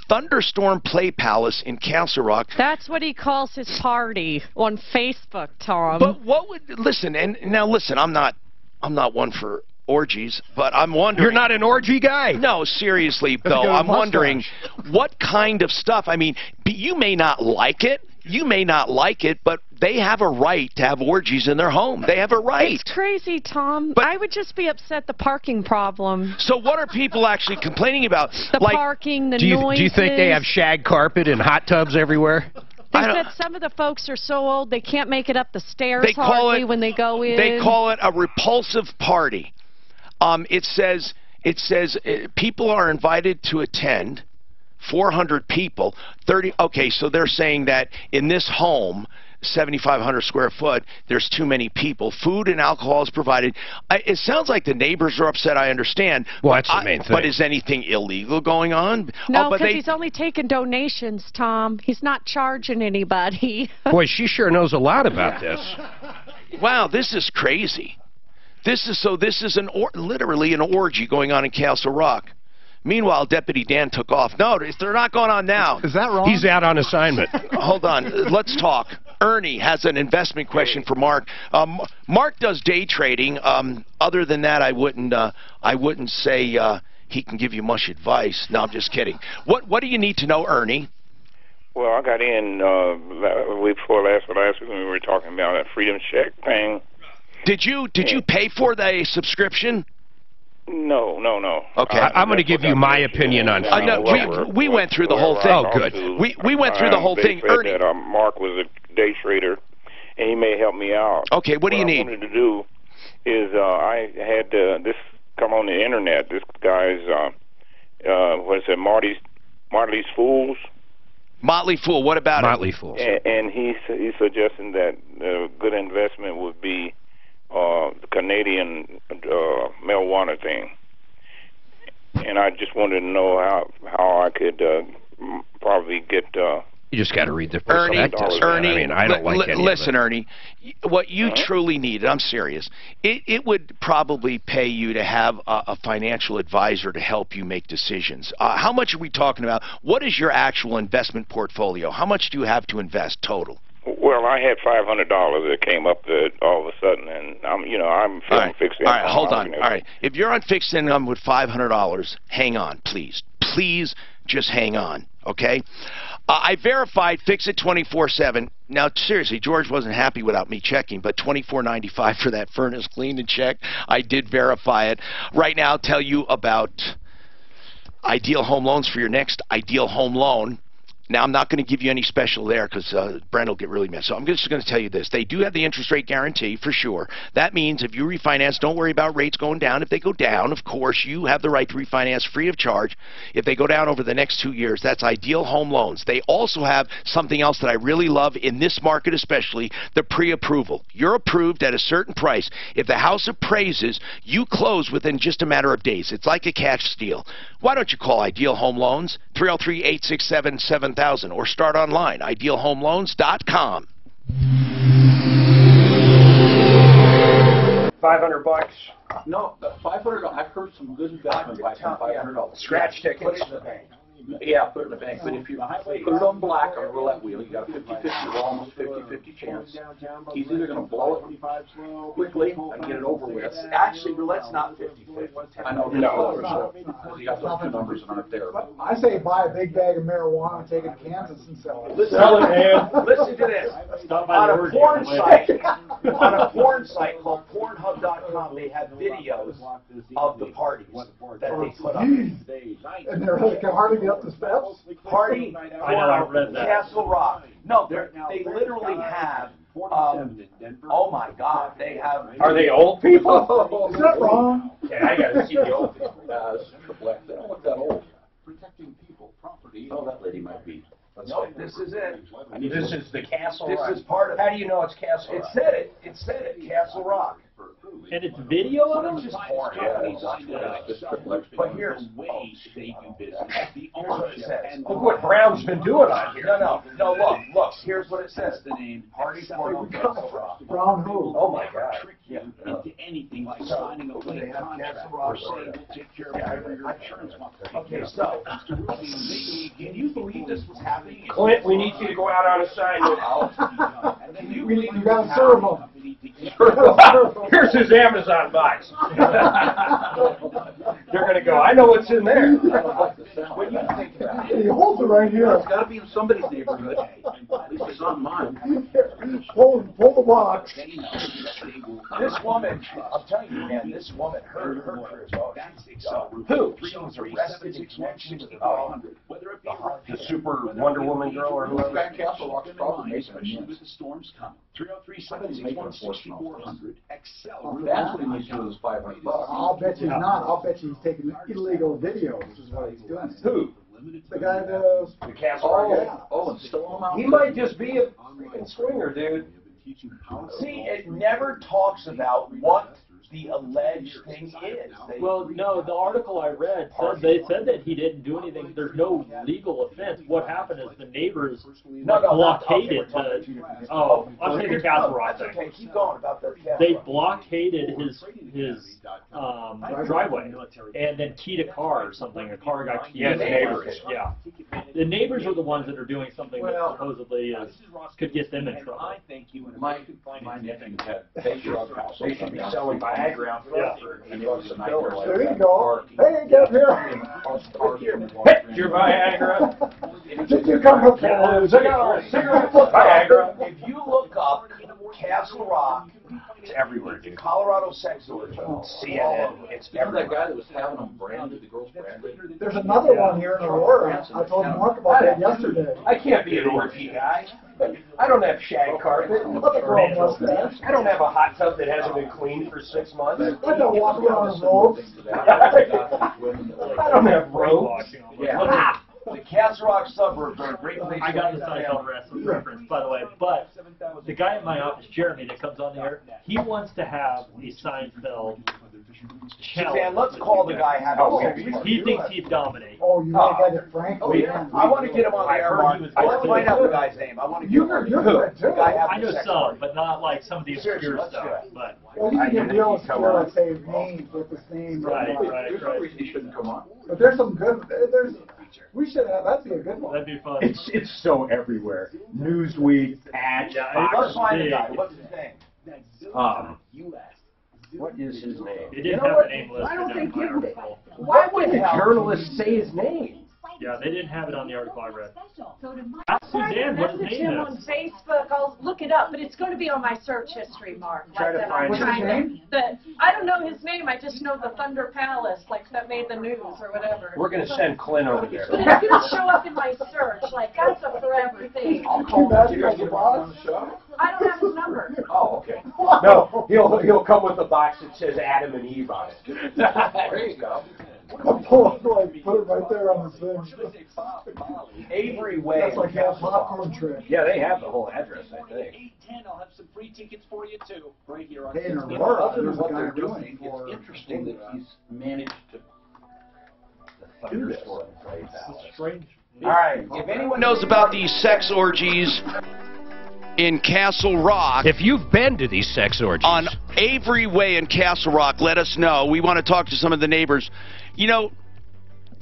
Thunderstorm Play Palace in Castle Rock. That's what he calls his party on Facebook, Tom. But what would listen? I'm not one for orgies, but I'm wondering. You're not an orgy guy? No, seriously, though. I'm wondering what kind of stuff. I mean, you may not like it. You may not like it, but they have a right to have orgies in their home. They have a right. It's crazy, Tom. But I would just be upset the parking problem. So what are people actually complaining about? The parking, the noises. Do you think they have shag carpet and hot tubs everywhere? They said some of the folks are so old they can't make it up the stairs hardly when they go in. They call it a repulsive party. It says people are invited to attend. 400 people, 30. Okay, so they're saying that in this home, 7,500 square foot, there's too many people. Food and alcohol is provided. It sounds like the neighbors are upset. I understand. Well, that's the main thing. But is anything illegal going on? No, because he's only taking donations, Tom. He's not charging anybody. Boy, she sure knows a lot about this. Wow, this is crazy. This is literally an orgy going on in Castle Rock. Meanwhile, Deputy Dan took off. No, they're not going on now. Is that wrong? He's out on assignment. Hold on. Let's talk. Ernie has an investment question for Mark. Mark does day trading. Other than that, I wouldn't say he can give you much advice. No, I'm just kidding. What do you need to know, Ernie? Well, I got in week before last week when we were talking about that Freedom Check thing. Did you pay for the subscription? No. Okay. I'm going to give you my opinion on we went through the whole thing. Oh, good. We went through the whole thing. Said Ernie. that Mark was a day trader, and he may help me out. Okay, what do you need? What I wanted to do is I had this come on the internet. This guy's, what is it, Motley's Fools? Motley Fool. What about Motley Fools? And he's suggesting that a good investment would be the Canadian marijuana thing, and I just wanted to know how I could probably get. You just got to read the prospectus. Ernie, I mean, I don't like any listen, of it. Ernie, what you truly need, and I'm serious, it would probably pay you to have a financial advisor to help you make decisions. How much are we talking about? What is your actual investment portfolio? How much do you have to invest total? Well, I had $500 that came up all of a sudden, and I'm feeling fixed income. All right, hold on. All right, if you're on fixed income with $500, hang on, please. Please just hang on, okay? I verified Fix It 24/7. Now, seriously, George wasn't happy without me checking, but $24.95 for that furnace cleaned and checked. I did verify it. Right now, I'll tell you about Ideal Home Loans for your next Ideal Home Loan. Now, I'm not going to give you any special there because Brent will get really mad. So I'm just going to tell you this. They do have the interest rate guarantee for sure. That means if you refinance, don't worry about rates going down. If they go down, of course, you have the right to refinance free of charge. If they go down over the next 2 years, that's Ideal Home Loans. They also have something else that I really love in this market especially, the pre-approval. You're approved at a certain price. If the house appraises, you close within just a matter of days. It's like a cash deal. Why don't you call Ideal Home Loans, 303-867-7000. Or start online, idealhomeloans.com. $500. No, $500. I've heard some good investment by $500. Scratch tickets. Put it in the bank. Yeah, put it in the bank. But if you put it on black on a roulette wheel, you got a 50-50, almost 50-50 chance. He's either going to blow it quickly and get it over with. Actually, roulette's not 50-50. I know. No. Because you got those two numbers that aren't there. I say buy a big bag of marijuana and take it to Kansas and sell it. Listen to this. On a porn site called Pornhub.com, they have videos of the parties that they put up. And they can hardly get up the steps. Party for Castle Rock. No, they literally have. Oh my God, they have. Are they old people? Is that wrong? Yeah, I got to see the old people. This is Triple X. They don't look that old. Protecting people, property. Oh, that lady might be. No, this is it. This is the Castle Rock. This is part of it. How do you know it's Castle Rock? It said it, Castle Rock. And it's video of them? Just porn. But here's what it says. Look what Brown's been doing on here. No, look. Here's what it says. The name Party for Castle Rock. Brown who? Oh my God. Into anything like signing a plain contract or saying we'll take care of your insurance. Okay, so can you believe this was happening? Clint, we need you to go out on assignment. You got to serve them. Here's his Amazon box. They're going to go, I know what's in there. What do you think about it? He holds it right here. It's got to be in somebody's neighborhood. It's not mine. Pull the box. This woman, I'm telling you, man, this woman, her career is over. Who? She was arrested in connection with The super Wonder Woman girl or whoever? Back Castle Rock's probably making Especially money. with the storms coming. 303-761-6400. Excel. That's what he needs to do is $500. I'll bet you he's not. I'll bet you he's taking illegal videos is what he's doing. Who? The guy that... The Castle Rock guy? And stole them out. He might just be a freaking swinger, dude. See, it never talks about what the alleged thing is. Well, no, the article I read said they said that he didn't do anything. There's no legal offense. What happened is the neighbors blockaded the. Oh, I'll say the Castle Rock thing. Okay, keep going about the Castle They Rock. blockaded his driveway and then keyed a car or something. A car got keyed. Yeah, the neighbors. Yeah, the neighbors are the ones that are doing something that supposedly could get them in trouble. My nephew had they should be selling Viagra out front for There you go. Hey, get here. Hey, your Viagra. Did you come up here? Cigarette Viagra. If you look up Castle Rock, it's everywhere, dude. Colorado sex orgy. CNN. It's Remember everywhere. that guy that was having them branded, the girls branded? There's another one here in Aurora. I told Mark about that yesterday. I can't be an orgy guy. I don't have shag carpet. I don't have a hot tub that hasn't been cleaned for 6 months. I don't walk around in robes. I don't have robes. Yeah. The Castle Rock suburbs are a great place. I got the Seinfeld reference, by the way. But the guy in my office, Jeremy, that comes on the air, he wants to have a Seinfeld challenge. Suzanne, let's call the guy. He thinks he'd dominate. Oh, you make that at Frank? Oh, yeah. I want to get him on the air, Mark. Let's find out the guy's name. I want to get him on the air. The guy I having know sex some, party. but not like some of the obscure Let's do stuff. it. But Well, you can get real obscure, like say names with his name. There's no reason he shouldn't come on. But there's some good. We should have. That'd be a good one. That'd be fun. It's so everywhere. Newsweek, Patch, Let's find the guy. What's his name? What is his name? They didn't have a name listed. I don't think in my you article. Why would the journalist say his name? Yeah, they didn't have it on the article I read. Ask Suzanne what his Message name him is. on Facebook. I'll look it up, but it's going to be on my search history, Mark. Try to find I'm his trying name? I don't know his name. I just know the Thunder Palace, like that made the news or whatever. We're going to send Clint over there. But it's going to show up in my search. Like that's a forever thing. I'll call him. You guys get him on the show? I don't have his number. Oh, okay. No, he'll come with a box that says Adam and Eve on it. There you go. I'll pull up, like, put it right there on the thing. Avery Way. That's like a popcorn trick. Yeah, they have the whole address, I think. 810, I'll have some free tickets for you too, right here on. Hey, in You know, Aurora, other than there's a what guy they're doing doing, for. it's interesting that he's managed to do this. Strange. All right. If anyone knows about these sex orgies in Castle Rock. If you've been to these sex orgies. On Avery Way in Castle Rock, let us know. We want to talk to some of the neighbors. You know,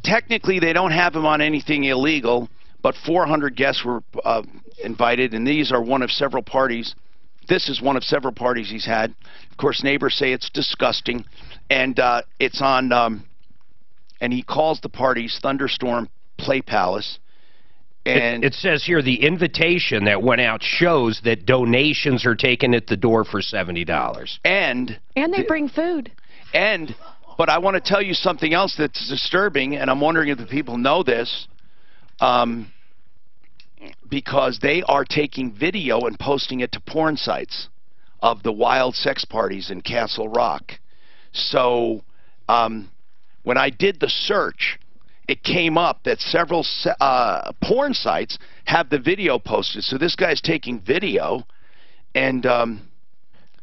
technically they don't have him on anything illegal, but 400 guests were invited, and these are one of several parties. This is one of several parties he's had. Of course, neighbors say it's disgusting, and it's on, and he calls the parties Thunderstorm Play Palace. And it says here the invitation that went out shows that donations are taken at the door for $70. And they bring food. But I want to tell you something else that's disturbing, and I'm wondering if the people know this, because they are taking video and posting it to porn sites of the wild sex parties in Castle Rock. So when I did the search, it came up that several porn sites have the video posted. So this guy's taking video, and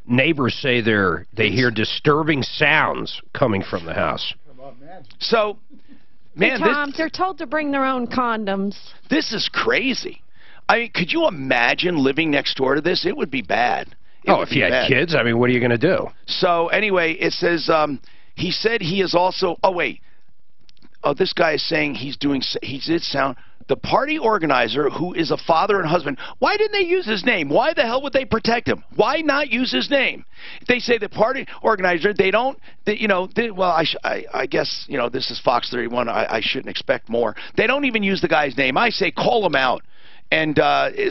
neighbors say they hear disturbing sounds coming from the house. So, man, hey, Tom, they're told to bring their own condoms. This is crazy. I mean, could you imagine living next door to this? It would be bad. If you had kids, I mean, what are you going to do? So anyway, it says he said he is also. Oh wait. Oh, this guy is saying he did sound. The party organizer, who is a father and husband, why didn't they use his name? Why the hell would they protect him? Why not use his name? They say the party organizer, they don't, well, I guess, this is Fox 31. I shouldn't expect more. They don't even use the guy's name. I say call him out And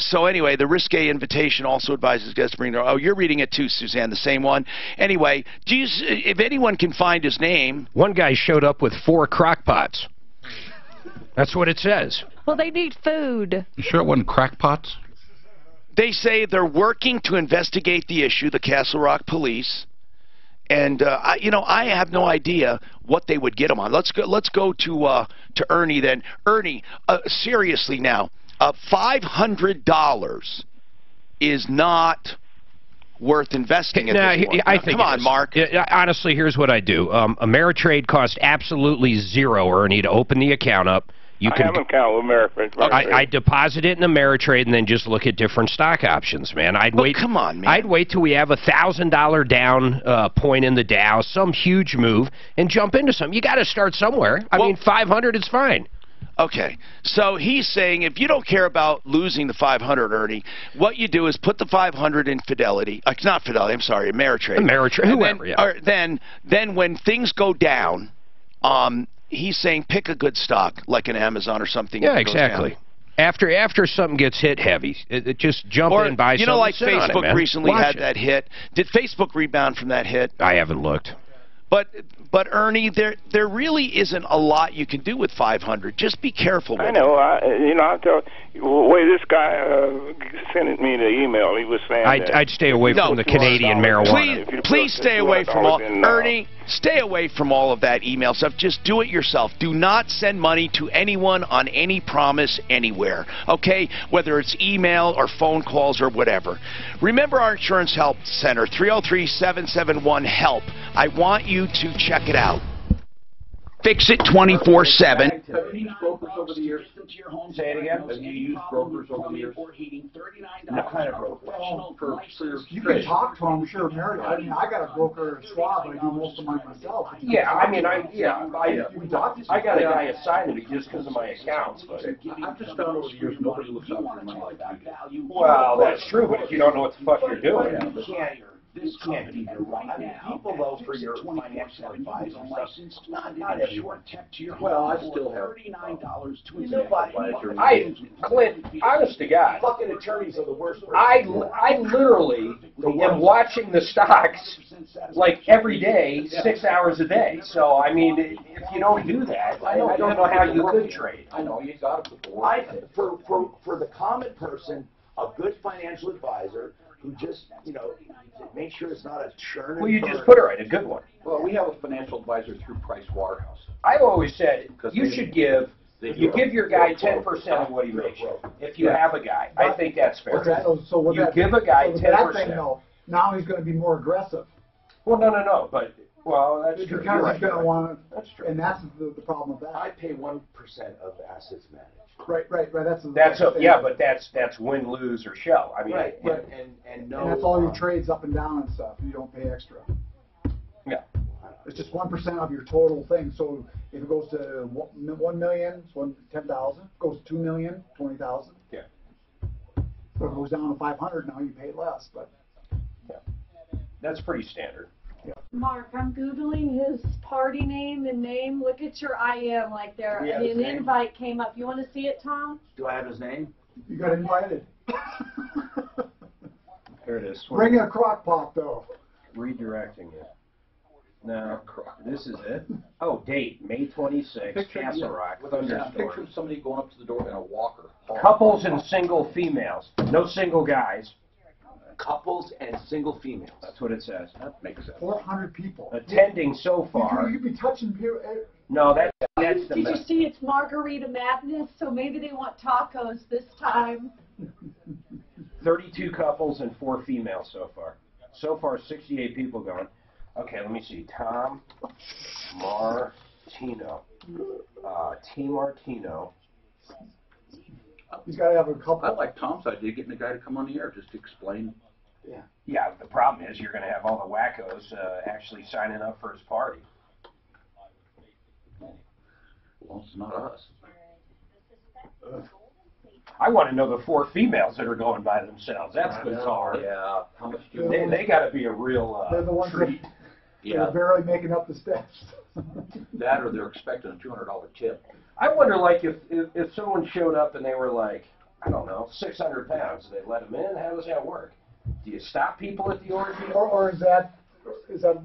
so anyway, the Risque Invitation also advises guests to bring their... Oh, you're reading it too, Suzanne, the same one. Anyway, if anyone can find his name... One guy showed up with 4 crock pots. That's what it says. Well, they need food. You sure it wasn't crackpots? They say they're working to investigate the issue, the Castle Rock police. And I have no idea what they would get them on. Let's go to Ernie then. Ernie, seriously now, $500 is not worth investing in this one. I think Come on, Mark. Honestly, here's what I do. Ameritrade costs absolutely zero, Ernie, to open the account up. I have an account with Ameritrade. I deposit it in Ameritrade and then just look at different stock options, man. Come on, man. I'd wait till we have $1,000 down point in the Dow, some huge move, and jump into some. You got to start somewhere. I mean, 500 is fine. Okay, so he's saying if you don't care about losing the 500, Ernie, what you do is put the 500 in Fidelity. Not Fidelity. I'm sorry, Ameritrade. Ameritrade, whoever. Then when things go down, he's saying pick a good stock like an Amazon or something. Yeah, exactly. After something gets hit heavy, just jump in and buy something. Like sit on Facebook it, recently Watch had it. that hit. Did Facebook rebound from that hit? I haven't looked. But Ernie, there really isn't a lot you can do with 500. Just be careful with I know. I tell the way this guy sent me the email, he was saying I'd stay away from the Canadian marijuana. Please stay away from all. Ernie, stay away from all of that email stuff. Just do it yourself. Do not send money to anyone on any promise anywhere. Okay, whether it's email or phone calls or whatever. Remember our insurance help center, 303-771-HELP. I want you to check it out. Fix it 24/7. Have you used brokers over the years? Say it again. Have you used brokers over the years? What kind of broker? You can talk to them, sure, Mary. I mean, I got a broker at Schwab, but I do most of mine myself. Yeah, I mean, I got a guy assigned to me just because of my accounts, but I've just found over the years nobody looks out for money like you. Well, that's true, but if you don't know what the fuck you're doing, This can't be the right people, though, for your financial advisor. Not everyone. Well, I still have Clint, honest to God, Fucking attorneys are the worst. I literally am watching the stocks like every day, 6 hours a day. So, I mean, if you don't do that, I don't know how you could trade. I know, you got to For the common person, a good financial advisor who just, make sure it's not a churn. Well, you just put it right, a good one. Well, we have a financial advisor through Price Waterhouse. I've always said you give your guy 10% of what he makes. If you have a guy, I think that's fair. You give a guy 10%. Now he's going to be more aggressive. Well, no, but that's true. Because he's going to want to. That's true. And that's the problem with that. I pay 1% of assets managed. Right. But that's win, lose, or show. I mean, and that's all your trades up and down and stuff. You don't pay extra. Yeah. It's just 1% of your total thing. So if it goes to 1 million, it's 10,000. If it goes to 2 million, 20,000. Yeah. So if it goes down to 500, now you pay less. But that's pretty standard. Yeah. Mark, I'm Googling his party name and name. Look at your IM like there. Yeah, An invite came up. You want to see it, Tom? Do I have his name? You got invited. There it is. Bring a crock pot, though. Redirecting it. No, this is it. Oh, date, May 26th, Castle Rock, thunderstorm. Picture of somebody going up to the door in a walker. Couples and single females. No single guys. Couples and single females. That's what it says. That makes sense. 400 people. Attending so far. You'd be touching people. No, that's the Did you see it's Margarita Madness? So maybe they want tacos this time. 32 couples and 4 females so far. So far, 68 people going. Okay, let me see. Tom Martino. T. Martino. He's got to have a couple. I like Tom's idea, getting a guy to come on the air just to explain. Yeah, the problem is you're going to have all the wackos actually signing up for his party. Well, it's not us. I want to know the 4 females that are going by themselves. That's bizarre. Yeah. How much do They got to be a real They're the ones treat. that are barely making up the steps. That or they're expecting a $200 tip. I wonder, like, if someone showed up and they were like, I don't know, 600 pounds. They let them in. How does that work? Do you stop people at the orgy? Or is that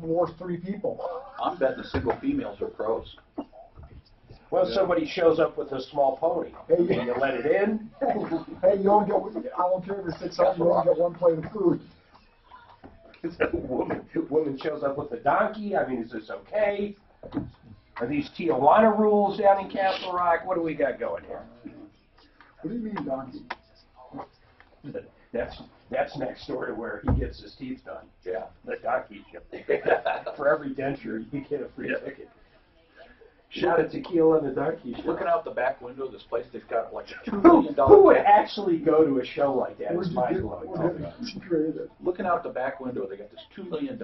worth 3 people? I'm betting the single females are pros. Well, somebody shows up with a small pony. Hey, and you let it in. Hey, you only get, I don't care if you're 600, you only get 1 plate of food. Woman shows up with a donkey. I mean, is this okay? Are these Tijuana rules down in Castle Rock? What do we got going here? What do you mean, donkey? That's next door to where he gets his teeth done. Yeah. The donkey show. For every denture, you get a free ticket. Shot of tequila and the donkey show. Looking out the back window of this place, they've got like a $2 million. Who would actually go to a show like that? It's mind blowing. Looking out the back window, they got this $2 million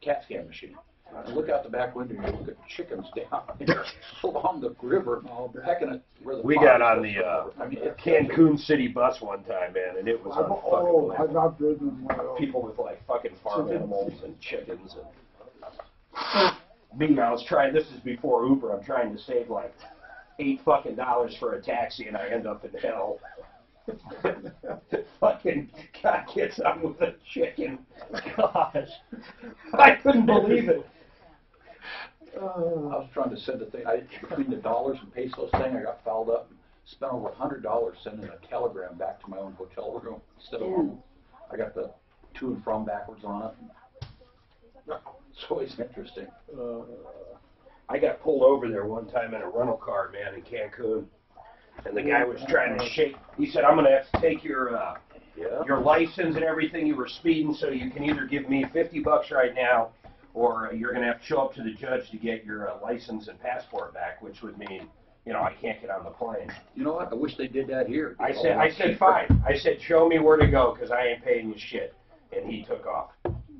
CAT scan machine. And look out the back window, you look at chickens down along the river, pecking at where the We got on the Cancun city bus one time, man, and it was unfucking I've not driven one of those. people with like fucking farm animals and chickens and me. I was trying. This is before Uber. I'm trying to save like $8 fucking for a taxi, and I end up in hell. Fucking guy gets on with a chicken. Gosh, I couldn't believe it. I was trying to send a thing. Between the dollars and pesos thing, I got fouled up and spent over $100 sending a telegram back to my own hotel room instead of home. I got the to and from backwards on it. It's always interesting. I got pulled over there one time in a rental car, man, in Cancun, and the guy was trying to shake. He said, "I'm going to have to take your license and everything. You were speeding, so you can either give me $50 right now, or you're going to have to show up to the judge to get your license and passport back," which would mean, I can't get on the plane. You know what? I wish they did that here. I said, fine. I said, show me where to go, because I ain't paying you shit. And he took off.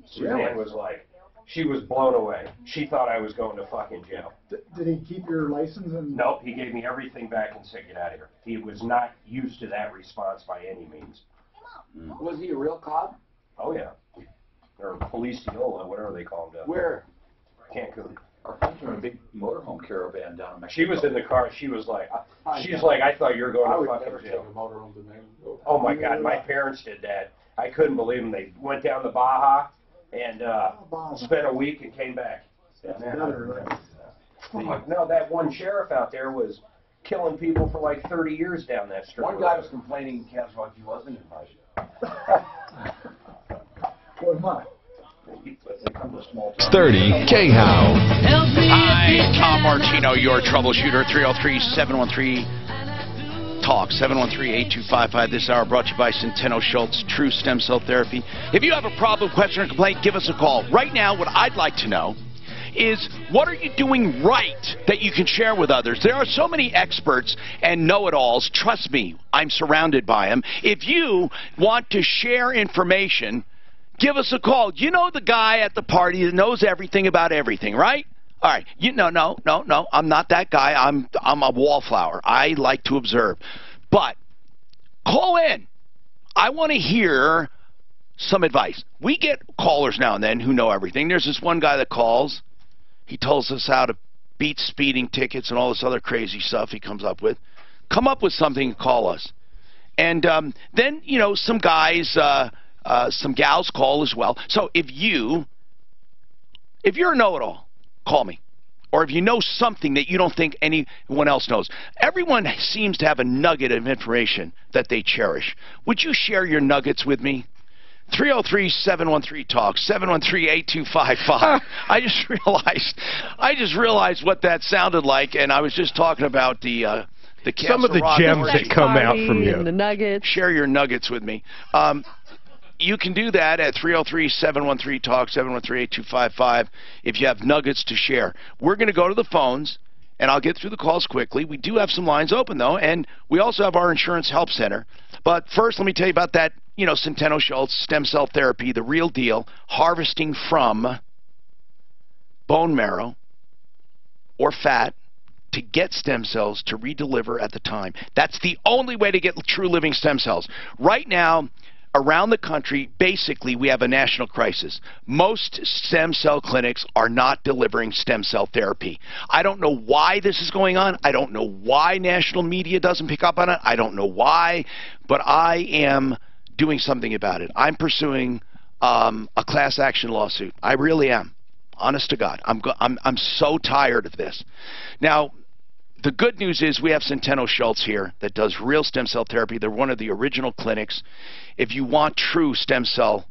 Suzanne was like, she was blown away. She thought I was going to fucking jail. Did he keep your license? Nope, he gave me everything back and said, get out of here. He was not used to that response by any means. Was he a real cop? Oh, yeah. Or Policiola, whatever they call him. Where? Cancun. Our friends were in a big motorhome caravan down in Mexico. She was in the car. She was like, I thought you were going to fucking jail. Oh, my God. My parents did that. I couldn't believe them. They went down to Baja and spent a week and came back. No, that one sheriff out there was killing people for like 30 years down that street. One guy was complaining in Castle Rock he wasn't invited. What am I? 30 K-How. Hi, Tom Martino, your troubleshooter. 303-713-TALK, 713-8255. This hour brought to you by Centeno Schultz, True Stem Cell Therapy. If you have a problem, question, or complaint, give us a call. Right now, what I'd like to know is, what are you doing right that you can share with others? There are so many experts and know-it-alls. Trust me, I'm surrounded by them. If you want to share information, give us a call. You know the guy at the party that knows everything about everything, right? All right. No. I'm not that guy. I'm a wallflower. I like to observe. But call in. I want to hear some advice. We get callers now and then who know everything. There's this one guy that calls. He tells us how to beat speeding tickets and all this other crazy stuff he comes up with. Come up with something and call us. And then, some guys... some gals call as well. So if you're a know-it-all, call me. Or if you know something that you don't think anyone else knows. Everyone seems to have a nugget of information that they cherish. Would you share your nuggets with me? 303-713-TALK, 713-8255. I just realized what that sounded like, and I was just talking about the some of the gems that come out from you. And the nuggets. Share your nuggets with me. You can do that at 303-713-TALK, 713-8255 if you have nuggets to share. We're going to go to the phones, and I'll get through the calls quickly. We do have some lines open, though, and we also have our Insurance Help Center. But first, let me tell you about that, Centeno Schultz Stem Cell Therapy, the real deal, harvesting from bone marrow or fat to get stem cells to redeliver at the time. That's the only way to get true living stem cells. Right now, around the country, basically, we have a national crisis. Most stem cell clinics are not delivering stem cell therapy. I don't know why this is going on. I don't know why national media doesn't pick up on it. I don't know why, but I am doing something about it. I'm pursuing a class action lawsuit. I really am. Honest to God. I'm so tired of this. Now, the good news is we have Centeno Schultz here that does real stem cell therapy. They're one of the original clinics. If you want true stem cell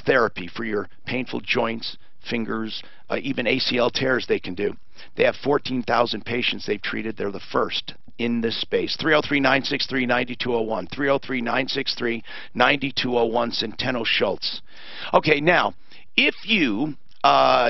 therapy for your painful joints, fingers, even ACL tears they can do. They have 14,000 patients they've treated. They're the first in this space. 303-963-9201. 303-963-9201, Centeno Schultz. Okay, now, if you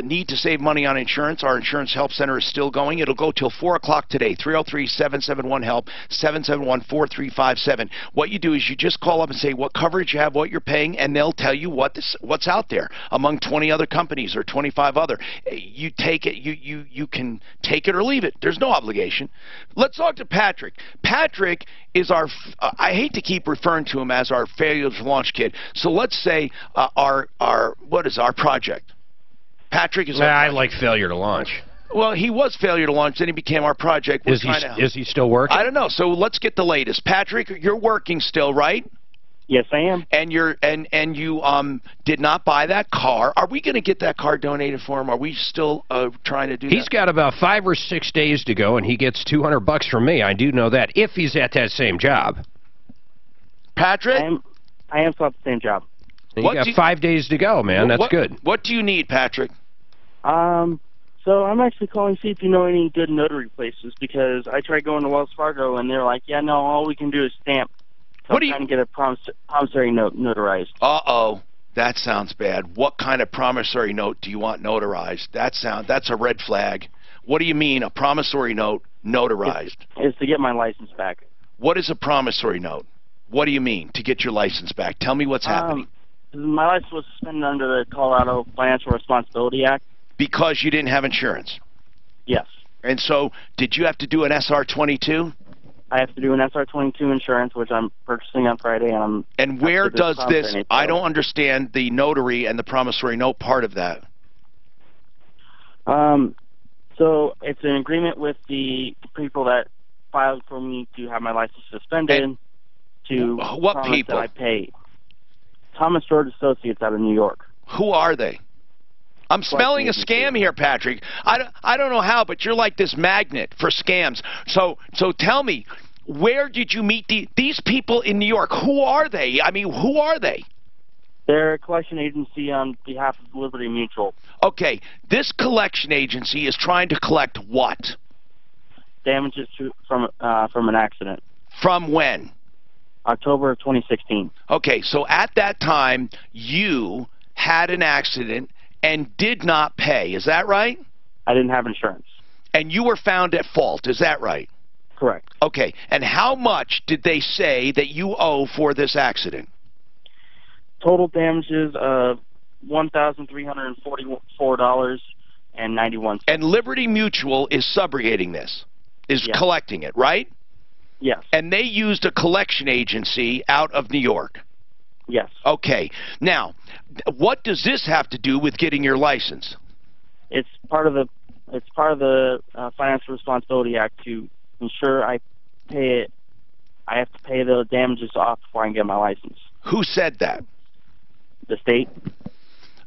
need to save money on insurance, our insurance help center is still going. It'll go till 4 o'clock today. 303-771-HELP, 771-4357. What you do is you just call up and say what coverage you have, what you're paying, and they'll tell you what's out there among 20 other companies or 25 other. You take it. You can take it or leave it. There's no obligation. Let's talk to Patrick. Patrick is our, I hate to keep referring to him as our failure to launch kid. So let's say what is our project? Patrick is. I like failure to launch. Well, he was failure to launch, then he became our project. Is he still working? I don't know. So let's get the latest. Patrick, you're working still, right? Yes, I am. And you did not buy that car. Are we going to get that car donated for him? Are we still trying to do that? He's got about 5 or 6 days to go, and he gets $200 from me. I do know that, if he's at that same job. Patrick? I am still at the same job. You got 5 days to go, man. That's good. What do you need, Patrick? So I'm actually calling to see if you know any good notary places, because I tried going to Wells Fargo, and they're like, yeah, no, all we can do is stamp. So I'm trying to get a promissory note notarized. Uh-oh. That sounds bad. What kind of promissory note do you want notarized? That's a red flag. What do you mean, a promissory note notarized? It's to get my license back. What is a promissory note? What do you mean, to get your license back? Tell me what's happening. My license was suspended under the Colorado Financial Responsibility Act. Because you didn't have insurance? Yes. And so, did you have to do an SR-22? I have to do an SR-22 insurance, which I'm purchasing on Friday. And where does this, I don't understand the notary and the promissory note part of that. So, it's an agreement with the people that filed for me to have my license suspended. And to what people? That I pay. Thomas George Associates out of New York. Who are they? I'm smelling a scam here, Patrick. I don't know how, but you're like this magnet for scams. So tell me, where did you meet these people in New York? Who are they? I mean, who are they? They're a collection agency on behalf of Liberty Mutual. Okay, this collection agency is trying to collect what? Damages from an accident. From when? October of 2016. Okay, so at that time, you had an accident and did not pay. Is that right? I didn't have insurance. And you were found at fault. Is that right? Correct. Okay, and how much did they say that you owe for this accident? Total damages of $1,344.91. And Liberty Mutual is subrogating this, is collecting it, right? Yes. And they used a collection agency out of New York? Yes. Okay. Now, what does this have to do with getting your license? It's part of the Financial Responsibility Act to ensure I pay it. I have to pay the damages off before I can get my license. Who said that? The state.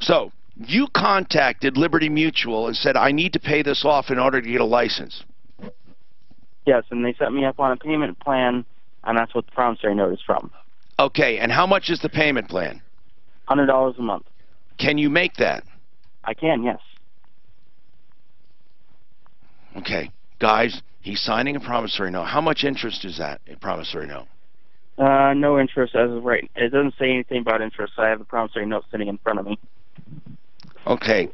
So, you contacted Liberty Mutual and said, I need to pay this off in order to get a license. Yes, and they set me up on a payment plan, and that's what the promissory note is from. Okay, and how much is the payment plan? $100 a month. Can you make that? I can, yes. Okay. Guys, he's signing a promissory note. How much interest is that, a promissory note? No interest as of right. It doesn't say anything about interest. I have the promissory note sitting in front of me. Okay.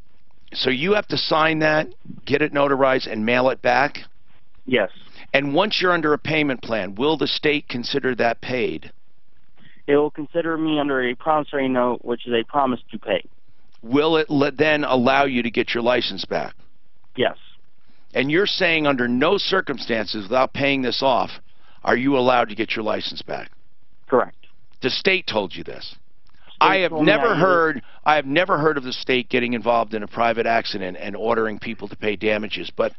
So you have to sign that, get it notarized, and mail it back? Yes. And once you're under a payment plan, will the state consider that paid? It will consider me under a promissory note, which is a promise to pay. Will it then allow you to get your license back? Yes. And you're saying under no circumstances, without paying this off, are you allowed to get your license back? Correct. The state told you this. I have never heard of the state getting involved in a private accident and ordering people to pay damages. But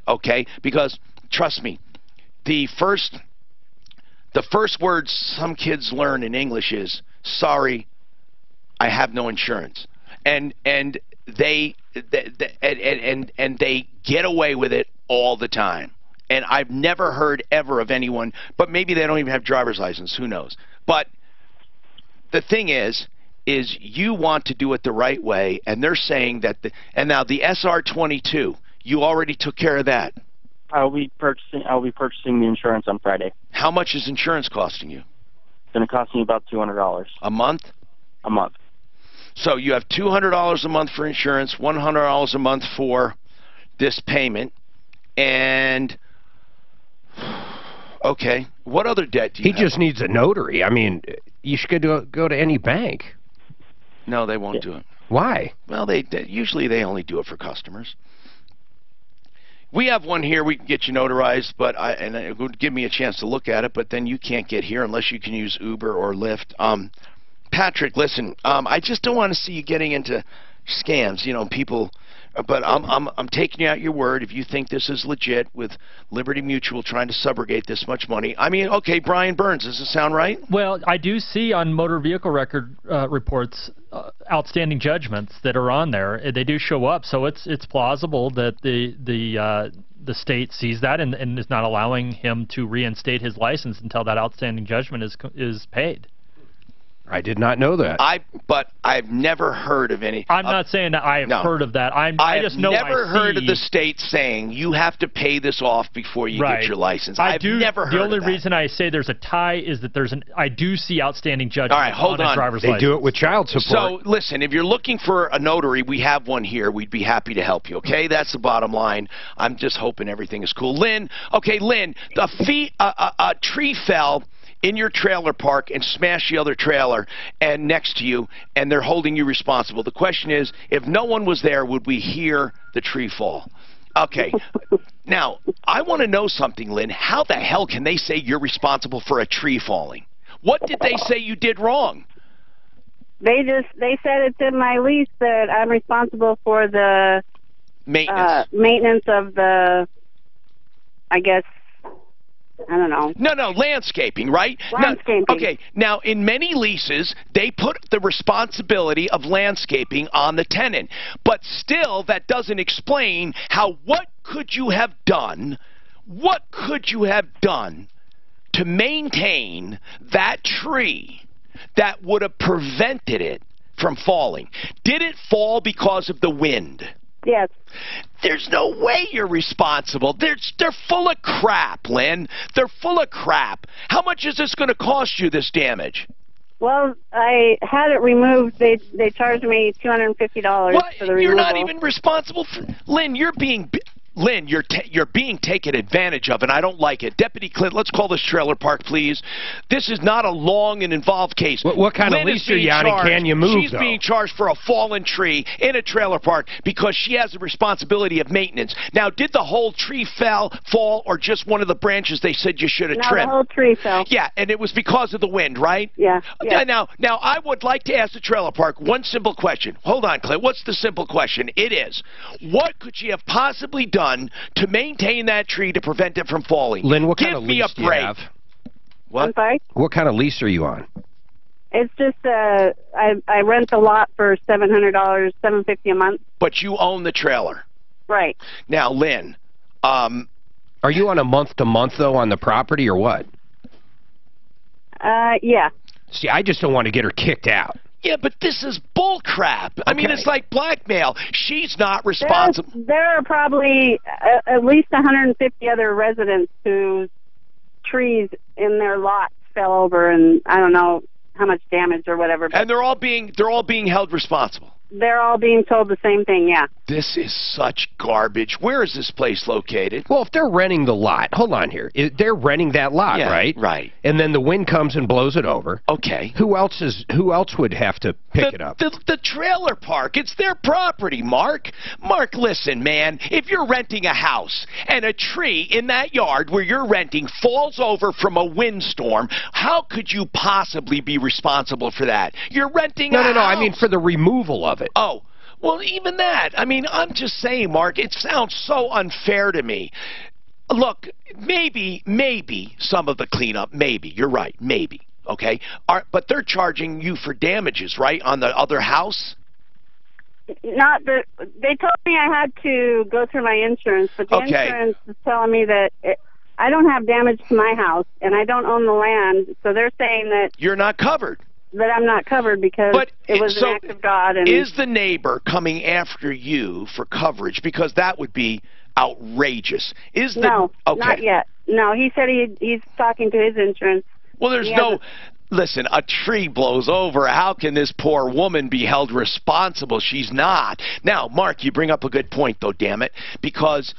okay, because trust me, the first words some kids learn in English is sorry, I have no insurance, and they get away with it all the time. And I've never heard ever of anyone, but maybe they don't even have driver's license, who knows. But the thing is you want to do it the right way, and they're saying that and now the SR22, you already took care of that. I'll be purchasing the insurance on Friday. How much is insurance costing you? It's going to cost me about $200 a month. A month. So you have $200 a month for insurance, $100 a month for this payment, and okay, what other debt do you have? He just needs a notary. I mean, you should go to any bank. No, they won't do it. Why? Well, usually they only do it for customers. We have one here. We can get you notarized, but it would give me a chance to look at it. But then you can't get here unless you can use Uber or Lyft. Patrick, listen. I just don't want to see you getting into scams. You know, people. But I'm taking you at your word. If you think this is legit with Liberty Mutual trying to subrogate this much money, I mean, okay, Brian Burns, does this sound right? Well, I do see on motor vehicle record reports outstanding judgments that are on there. They do show up, so it's plausible that the state sees that and is not allowing him to reinstate his license until that outstanding judgment is paid. I did not know that. But I've never heard of any. I'm not saying that I've heard of that. I just know I've never heard of the state saying you have to pay this off before you get your license. I've never heard of that. The only reason I say there's a tie is that I do see outstanding judgments on a driver's license. They do it with child support. So listen, if you're looking for a notary, we have one here. We'd be happy to help you. Okay, that's the bottom line. I'm just hoping everything is cool. Lynn, Lynn, a tree fell in your trailer park and smash the other trailer and next to you, and they're holding you responsible. The question is, if no one was there, would we hear the tree fall? Okay. Now, I want to know something, Lynn. How the hell can they say you're responsible for a tree falling? What did they say you did wrong? They said it's in my lease that I'm responsible for the maintenance of the, I guess, I don't know. No, landscaping, right? Landscaping. Now, okay, now in many leases, they put the responsibility of landscaping on the tenant. But still, that doesn't explain what could you have done to maintain that tree that would have prevented it from falling? Did it fall because of the wind? Yes. There's no way you're responsible. They're full of crap, Lynn. They're full of crap. How much is this going to cost you, this damage? Well, I had it removed. They charged me $250 for the removal. You're not even responsible for... Lynn, you're being taken advantage of, and I don't like it. Deputy Clint, let's call this trailer park, please. This is not a long and involved case. What kind of lease are you on, and can you move, She's being charged for a fallen tree in a trailer park because she has the responsibility of maintenance. Now, did the whole tree fall, or just one of the branches they said you should have trimmed? No, the whole tree fell. Yeah, and it was because of the wind, right? Yeah. Now, I would like to ask the trailer park one simple question. Hold on, Clint. What's the simple question? It is, what could she have possibly done to maintain that tree to prevent it from falling? Lynn, what kind of lease do you have? What? I'm sorry? What kind of lease are you on? It's just I rent the lot for $700, $750 a month. But you own the trailer. Right. Now, Lynn, are you on a month-to-month, though, on the property, or what? Yeah. See, I just don't want to get her kicked out. Yeah, but this is bull crap. I mean, it's like blackmail. She's not responsible. There are probably at least 150 other residents whose trees in their lots fell over, and I don't know how much damage or whatever. And they're all being held responsible. They're all being told the same thing, yeah. This is such garbage. Where is this place located? Well, if they're renting the lot, hold on here. They're renting that lot, Yeah, right? right. And then the wind comes and blows it over. Okay. Who else would have to pick it up? The trailer park. It's their property, Mark. Mark, listen, man. If you're renting a house and a tree in that yard where you're renting falls over from a windstorm, how could you possibly be responsible for that? You're renting a house. No. I mean for the removal of it. Oh. Well, even that. I mean, I'm just saying, Mark, it sounds so unfair to me. Look, maybe some of the cleanup, maybe. You're right, maybe. Okay? But they're charging you for damages, right, on the other house? They told me I had to go through my insurance, but the insurance is telling me that I don't have damage to my house, and I don't own the land, so they're saying that... You're not covered. That I'm not covered because it was an act of God. And is the neighbor coming after you for coverage? Because that would be outrageous. No, not yet. No, he said he's talking to his insurance. Well, there's no... Listen, a tree blows over. How can this poor woman be held responsible? She's not. Now, Mark, you bring up a good point, though, damn it. Because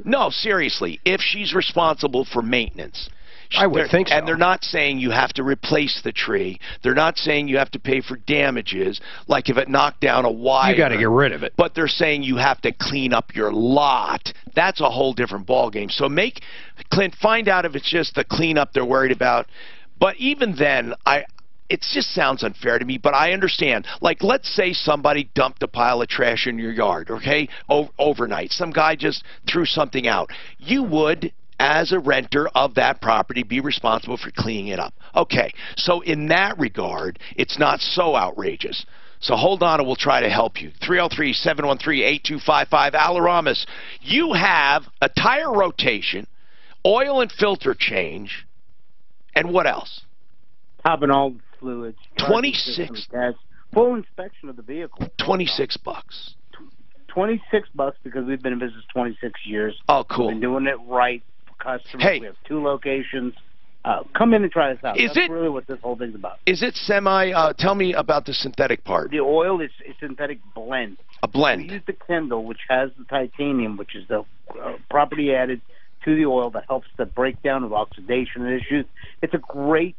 no, seriously, if she's responsible for maintenance... I would think so. And they're not saying you have to replace the tree. They're not saying you have to pay for damages, like if it knocked down a wire. You got to get rid of it. But they're saying you have to clean up your lot. That's a whole different ballgame. So Clint, find out if it's just the cleanup they're worried about. But even then, it just sounds unfair to me, but I understand. Like, let's say somebody dumped a pile of trash in your yard, okay, overnight. Some guy just threw something out. You would, as a renter of that property, be responsible for cleaning it up. Okay, so in that regard, it's not so outrageous. So hold on and we'll try to help you. 303-713-8255. Alaramis, you have a tire rotation, oil and filter change, and what else? Top and all fluids. 26. Full inspection of the vehicle. $26. $26 because we've been in business 26 years. Oh, cool. We've been doing it right. Customers. Hey. We have 2 locations. Come in and try this out. That's really what this whole thing's about. Is it tell me about the synthetic part. The oil is a synthetic blend. A blend. We use the Kendall, which has the titanium, which is the property added to the oil that helps the breakdown of oxidation issues. It's a great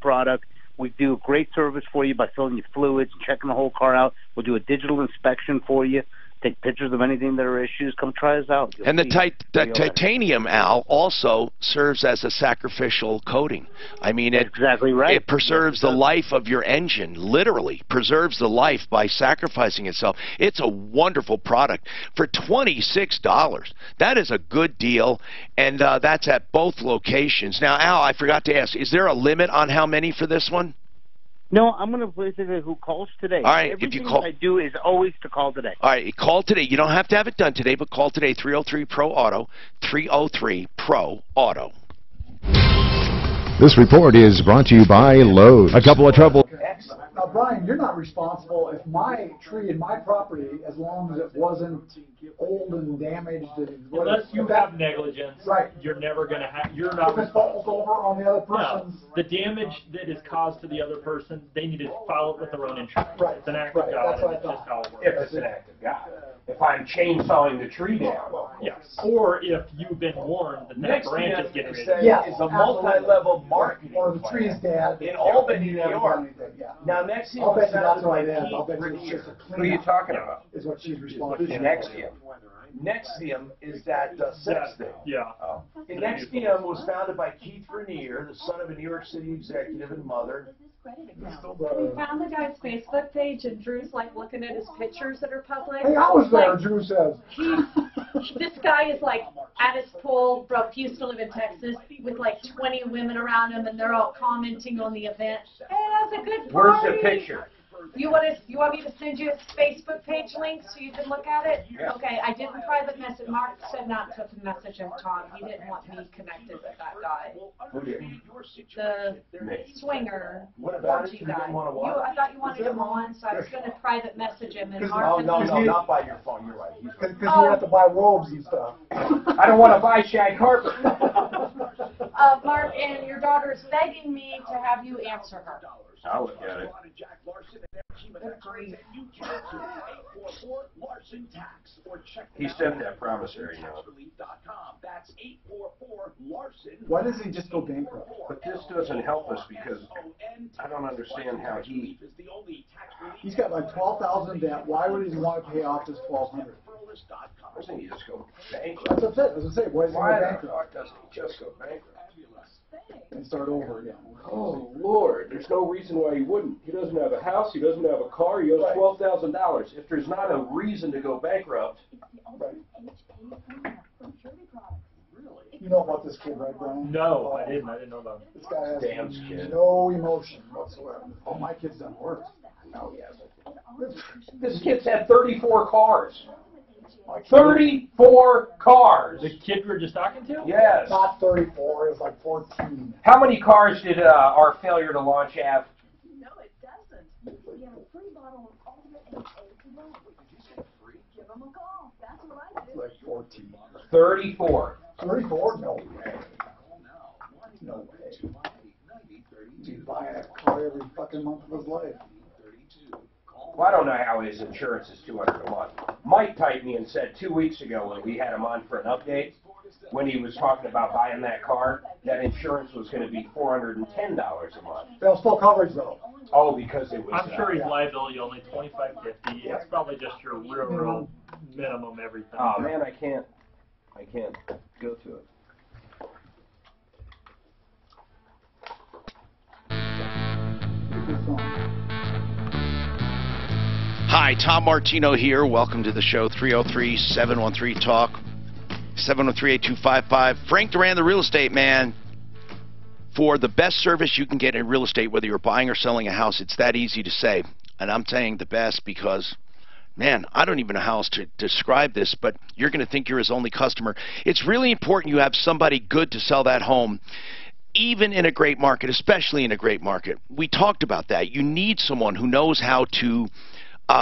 product. We do a great service for you by filling your fluids and checking the whole car out. We'll do a digital inspection for you. Take pictures of anything that are issues. Come try us out. And the titanium, Al, also serves as a sacrificial coating. I mean, That's exactly right. It preserves the life of your engine, literally preserves the life by sacrificing itself. It's a wonderful product for $26. That is a good deal, and that's at both locations. Now, Al, I forgot to ask, is there a limit on how many for this one? No, I'm going to play who calls today. All right, Everything if you call, I do is always to call today. All right, call today. You don't have to have it done today, but call today, 303-PRO-AUTO, 303-PRO-AUTO. This report is brought to you by Lowe's. A couple of trouble. Now, Brian, you're not responsible if my tree in my property, as long as it wasn't old and damaged. Unless you have negligence, right? You're never going to have. You're not. If it falls over on the other person's. No, the damage that is caused to the other person, they need to file it with their own insurance. Right. It's an act of God, That's and it's just how it works. If it's an act of God. If I'm chainsawing the tree down. Yes. Or if you've been warned that that branch is getting ready. It's a multi-level marketing Or the tree's dead. in Albany, New York. Now, next I'll bet you that's sounded what like it is. I'll Keith bet you it's just a Rainier. cleanup. Who are you talking about? Is what she's responsible for. Who's Nexium? Nexium is that sex thing. Yeah. And Nexium was founded by Keith Rainier, the son of a New York City executive and mother. We found the guy's Facebook page, and Drew's like looking at his pictures that are public. Hey, I was there, Like, Drew says. This guy is like at his pool, he used to live in Texas, with like 20 women around him, and they're all commenting on the event. Hey, that's a good party. Where's the picture? You want me to send you his Facebook page link so you can look at it? Yeah. Okay, I didn't private message. Mark said not to message him, Tom. He didn't want me connected with that guy. Who did? The swinger, What about orgy it? You guy. didn't want to watch? I thought you wanted him on, so I was going to private message him. And Oh, Mark no, was not by your phone. You're right. Because you have to buy robes and stuff. I don't want to buy shag carpet. Mark, and your daughter is begging me to have you answer her. I'll look at it. He sent that promissory note. Why doesn't he just go bankrupt? But this doesn't help us because I don't understand how He's got like 12,000 debt. Why would he want to pay off this 1,200? I think he just go bankrupt. That's what I said. As I say, why does he go the bankrupt? fuck doesn't he just go bankrupt? And start over again. Oh, Lord, there's no reason why he wouldn't. He doesn't have a house, he doesn't have a car, he owes $12,000. If there's not a reason to go bankrupt, You know about this kid, right, Brian? No, I didn't. I didn't know about him. This guy has Damn kid. no emotion whatsoever. Oh, my kid's done worse. No, he hasn't. This kid's had 34 cars. 34 cars! The kid we were just talking to? Yes. Not 34, it was like 14. How many cars did our failure to launch have? No, it doesn't. You get a free bottle of Ultimate HA. Did you say free? Give him a call. That's what I did. Like 14. 34. 34? No way. No way. He's buying a car every fucking month of his life. Well, I don't know how his insurance is $200 a month. Mike typed me and said 2 weeks ago when we had him on for an update, when he was talking about buying that car, that insurance was going to be $410 a month. That was full coverage, though. Oh, because it was... I'm sure he's liability only $25.50. It's probably just your real minimum everything. Oh, man, I can't go to it. Hi, Tom Martino here. Welcome to the show, 303-713-TALK, 713-8255. Frank Duran, the real estate man. For the best service you can get in real estate, whether you're buying or selling a house, it's that easy to say. And I'm saying the best because, man, I don't even know how else to describe this, but you're going to think you're his only customer. It's really important you have somebody good to sell that home, even in a great market, especially in a great market. We talked about that. You need someone who knows how to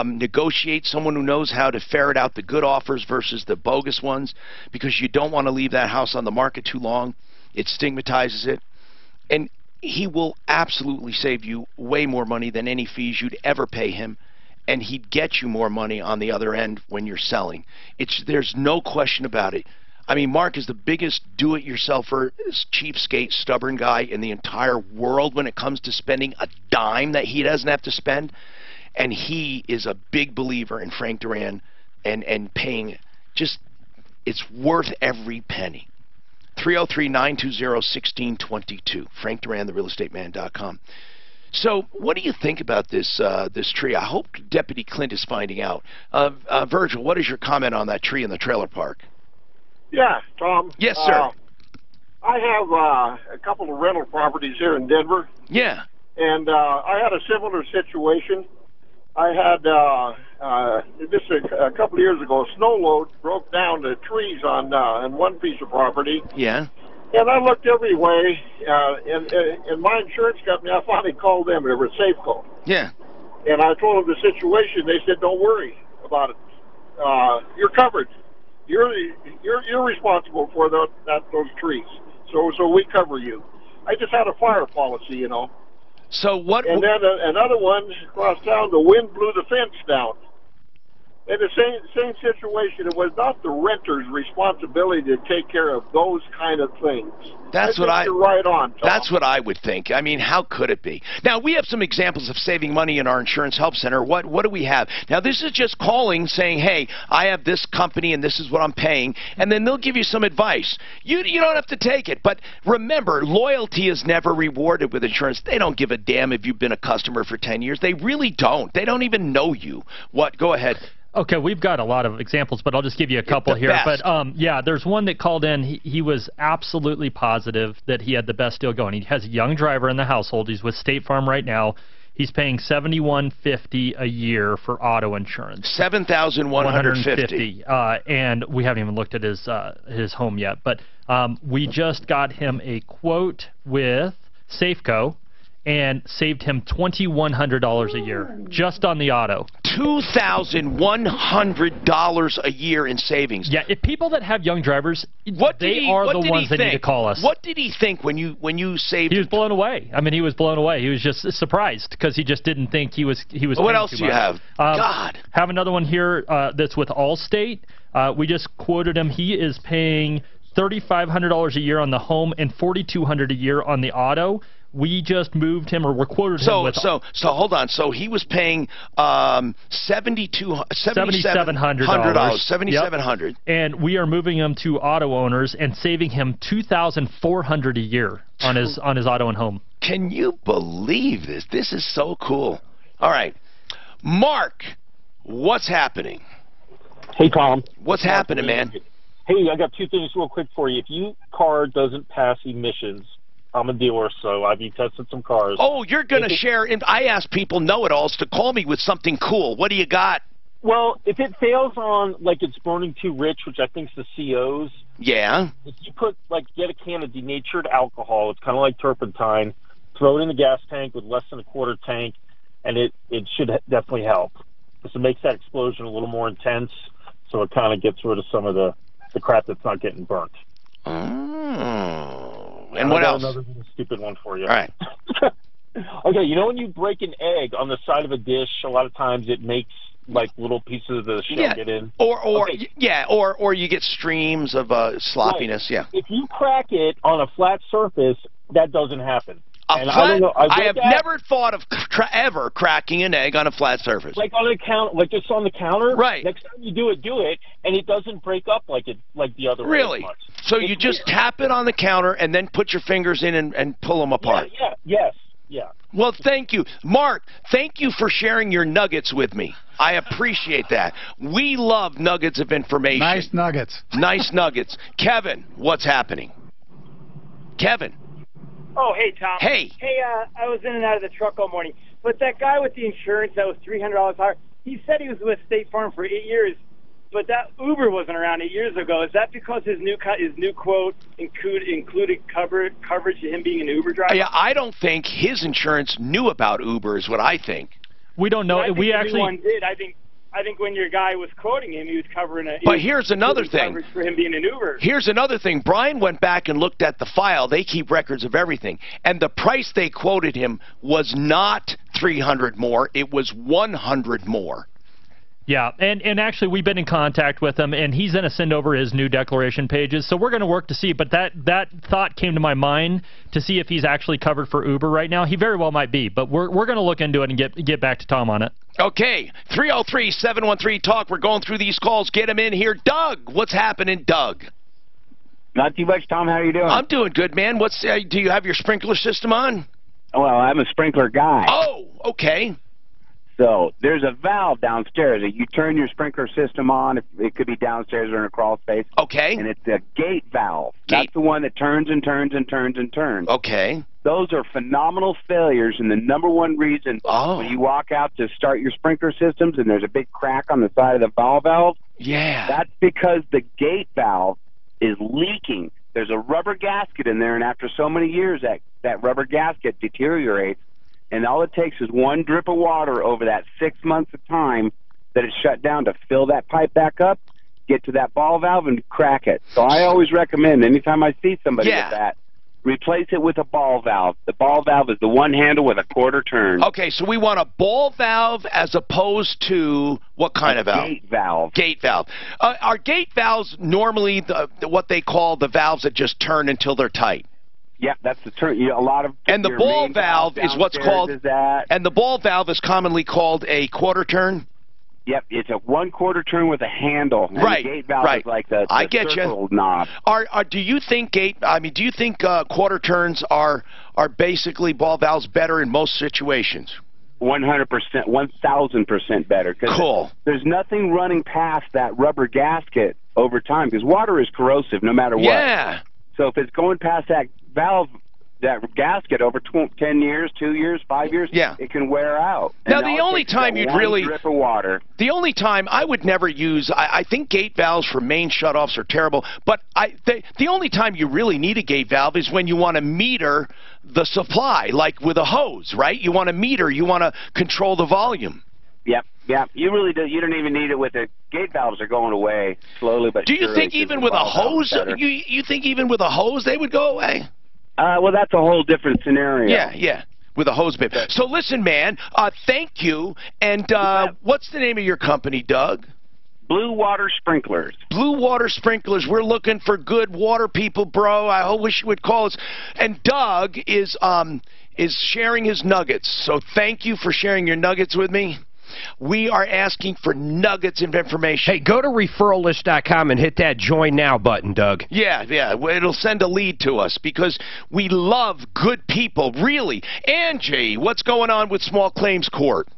negotiate, someone who knows how to ferret out the good offers versus the bogus ones, because you don't want to leave that house on the market too long. It stigmatizes it. And he will absolutely save you way more money than any fees you'd ever pay him, and he'd get you more money on the other end when you're selling. There's no question about it. I mean, Mark is the biggest do-it-yourselfer, cheapskate, stubborn guy in the entire world when it comes to spending a dime that he doesn't have to spend. And he is a big believer in Frank Duran and paying just, it's worth every penny. 303-920-1622. Frank Duran, therealestateman.com. So what do you think about this this tree? I hope Deputy Clint is finding out. Virgil, what is your comment on that tree in the trailer park? Yeah, Tom. Yes, sir. I have a couple of rental properties here in Denver. Yeah. And I had a similar situation. I had, just a couple of years ago, a snow load broke down the trees on one piece of property. Yeah. And I looked every way, and my insurance company, I finally called them. They were Safeco. Yeah. And I told them the situation. They said, "Don't worry about it. You're covered. You're responsible for those trees. So we cover you." I just had a fire policy, you know. So what? And then another one across town, the wind blew the fence down. In the same situation, it was not the renter's responsibility to take care of those kind of things. You're right on, Tom. That's what I would think. I mean, how could it be? Now, we have some examples of saving money in our insurance help center. What do we have? Now, this is just calling, saying, hey, I have this company and this is what I'm paying, and then they'll give you some advice. You don't have to take it, but remember, loyalty is never rewarded with insurance. They don't give a damn if you've been a customer for 10 years. They really don't. They don't even know you. What? Go ahead. Okay, we've got a lot of examples, but I'll just give you a couple here. Best. But yeah, there's one that called in. He was absolutely positive that he had the best deal going. He has a young driver in the household. He's with State Farm right now. He's paying $71.50 a year for auto insurance. $7,150. And we haven't even looked at his home yet. But we just got him a quote with Safeco and saved him $2,100 a year just on the auto. $2,100 a year in savings. Yeah, if people that have young drivers, they are the ones that need to call us. What did he think when you saved? He was blown away. I mean, he was blown away. He was just surprised because he just didn't think he was. What else do you have? God. Have another one here that's with Allstate. We just quoted him. He is paying $3,500 a year on the home and $4,200 a year on the auto. We just moved him, or we're quoted him with. So hold on. So he was paying $7,700. Yep. And we are moving him to auto owners and saving him $2,400 a year on his auto and home. Can you believe this? This is so cool. All right, Mark, what's happening? Hey, Tom. What's happening, man? Hey, I got two things real quick for you. If your car doesn't pass emissions, I'm a dealer, so I've tested some cars. Oh, you're going to share. I ask people know-it-alls to call me with something cool. What do you got? Well, if it fails on, like, it's burning too rich, which I think is the COs. Yeah. If you get a can of denatured alcohol, it's kind of like turpentine, throw it in the gas tank with less than a quarter tank, and it should definitely help. Because it makes that explosion a little more intense, so it kind of gets rid of some of the crap that's not getting burnt. Oh. And what else? Another stupid one for you. All right. Okay, you know when you break an egg on the side of a dish, a lot of times it makes like little pieces of the shell get in. Or you get streams of sloppiness. Right. Yeah. If you crack it on a flat surface, that doesn't happen. I have never thought of ever cracking an egg on a flat surface. Like on a counter, like just on the counter. Right. Next time you do it, and it doesn't break up like the other way. Really? So you just tap it on the counter and then put your fingers in and pull them apart. Yeah. Well, thank you, Mark. Thank you for sharing your nuggets with me. I appreciate that. We love nuggets of information. Nice nuggets. Nice nuggets. Kevin, what's happening? Kevin. Oh, hey, Tom. Hey. Hey, I was in and out of the truck all morning. But that guy with the insurance that was $300 higher, he said he was with State Farm for 8 years, but that Uber wasn't around 8 years ago. Is that because his new quote included coverage to him being an Uber driver? Yeah, I don't think his insurance knew about Uber is what I think. We don't know. I think the new one did. I think when your guy was quoting him, he was covering it. But here's another thing. Coverage for him being an Uber. Here's another thing. Brian went back and looked at the file. They keep records of everything. And the price they quoted him was not $300 more. It was $100 more. Yeah, and actually we've been in contact with him, and he's going to send over his new declaration pages. So we're going to work to see. But that thought came to my mind to see if he's actually covered for Uber right now. He very well might be, but we're going to look into it and get back to Tom on it. Okay, 303-713-TALK. We're going through these calls. Get him in here. Doug, what's happening, Doug? Not too much, Tom. How are you doing? I'm doing good, man. Do you have your sprinkler system on? Well, I'm a sprinkler guy. Oh, okay. So there's a valve downstairs that you turn your sprinkler system on. It could be downstairs or in a crawl space. Okay. And it's a gate valve. That's the one that turns and turns and turns and turns. Okay. Those are phenomenal failures, and the number one reason when you walk out to start your sprinkler systems and there's a big crack on the side of the valve, that's because the gate valve is leaking. There's a rubber gasket in there, and after so many years, that rubber gasket deteriorates. And all it takes is one drip of water over that 6 months of time that it's shut down to fill that pipe back up, get to that ball valve, and crack it. So I always recommend, anytime I see somebody with that, replace it with a ball valve. The ball valve is the one handle with a quarter turn. Okay, so we want a ball valve as opposed to what kind of valve? Gate valve. Gate valve. Are gate valves normally what they call the valves that just turn until they're tight? Yeah, that's the turn. A lot of and the ball valve is what's called. And the ball valve is commonly called a quarter turn. Yep, it's a 1/4 turn with a handle. And right, the gate valve is like the circle knob. Do you think do you think quarter turns are basically ball valves better in most situations? 100%, 1,000% better. Cool. There's nothing running past that rubber gasket over time because water is corrosive no matter what. Yeah. So if it's going past that valve, that gasket over 10 years, 2 years, 5 years, it can wear out. Now, the only time you'd really drip of water. The only time I would never use, I think gate valves for main shutoffs are terrible, but the only time you really need a gate valve is when you want to meter the supply, like with a hose, right? You want to meter, you want to control the volume. Yep, Yeah, you really do. You don't even need it with it. Gate valves are going away slowly but Do you surely. think even with a hose, you think even with a hose they would go away? Well, that's a whole different scenario. Yeah. With a hose bib. So listen, man, thank you. And what's the name of your company, Doug? Blue Water Sprinklers. Blue Water Sprinklers. We're looking for good water people, bro. I wish you would call us. And Doug is sharing his nuggets. So thank you for sharing your nuggets with me. We are asking for nuggets of information. Hey, go to referrallist.com and hit that join now button, Doug. Yeah. It'll send a lead to us because we love good people, really. Angie, what's going on with Small Claims Court?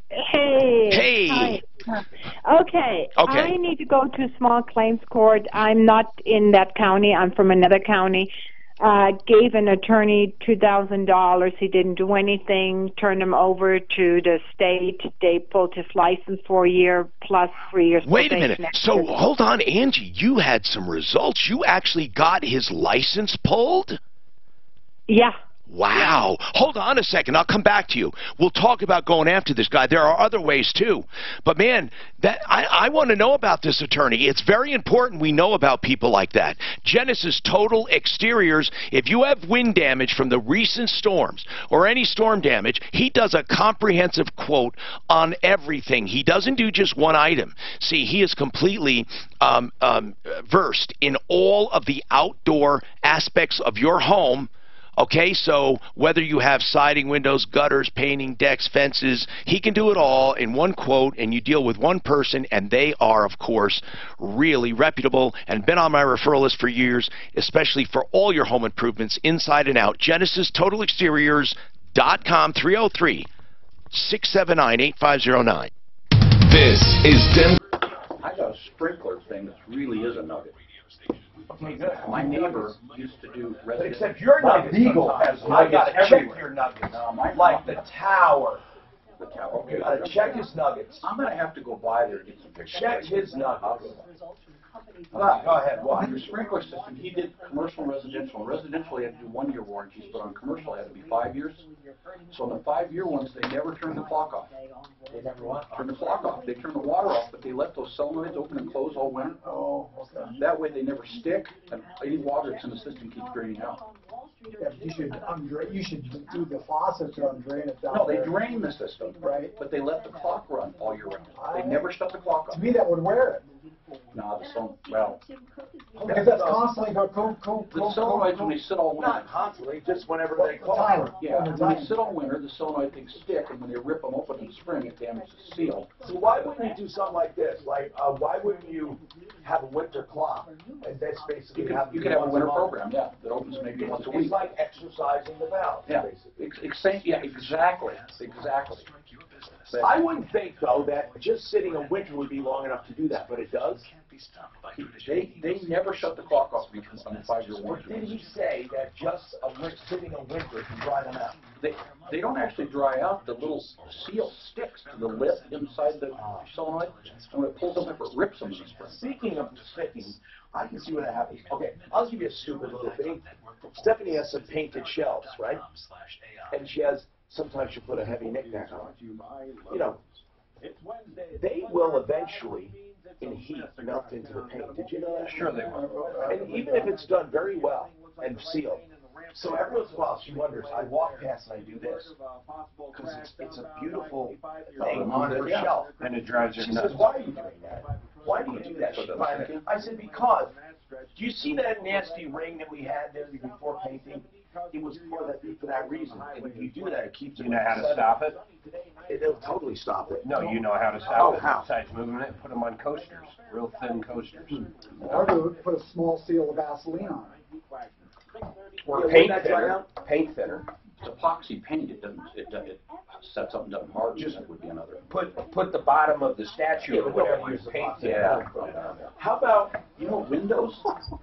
Hey. Hey. Okay. I need to go to Small Claims Court. I'm not in that county. I'm from another county. Gave an attorney $2,000. He didn't do anything. Turned him over to the state. They pulled his license for a year plus 3 years. Wait a minute. So hold on, Angie. You had some results. You actually got his license pulled? Yeah. Wow. Hold on a second. I'll come back to you. We'll talk about going after this guy. There are other ways, too. But, man, I want to know about this attorney. It's very important we know about people like that. Genesis Total Exteriors, if you have wind damage from the recent storms or any storm damage, he does a comprehensive quote on everything. He doesn't do just one item. See, he is completely versed in all of the outdoor aspects of your home. Okay, so whether you have siding, windows, gutters, painting, decks, fences, he can do it all in one quote, and you deal with one person, and they are, of course, really reputable and been on my referral list for years, especially for all your home improvements, inside and out. GenesisTotalExteriors.com, 303-679-8509. This is Denver. I got a sprinkler thing that really is a nugget. Okay, good. My neighbor used to do residential. Except your nuggets. Beagle has I got to check your nuggets. Like the tower. The tower. Okay. You got to check his nuggets. I'm going to have to go by there and get some pictures. Check his nuggets. Go ahead. Well, on your sprinkler system, he did commercial and residential. Residential, he had to do 1-year warranties, but on commercial, it had to be 5 years. So on the 5-year ones, they never turned the clock off. They never what? Turn the clock off. They turn the water off, but they let those solenoids open and close all winter. Oh, okay. That way, they never stick, and any water that's in the system keeps draining out. Yeah, you should do the faucet to undrain it down. No, they there. drain the system, right? But they let the clock run all year round. They never shut the clock off. To me, that would wear it. No, the well. Because that's constantly go. The solenoids, when they sit all winter. Not constantly, just whenever they call. Yeah, when they sit all winter, the solenoid things stick, and when they rip them open in the spring, it damages the seal. So why wouldn't you do something like this? Like, why wouldn't you have a winter clock? And that's basically you could have a winter program, yeah, that opens maybe once a week. It's like exercising the valve, basically. Yeah, exactly. I wouldn't think, though, that just sitting in winter would be long enough to do that, but it does. They never shut the clock off on the 5-year warranty. Did he say that just sitting in winter can dry them out? They don't actually dry out. The little seal sticks to the lip inside the solenoid, and when it pulls them up, it rips them in the spring. Speaking of sticking, I can see what happens. Okay, I'll give you a stupid little thing. Stephanie has some painted shelves, right? And she has, sometimes she'll put a heavy knickknack on it. You know, they will eventually, in heat, melt into the paint. Did you know that? Sure they will. And even if it's done very well and sealed. So every once in a while she wonders, I walk past and I do this. Because it's a beautiful thing on her shelf. And it drives her She nuts. says, why are you doing that? Why do you do that? I said, because. Do you see that nasty ring that we had there before painting? It was for that reason. And if you do that, it keeps it. You know how to stop it? It'll totally stop it. No, you know how to stop it. How? Besides moving it, put them on coasters, real thin coasters. Or do put a small seal of Vaseline on it. Or paint thinner. Paint thinner. It's epoxy paint. It sets up and doesn't harden. Just would be another. Put the bottom of the statue or whatever you paint. Yeah. How about windows?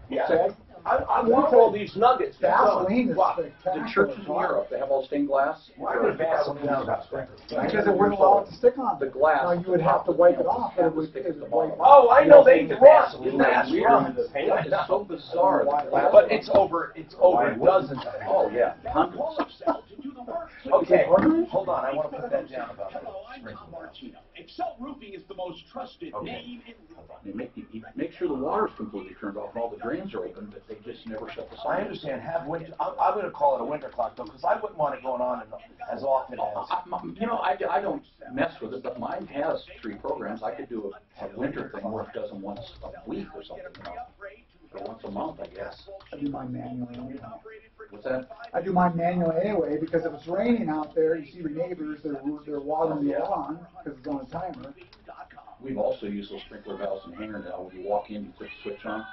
Yeah. I want all these nuggets. Vaseline is The spectacular. churches in Europe, they have all stained glass. Why would Vaseline have that sprinkler? Because it wouldn't allow it to stick on. The glass. Now, you would have to wipe it off, but it would wipe off. Oh, I know they rust. Isn't that Weird. weird? That is so bizarre. But it's over dozens. Oh, yeah. Hundreds. Okay. Hold on. I want to put that down about the sprinkler. Excel Roofing is the most trusted name in Make sure the water's completely turned off and all the drains are open, but they just never shut the I sign. understand. Have winter. I'm going to call it a winter clock though, because I wouldn't want it going on as often as. I don't mess with it, but mine has 3 programs. I could do a winter thing where it does them once a week or something, or once a month, I guess. I do mine manually anyway. What's that? I do mine manually anyway, because if it's raining out there, you see your neighbors, they're watering the lawn because it's on a timer. We've also used those sprinkler valves in Hanger now. When you walk in, you put the switch on,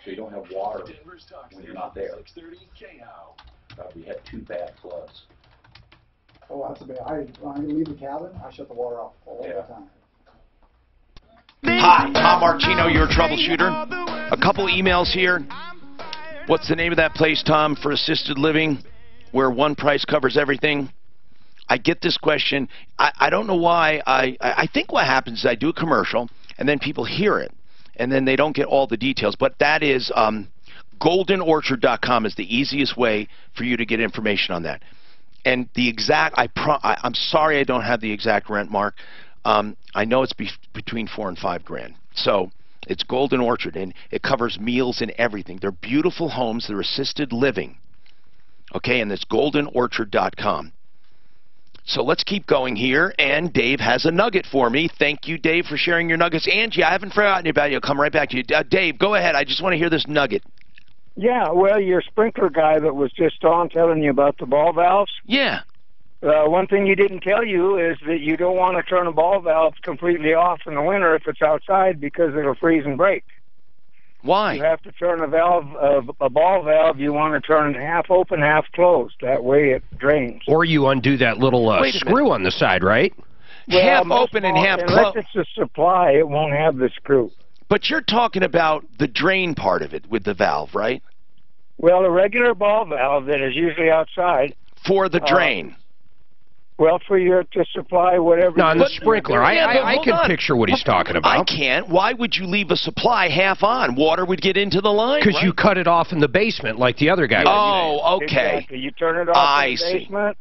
so you don't have water when you're not there. We had 2 bad floods. Oh, that's a bad. When I leave the cabin, I shut the water off all the time. Hi, Tom Martino, your troubleshooter. A couple emails here. What's the name of that place, Tom, for assisted living where one price covers everything? I get this question. I don't know why. I think what happens is I do a commercial, and then people hear it, and then they don't get all the details. But that is goldenorchard.com is the easiest way for you to get information on that. And the exact, I'm sorry I don't have the exact rent, Mark. I know it's between $4,000 and $5,000. So it's Golden Orchard, and it covers meals and everything. They're beautiful homes. They're assisted living. Okay, and it's goldenorchard.com. So let's keep going here, and Dave has a nugget for me. Thank you, Dave, for sharing your nuggets. Angie, I haven't forgotten about you. I'll come right back to you. Dave, go ahead. I just want to hear this nugget. Yeah, well, your sprinkler guy that was just on telling you about the ball valves. Yeah. One thing he didn't tell you is that you don't want to turn a ball valve completely off in the winter if it's outside because it'll freeze and break. Why? You have to turn a ball valve, you want to turn it half open, half closed. That way it drains. Or you undo that little screw on the side, right? Well, half open and half unless closed. it's a supply, it won't have the screw. But you're talking about the drain part of it with the valve, right? Well, a regular ball valve that is usually outside. For the drain. Well, to supply whatever. No, the sprinkler. I can picture what he's talking about. I can't. Why would you leave a supply half on? Water would get into the line. Because you cut it off in the basement like the other guy. Oh, okay. Exactly. You turn it off in the basement,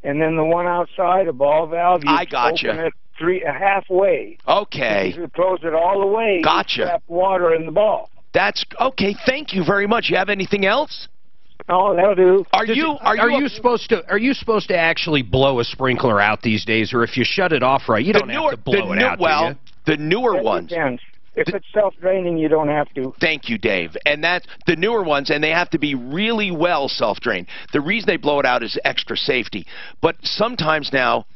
and then the one outside, a ball valve, you open it halfway. Okay. You close it all the way. Gotcha. You trap water in the ball. That's okay. Thank you very much. You have anything else? Oh, that'll do. Are you supposed to actually blow a sprinkler out these days, or if you shut it off right, you don't have to blow it out? Well, the newer ones. Depends. If it's self-draining, you don't have to. Thank you, Dave. And that's the newer ones, and they have to be really well self-drained. The reason they blow it out is extra safety. But sometimes now,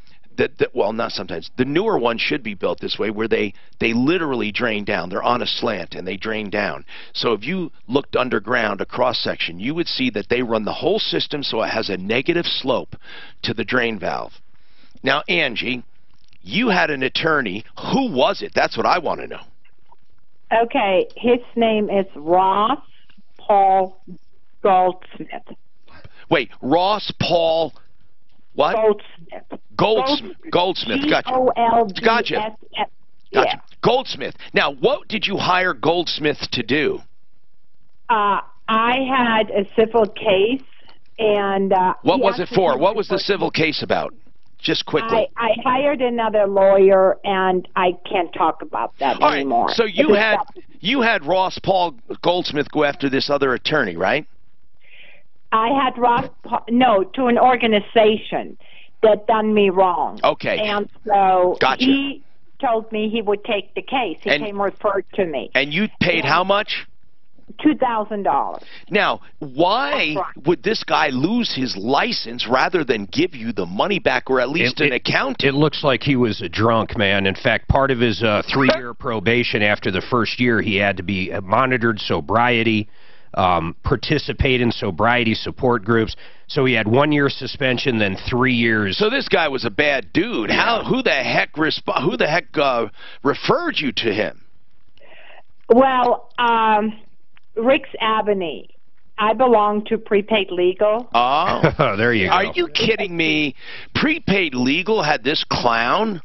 well, not sometimes. The newer ones should be built this way, where they literally drain down. They're on a slant, and they drain down. So if you looked underground, a cross-section, you would see that they run the whole system so it has a negative slope to the drain valve. Now, Angie, you had an attorney. Who was it? That's what I want to know. Okay, his name is Ross Paul Goldsmith. Wait, Ross Paul... What? Goldsmith. Goldsmith. Gotcha. Goldsmith. Gotcha. Yeah. Goldsmith. Now, what did you hire Goldsmith to do? I had a civil case, and what was it for? What was the civil case about? Just quickly. I hired another lawyer, and I can't talk about that anymore. So you had Ross Paul Goldsmith go after this other attorney, right? I had to an organization that done me wrong. Okay. And so gotcha. He told me he would take the case. He came referred to me. And you paid how much? $2,000. Now, why would this guy lose his license rather than give you the money back, or at least an accountant? It looks like he was a drunk, man. In fact, part of his 3-year probation after the first year, he had to be monitored sobriety, participate in sobriety support groups. So he had 1 year suspension, then 3 years. So this guy was a bad dude. Yeah. Who the heck referred you to him? Well, Rick's Avenue. I belong to Prepaid Legal. Oh, there you go. Are you kidding me? Prepaid Legal had this clown?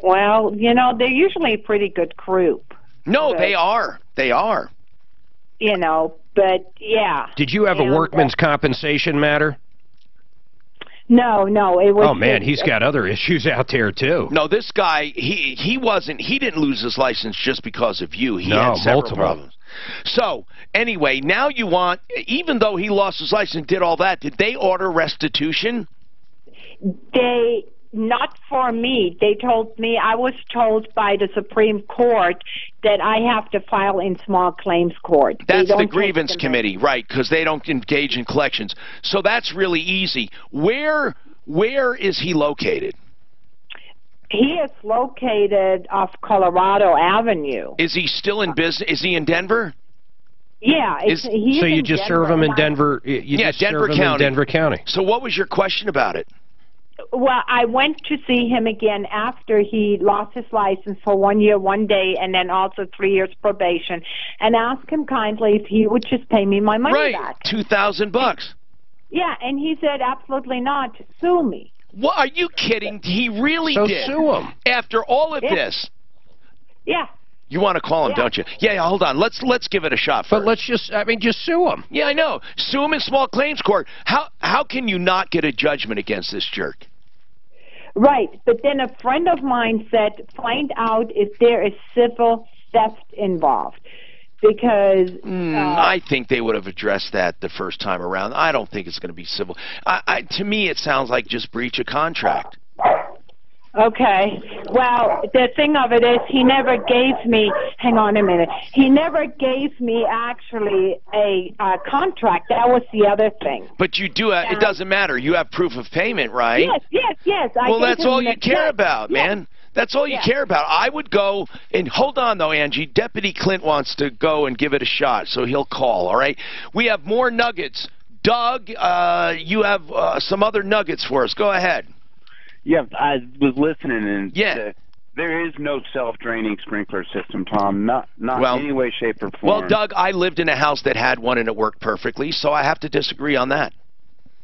Well, you know, they're usually a pretty good group. No, they are. They are. You know, but yeah. Did you have a workman's compensation matter? No, it was. Oh man, he's got other issues out there too. No, this guy, he didn't lose his license just because of you. He had several multiple problems. So, anyway, now you want, even though he lost his license, did all that, did they order restitution? Not for me. They told me, I was told by the Supreme Court that I have to file in small claims court. That's the grievance committee, right, because they don't engage in collections. So that's really easy. Where is he located? He is located off Colorado Avenue. Is he still in business? Is he in Denver? Yeah. So you just serve him in Denver? Denver County. In Denver County. So what was your question about it? Well, I went to see him again after he lost his license for 1 year, 1 day, and then also 3 years probation, and asked him kindly if he would just pay me my money back. $2,000. Yeah, and he said, absolutely not. Sue me. What, are you kidding? He really did. Sue him. After all of this. Yeah. You want to call him, don't you? Yeah, hold on. Let's give it a shot first. But let's just sue him. Yeah, I know. Sue him in small claims court. How can you not get a judgment against this jerk? Right, but then a friend of mine said, find out if there is civil theft involved. Because... I think they would have addressed that the first time around. I don't think it's going to be civil. To me, it sounds like just breach of contract. Okay. Well, the thing of it is, he never gave me, hang on a minute, he never gave me actually a contract. That was the other thing. But you do, it doesn't matter. You have proof of payment, right? Yes. Well, that's all you care about, man. That's all you care about. I would go, and hold on though, Angie. Deputy Clint wants to go and give it a shot, so he'll call, all right? We have more nuggets. Doug, you have some other nuggets for us. Go ahead. Yeah, I was listening, and there is no self-draining sprinkler system, Tom. Not in any way, shape, or form. Well, Doug, I lived in a house that had one, and it worked perfectly, so I have to disagree on that.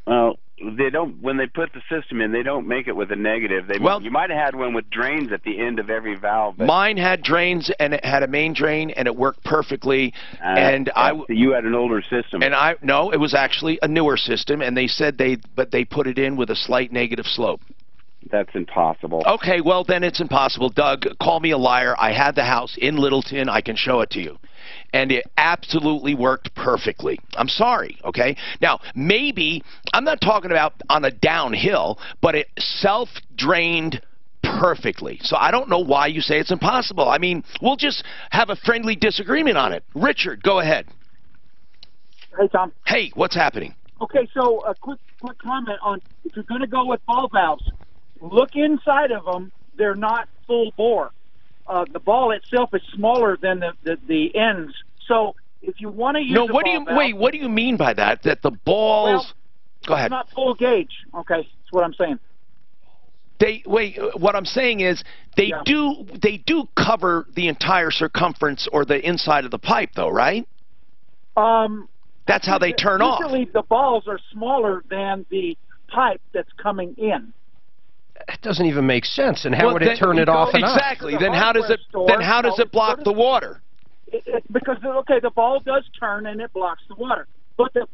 Well, they don't. When they put the system in, they don't make it with a negative. You might have had one with drains at the end of every valve. But mine had drains, and it had a main drain, and it worked perfectly. You had an older system. And no, it was actually a newer system, and they said they put it in with a slight negative slope. That's impossible. Okay, well, then it's impossible. Doug, call me a liar. I had the house in Littleton. I can show it to you. And it absolutely worked perfectly. I'm sorry, okay? Now, maybe, I'm not talking about on a downhill, but it self-drained perfectly. So I don't know why you say it's impossible. I mean, we'll just have a friendly disagreement on it. Richard, go ahead. Hey, Tom. Hey, what's happening? Okay, so a quick comment on, if you're going to go with ball valves, look inside of them. They're not full bore. The ball itself is smaller than the ends. So if you want to use what do you mean by that? That the balls... Go ahead. It's not full gauge. Okay, that's what I'm saying. What I'm saying is they do cover the entire circumference or the inside of the pipe, though, right? That's how they turn off. Usually the balls are smaller than the pipe that's coming in. It doesn't even make sense. And how would it turn it off and on? Exactly. Then how does it block the water? Because the ball does turn and it blocks the water. But the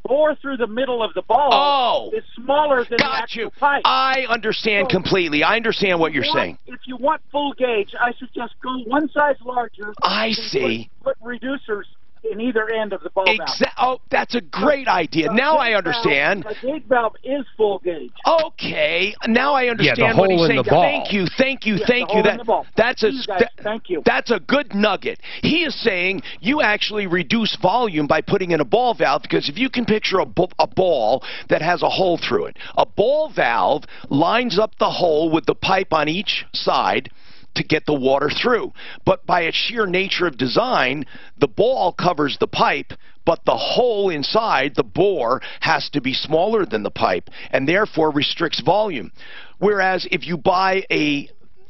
bore through the middle of the ball is smaller than the actual pipe. I understand completely. I understand what you're saying. If you want full gauge, I suggest go one size larger. I see. Put reducers in either end of the ball valve. Oh, that's a great idea. Now I understand. The gauge valve is full gauge. Okay, now I understand what he's saying. Thank you. Thank you. That's a good nugget. He is saying you actually reduce volume by putting in a ball valve, because if you can picture a ball that has a hole through it, a ball valve lines up the hole with the pipe on each side to get the water through. But by its sheer nature of design, the ball covers the pipe, but the hole inside, the bore, has to be smaller than the pipe, and therefore restricts volume. Whereas if you buy a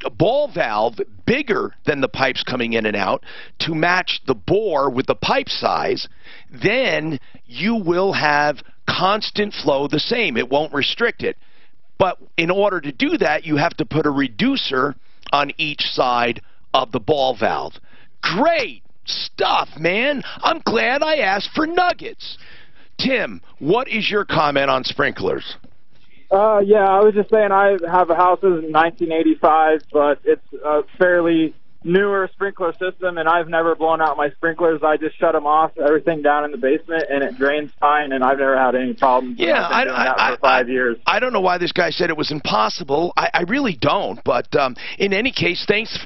ball valve bigger than the pipes coming in and out to match the bore with the pipe size, then you will have constant flow the same. It won't restrict it. But in order to do that, you have to put a reducer on each side of the ball valve. Great stuff, man. I'm glad I asked for nuggets. Tim, what is your comment on sprinklers? Yeah, I was just saying I have a house in 1985, but it's a fairly newer sprinkler system, and I've never blown out my sprinklers. I just shut them off, everything down in the basement, and it drains fine, and I've never had any problems. Yeah, I've been doing that for 5 years. I don't know why this guy said it was impossible. I really don't, but in any case, thanks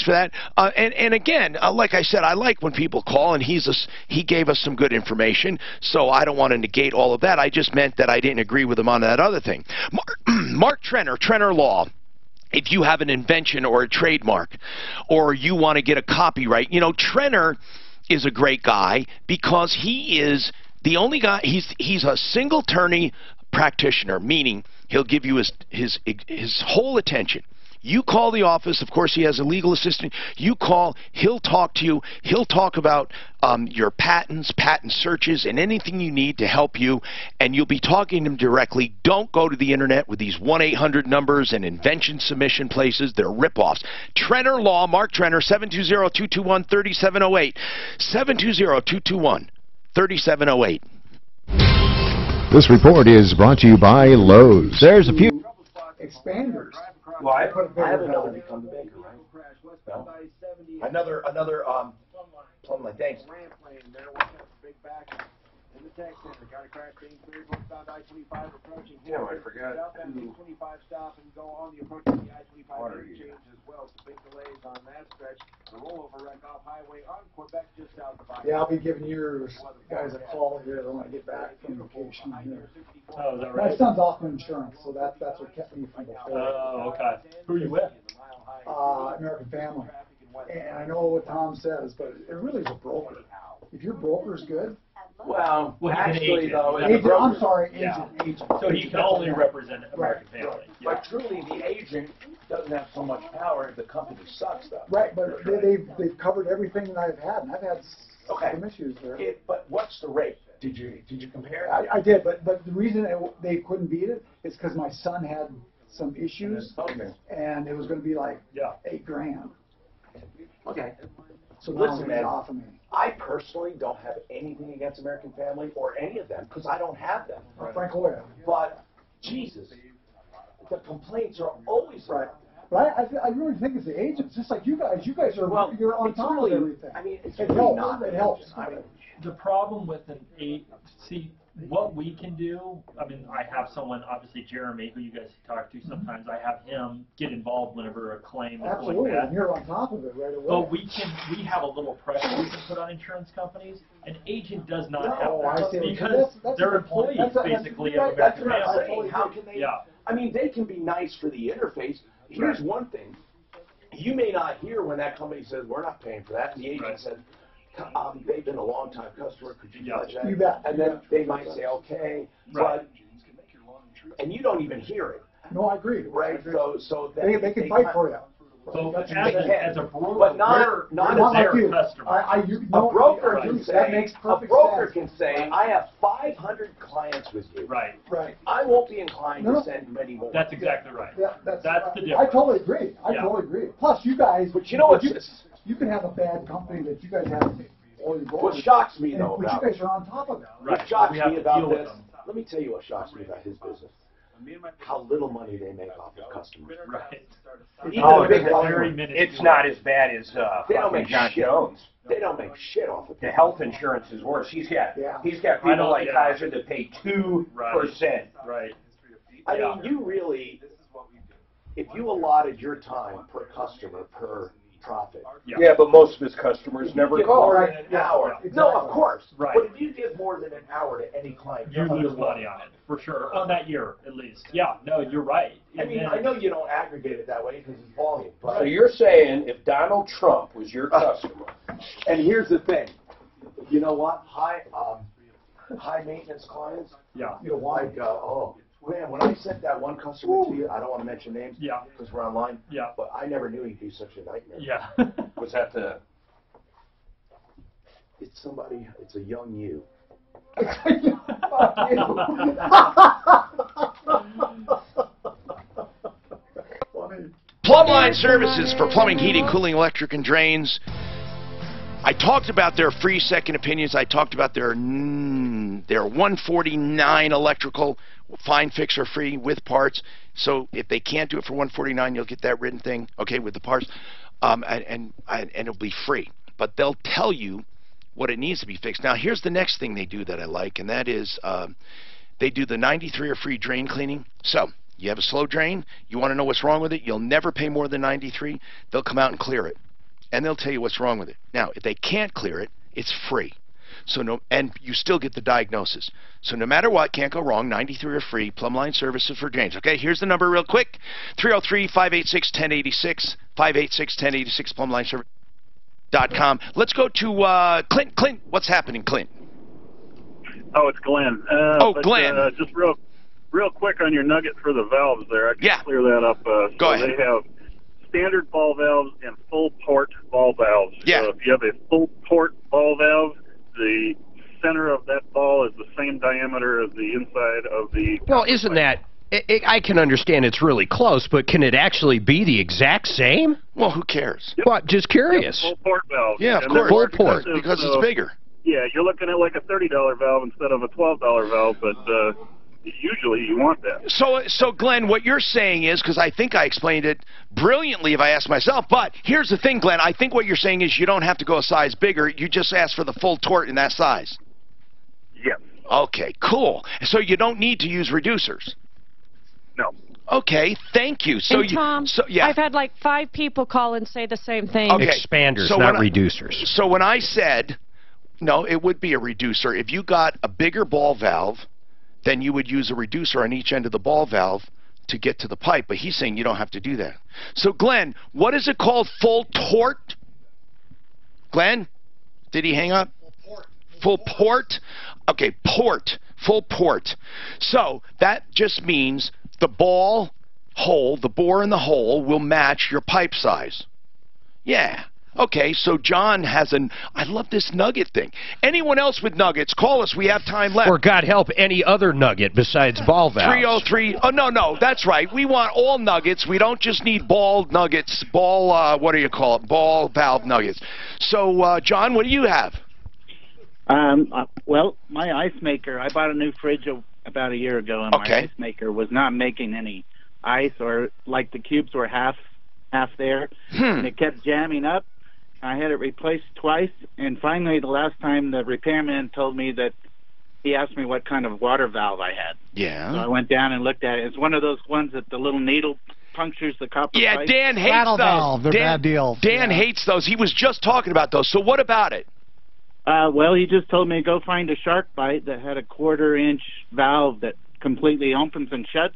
for that. And again, like I said, I like when people call, and he gave us some good information, so I don't want to negate all of that. I just meant that I didn't agree with him on that other thing. Mark Trenner, Trenner Law. If you have an invention or a trademark, or you want to get a copyright, you know, Trenner is a great guy because he is the only guy, he's a single attorney practitioner, meaning he'll give you his whole attention. You call the office. Of course, he has a legal assistant. You call. He'll talk to you. He'll talk about your patents, patent searches, and anything you need to help you, and you'll be talking to him directly. Don't go to the Internet with these 1-800 numbers and invention submission places. They're ripoffs. Trenner Law, Mark Trenner, 720-221-3708. 720-221-3708. This report is brought to you by Lowe's. There's a few expanders. Well, I have another become the baker, right? No. Another plumb line. Thanks. Yeah, I forgot. Yeah, I'll be giving your guys a call here when I get back from vacation here. Oh, is that right? My son's off insurance, so that's what kept me from before. Oh, okay. Who are you with? American Family. And I know what Tom says, but it really is a broker. If your broker's good. Well, actually, though, agent, I'm sorry, agent. So he can only represent American Family. Right. Yeah. But truly, the agent doesn't have so much power if the company sucks, though. Right, but they've covered everything that I've had, and I've had some issues there. But what's the rate? Did you compare? I did, but the reason they couldn't beat it is because my son had some issues, and it was going to be like $8,000. Okay. So listen, man, off of me. I personally don't have anything against American Family or any of them because I don't have them. Frank Hoya. But Jesus, the complaints are always right. But I really think it's the agents, just like you guys. You guys are you're on top of everything. I mean, it's it really helps. not. It helps. I mean, the problem with what we can do, I mean, I have someone, obviously Jeremy, who you guys talk to sometimes, I have him get involved whenever a claim is Absolutely, going bad. and you're on top of it right away. But we have a little pressure we can put on insurance companies. An agent does not have that because they're employees, basically, of American Family. How can they? Yeah. I mean, they can be nice for the interface. Here's one thing. You may not hear when that company says, we're not paying for that, and the agent says, they've been a long-time customer, could you pledge that? You bet. And then they might say, okay, but, and you don't even hear it. No, I agree. Right? So they can fight for you. So as a broker, but not like you. Customer. A broker can say, that makes perfect sense. Can say, I have 500 clients with you. Right. I won't be inclined to send many more. That's exactly right. Yeah, that's the difference. I totally agree. I totally agree. Plus, you guys, but you know what? You can have a bad company that you guys have. What shocks me though, but you guys are on top of it. What shocks me about this? Let me tell you what shocks me about his business. How little money they make off of customers. Right. It's not as bad as they don't make John shit. Jones. They don't make shit off of it. The health insurance is worse. He's got people like Kaiser that pay 2%. Right. I mean, you really, if you allotted your time per customer per profit. Yeah, but most of his customers never call. More than an hour. Exactly. No, of course. Right. But if you give more than an hour to any client, you lose money on it, for sure. On that year, at least. Yeah, no, you're right. I mean, I know you don't aggregate it that way because it's volume. But so you're saying if Donald Trump was your customer. And here's the thing. You know what? High maintenance clients. Yeah. You know, like, Graham, when I sent that one customer to you, I don't want to mention names because we're online. Yeah. But I never knew he'd be such a nightmare. Yeah. Was that the? It's somebody. It's a young you. Plumbline Services for plumbing, heating, cooling, electric, and drains. I talked about their free second opinions. I talked about their $149 electrical fine fix or free with parts. So if they can't do it for $149, you'll get that written thing, okay, with the parts, and it'll be free. But they'll tell you what it needs to be fixed. Now, here's the next thing they do that I like, and that is they do the 93 or free drain cleaning. So you have a slow drain, you want to know what's wrong with it, you'll never pay more than 93. They'll come out and clear it, and they'll tell you what's wrong with it. Now, if they can't clear it, it's free. So and you still get the diagnosis. So no matter what, can't go wrong. 93 are free. Plumbline Services for drains. Okay, here's the number real quick: 303-586-1086, 586-1086, plumlineservice.com. Let's go to Clint. Clint, what's happening, Clint? Oh, it's Glenn. Glenn. Just real quick on your nugget for the valves there. I can clear that up. Go ahead. They have standard ball valves and full port ball valves. Yeah. So if you have a full port ball valve, the center of that ball is the same diameter as the inside of the... Well, isn't that... I can understand it's really close, but can it actually be the exact same? Well, who cares? Yep. Well, just curious. Full port valve. Yeah, of And course. they're Full port. Because it's bigger. Yeah, you're looking at like a $30 valve instead of a $12 valve, but usually you want that. So Glenn, what you're saying is, because I think I explained it brilliantly if I asked myself, but here's the thing, Glenn, I think what you're saying is you don't have to go a size bigger, you just ask for the full tort in that size. Yes. Okay, cool. So you don't need to use reducers? No. Okay, thank you. So and Tom, I've had like 5 people call and say the same thing. Okay. Expanders, So not when reducers. So when I said, no, it would be a reducer. If you got a bigger ball valve, then you would use a reducer on each end of the ball valve to get to the pipe. But he's saying you don't have to do that. So, Glenn, what is it called? Full tort? Glenn? Did he hang up? Full port? Okay, port. Full port. So that just means the ball hole, the bore in the hole, will match your pipe size. Yeah. Okay, so John has I love this nugget thing. Anyone else with nuggets, call us. We have time left. Or, God help, any other nugget besides ball valves. 303. Oh, no, that's right. We want all nuggets. We don't just need ball nuggets, what do you call it? Ball valve nuggets. So, John, what do you have? Well, my ice maker, I bought a new fridge about a year ago, and my ice maker was not making any ice, or like the cubes were half there, and it kept jamming up. I had it replaced twice, and finally the last time the repairman told me that he asked me what kind of water valve I had. Yeah. So I went down and looked at it. It's one of those ones that the little needle punctures the copper pipe. Dan hates those. Valve, they're bad deals. Dan hates those. He was just talking about those. So what about it? Well, he just told me to go find a shark bite that had a 1/4-inch valve that completely opens and shuts.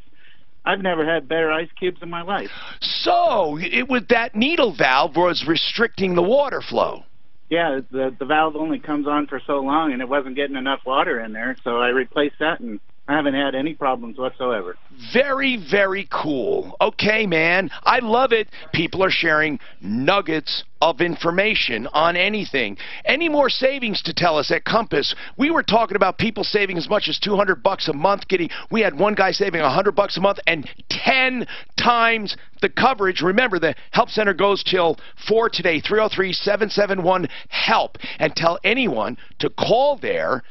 I've never had better ice cubes in my life. So it was that needle valve was restricting the water flow. Yeah, the valve only comes on for so long, and it wasn't getting enough water in there, so I replaced that, and I haven't had any problems whatsoever. Very, very cool. Okay, man. I love it. People are sharing nuggets of information on anything. Any more savings to tell us at Compass? We were talking about people saving as much as $200 a month. We had one guy saving $100 a month and 10 times the coverage. Remember, the help center goes till 4 today, 303-771-HELP. And tell anyone to call there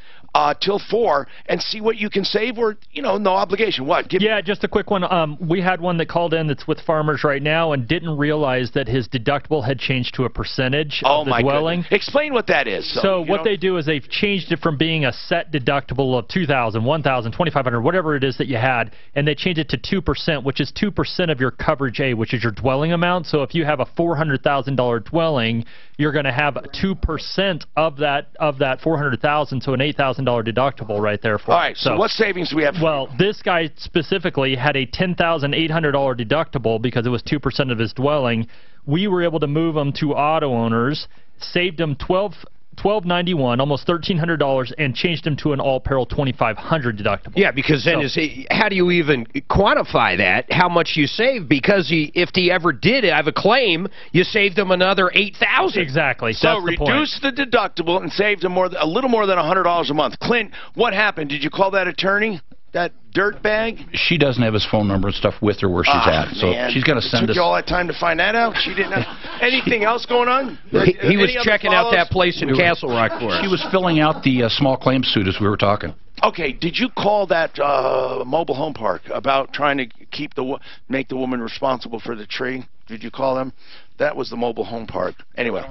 till 4 and see what you can save, or, no obligation. What? Just a quick one. We had one that called in that's with Farmers right now and didn't realize that his deductible had changed to a percentage of the dwelling. Goodness. Explain what that is. So what they do is they've changed it from being a set deductible of $2,000, $1,000, $2,500, whatever it is that you had, and they changed it to 2%, which is 2% of your coverage A, which is your dwelling amount. So if you have a $400,000 dwelling, you're going to have 2% of that $400,000, so an $8,000 deductible right there for All right, so what savings do we have? Well, this guy specifically had a $10,800 deductible because it was 2% of his dwelling. We were able to move him to auto owners, saved him $1,291, almost $1,300, and changed him to an all-peril $2,500 deductible. Yeah, because then how do you even quantify that, how much you save? Because if he ever did have a claim, you saved him another $8,000. Exactly. So reduce the deductible and saved him a little more than $100 a month. Clint, what happened? Did you call that attorney? That dirtbag? She doesn't have his phone number and stuff with her where she's at, so man. she's going to send us. Took you all that time to find that out? She didn't have anything else going on? He was checking out that place in Castle Rock for us. She was filling out the small claim suit as we were talking. Okay, did you call that mobile home park about trying to make the woman responsible for the tree? Did you call them? That was the mobile home park. Anyway.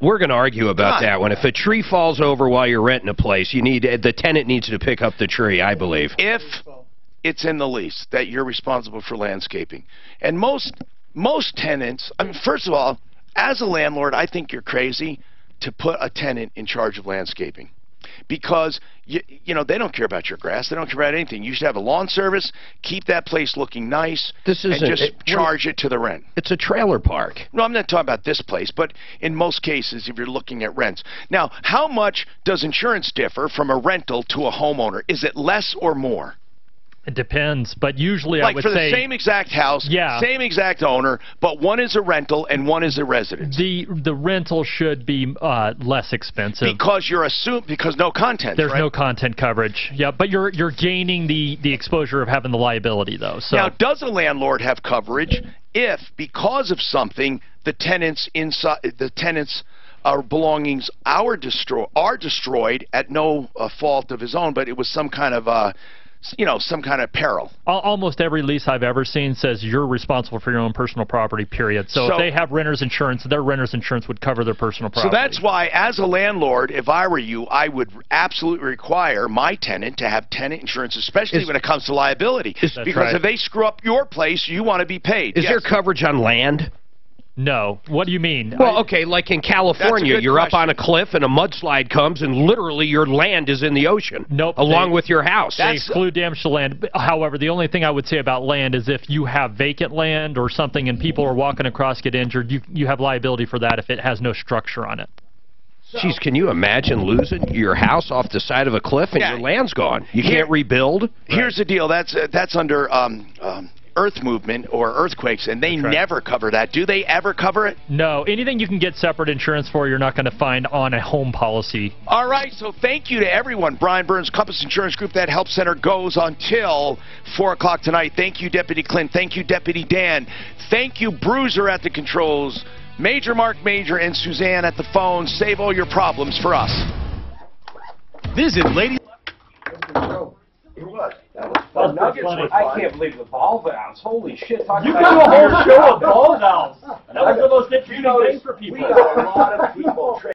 We're going to argue about that one. If a tree falls over while you're renting a place, the tenant needs to pick up the tree, I believe. If it's in the lease that you're responsible for landscaping. And most tenants, I mean, first of all, as a landlord, I think you're crazy to put a tenant in charge of landscaping. Because, you know, they don't care about your grass. They don't care about anything. You should have a lawn service, keep that place looking nice, and just charge it to the rent. It's a trailer park. No, I'm not talking about this place, but in most cases, if you're looking at rents. Now, how much does insurance differ from a rental to a homeowner? Is it less or more? It depends, but usually I would say... Like for the same exact house, same exact owner, but one is a rental and one is a residence. The rental should be less expensive. Because because no content, There's right? no content coverage. Yeah, but you're gaining the exposure of having the liability, though. So. Now, does a landlord have coverage if, because of something, the tenants' belongings are destroyed at no fault of his own, but it was some kind of... some kind of peril. Almost every lease I've ever seen says you're responsible for your own personal property, period. So if they have renter's insurance, their renter's insurance would cover their personal property. So that's why, as a landlord, if I were you, I would absolutely require my tenant to have tenant insurance, especially when it comes to liability. Because if they screw up your place, you want to be paid. Is there coverage on land? No. What do you mean? Well, okay, like in California, you're up on a cliff and a mudslide comes and literally your land is in the ocean. Nope. Along with your house. They exclude damage to land. However, the only thing I would say about land is if you have vacant land or something and people are walking across, get injured, you have liability for that if it has no structure on it. Jeez, can you imagine losing your house off the side of a cliff and your land's gone? You can't rebuild? Here's the deal. That's under... earth movement or earthquakes, and they never cover that. Do they ever cover it? No. Anything you can get separate insurance for, you're not going to find on a home policy. All right, so thank you to everyone. Brian Burns, Compass Insurance Group. That help center goes until 4 o'clock tonight. Thank you, Deputy Clint. Thank you, Deputy Dan. Thank you, Bruiser at the controls. Major Mark Major and Suzanne at the phone. Save all your problems for us. Visit Lady... What? That was fun. Nuggets were fun. I can't believe the ball valves. Holy shit. You got a whole show of ball valves. That was the most interesting thing for people. We got a lot of people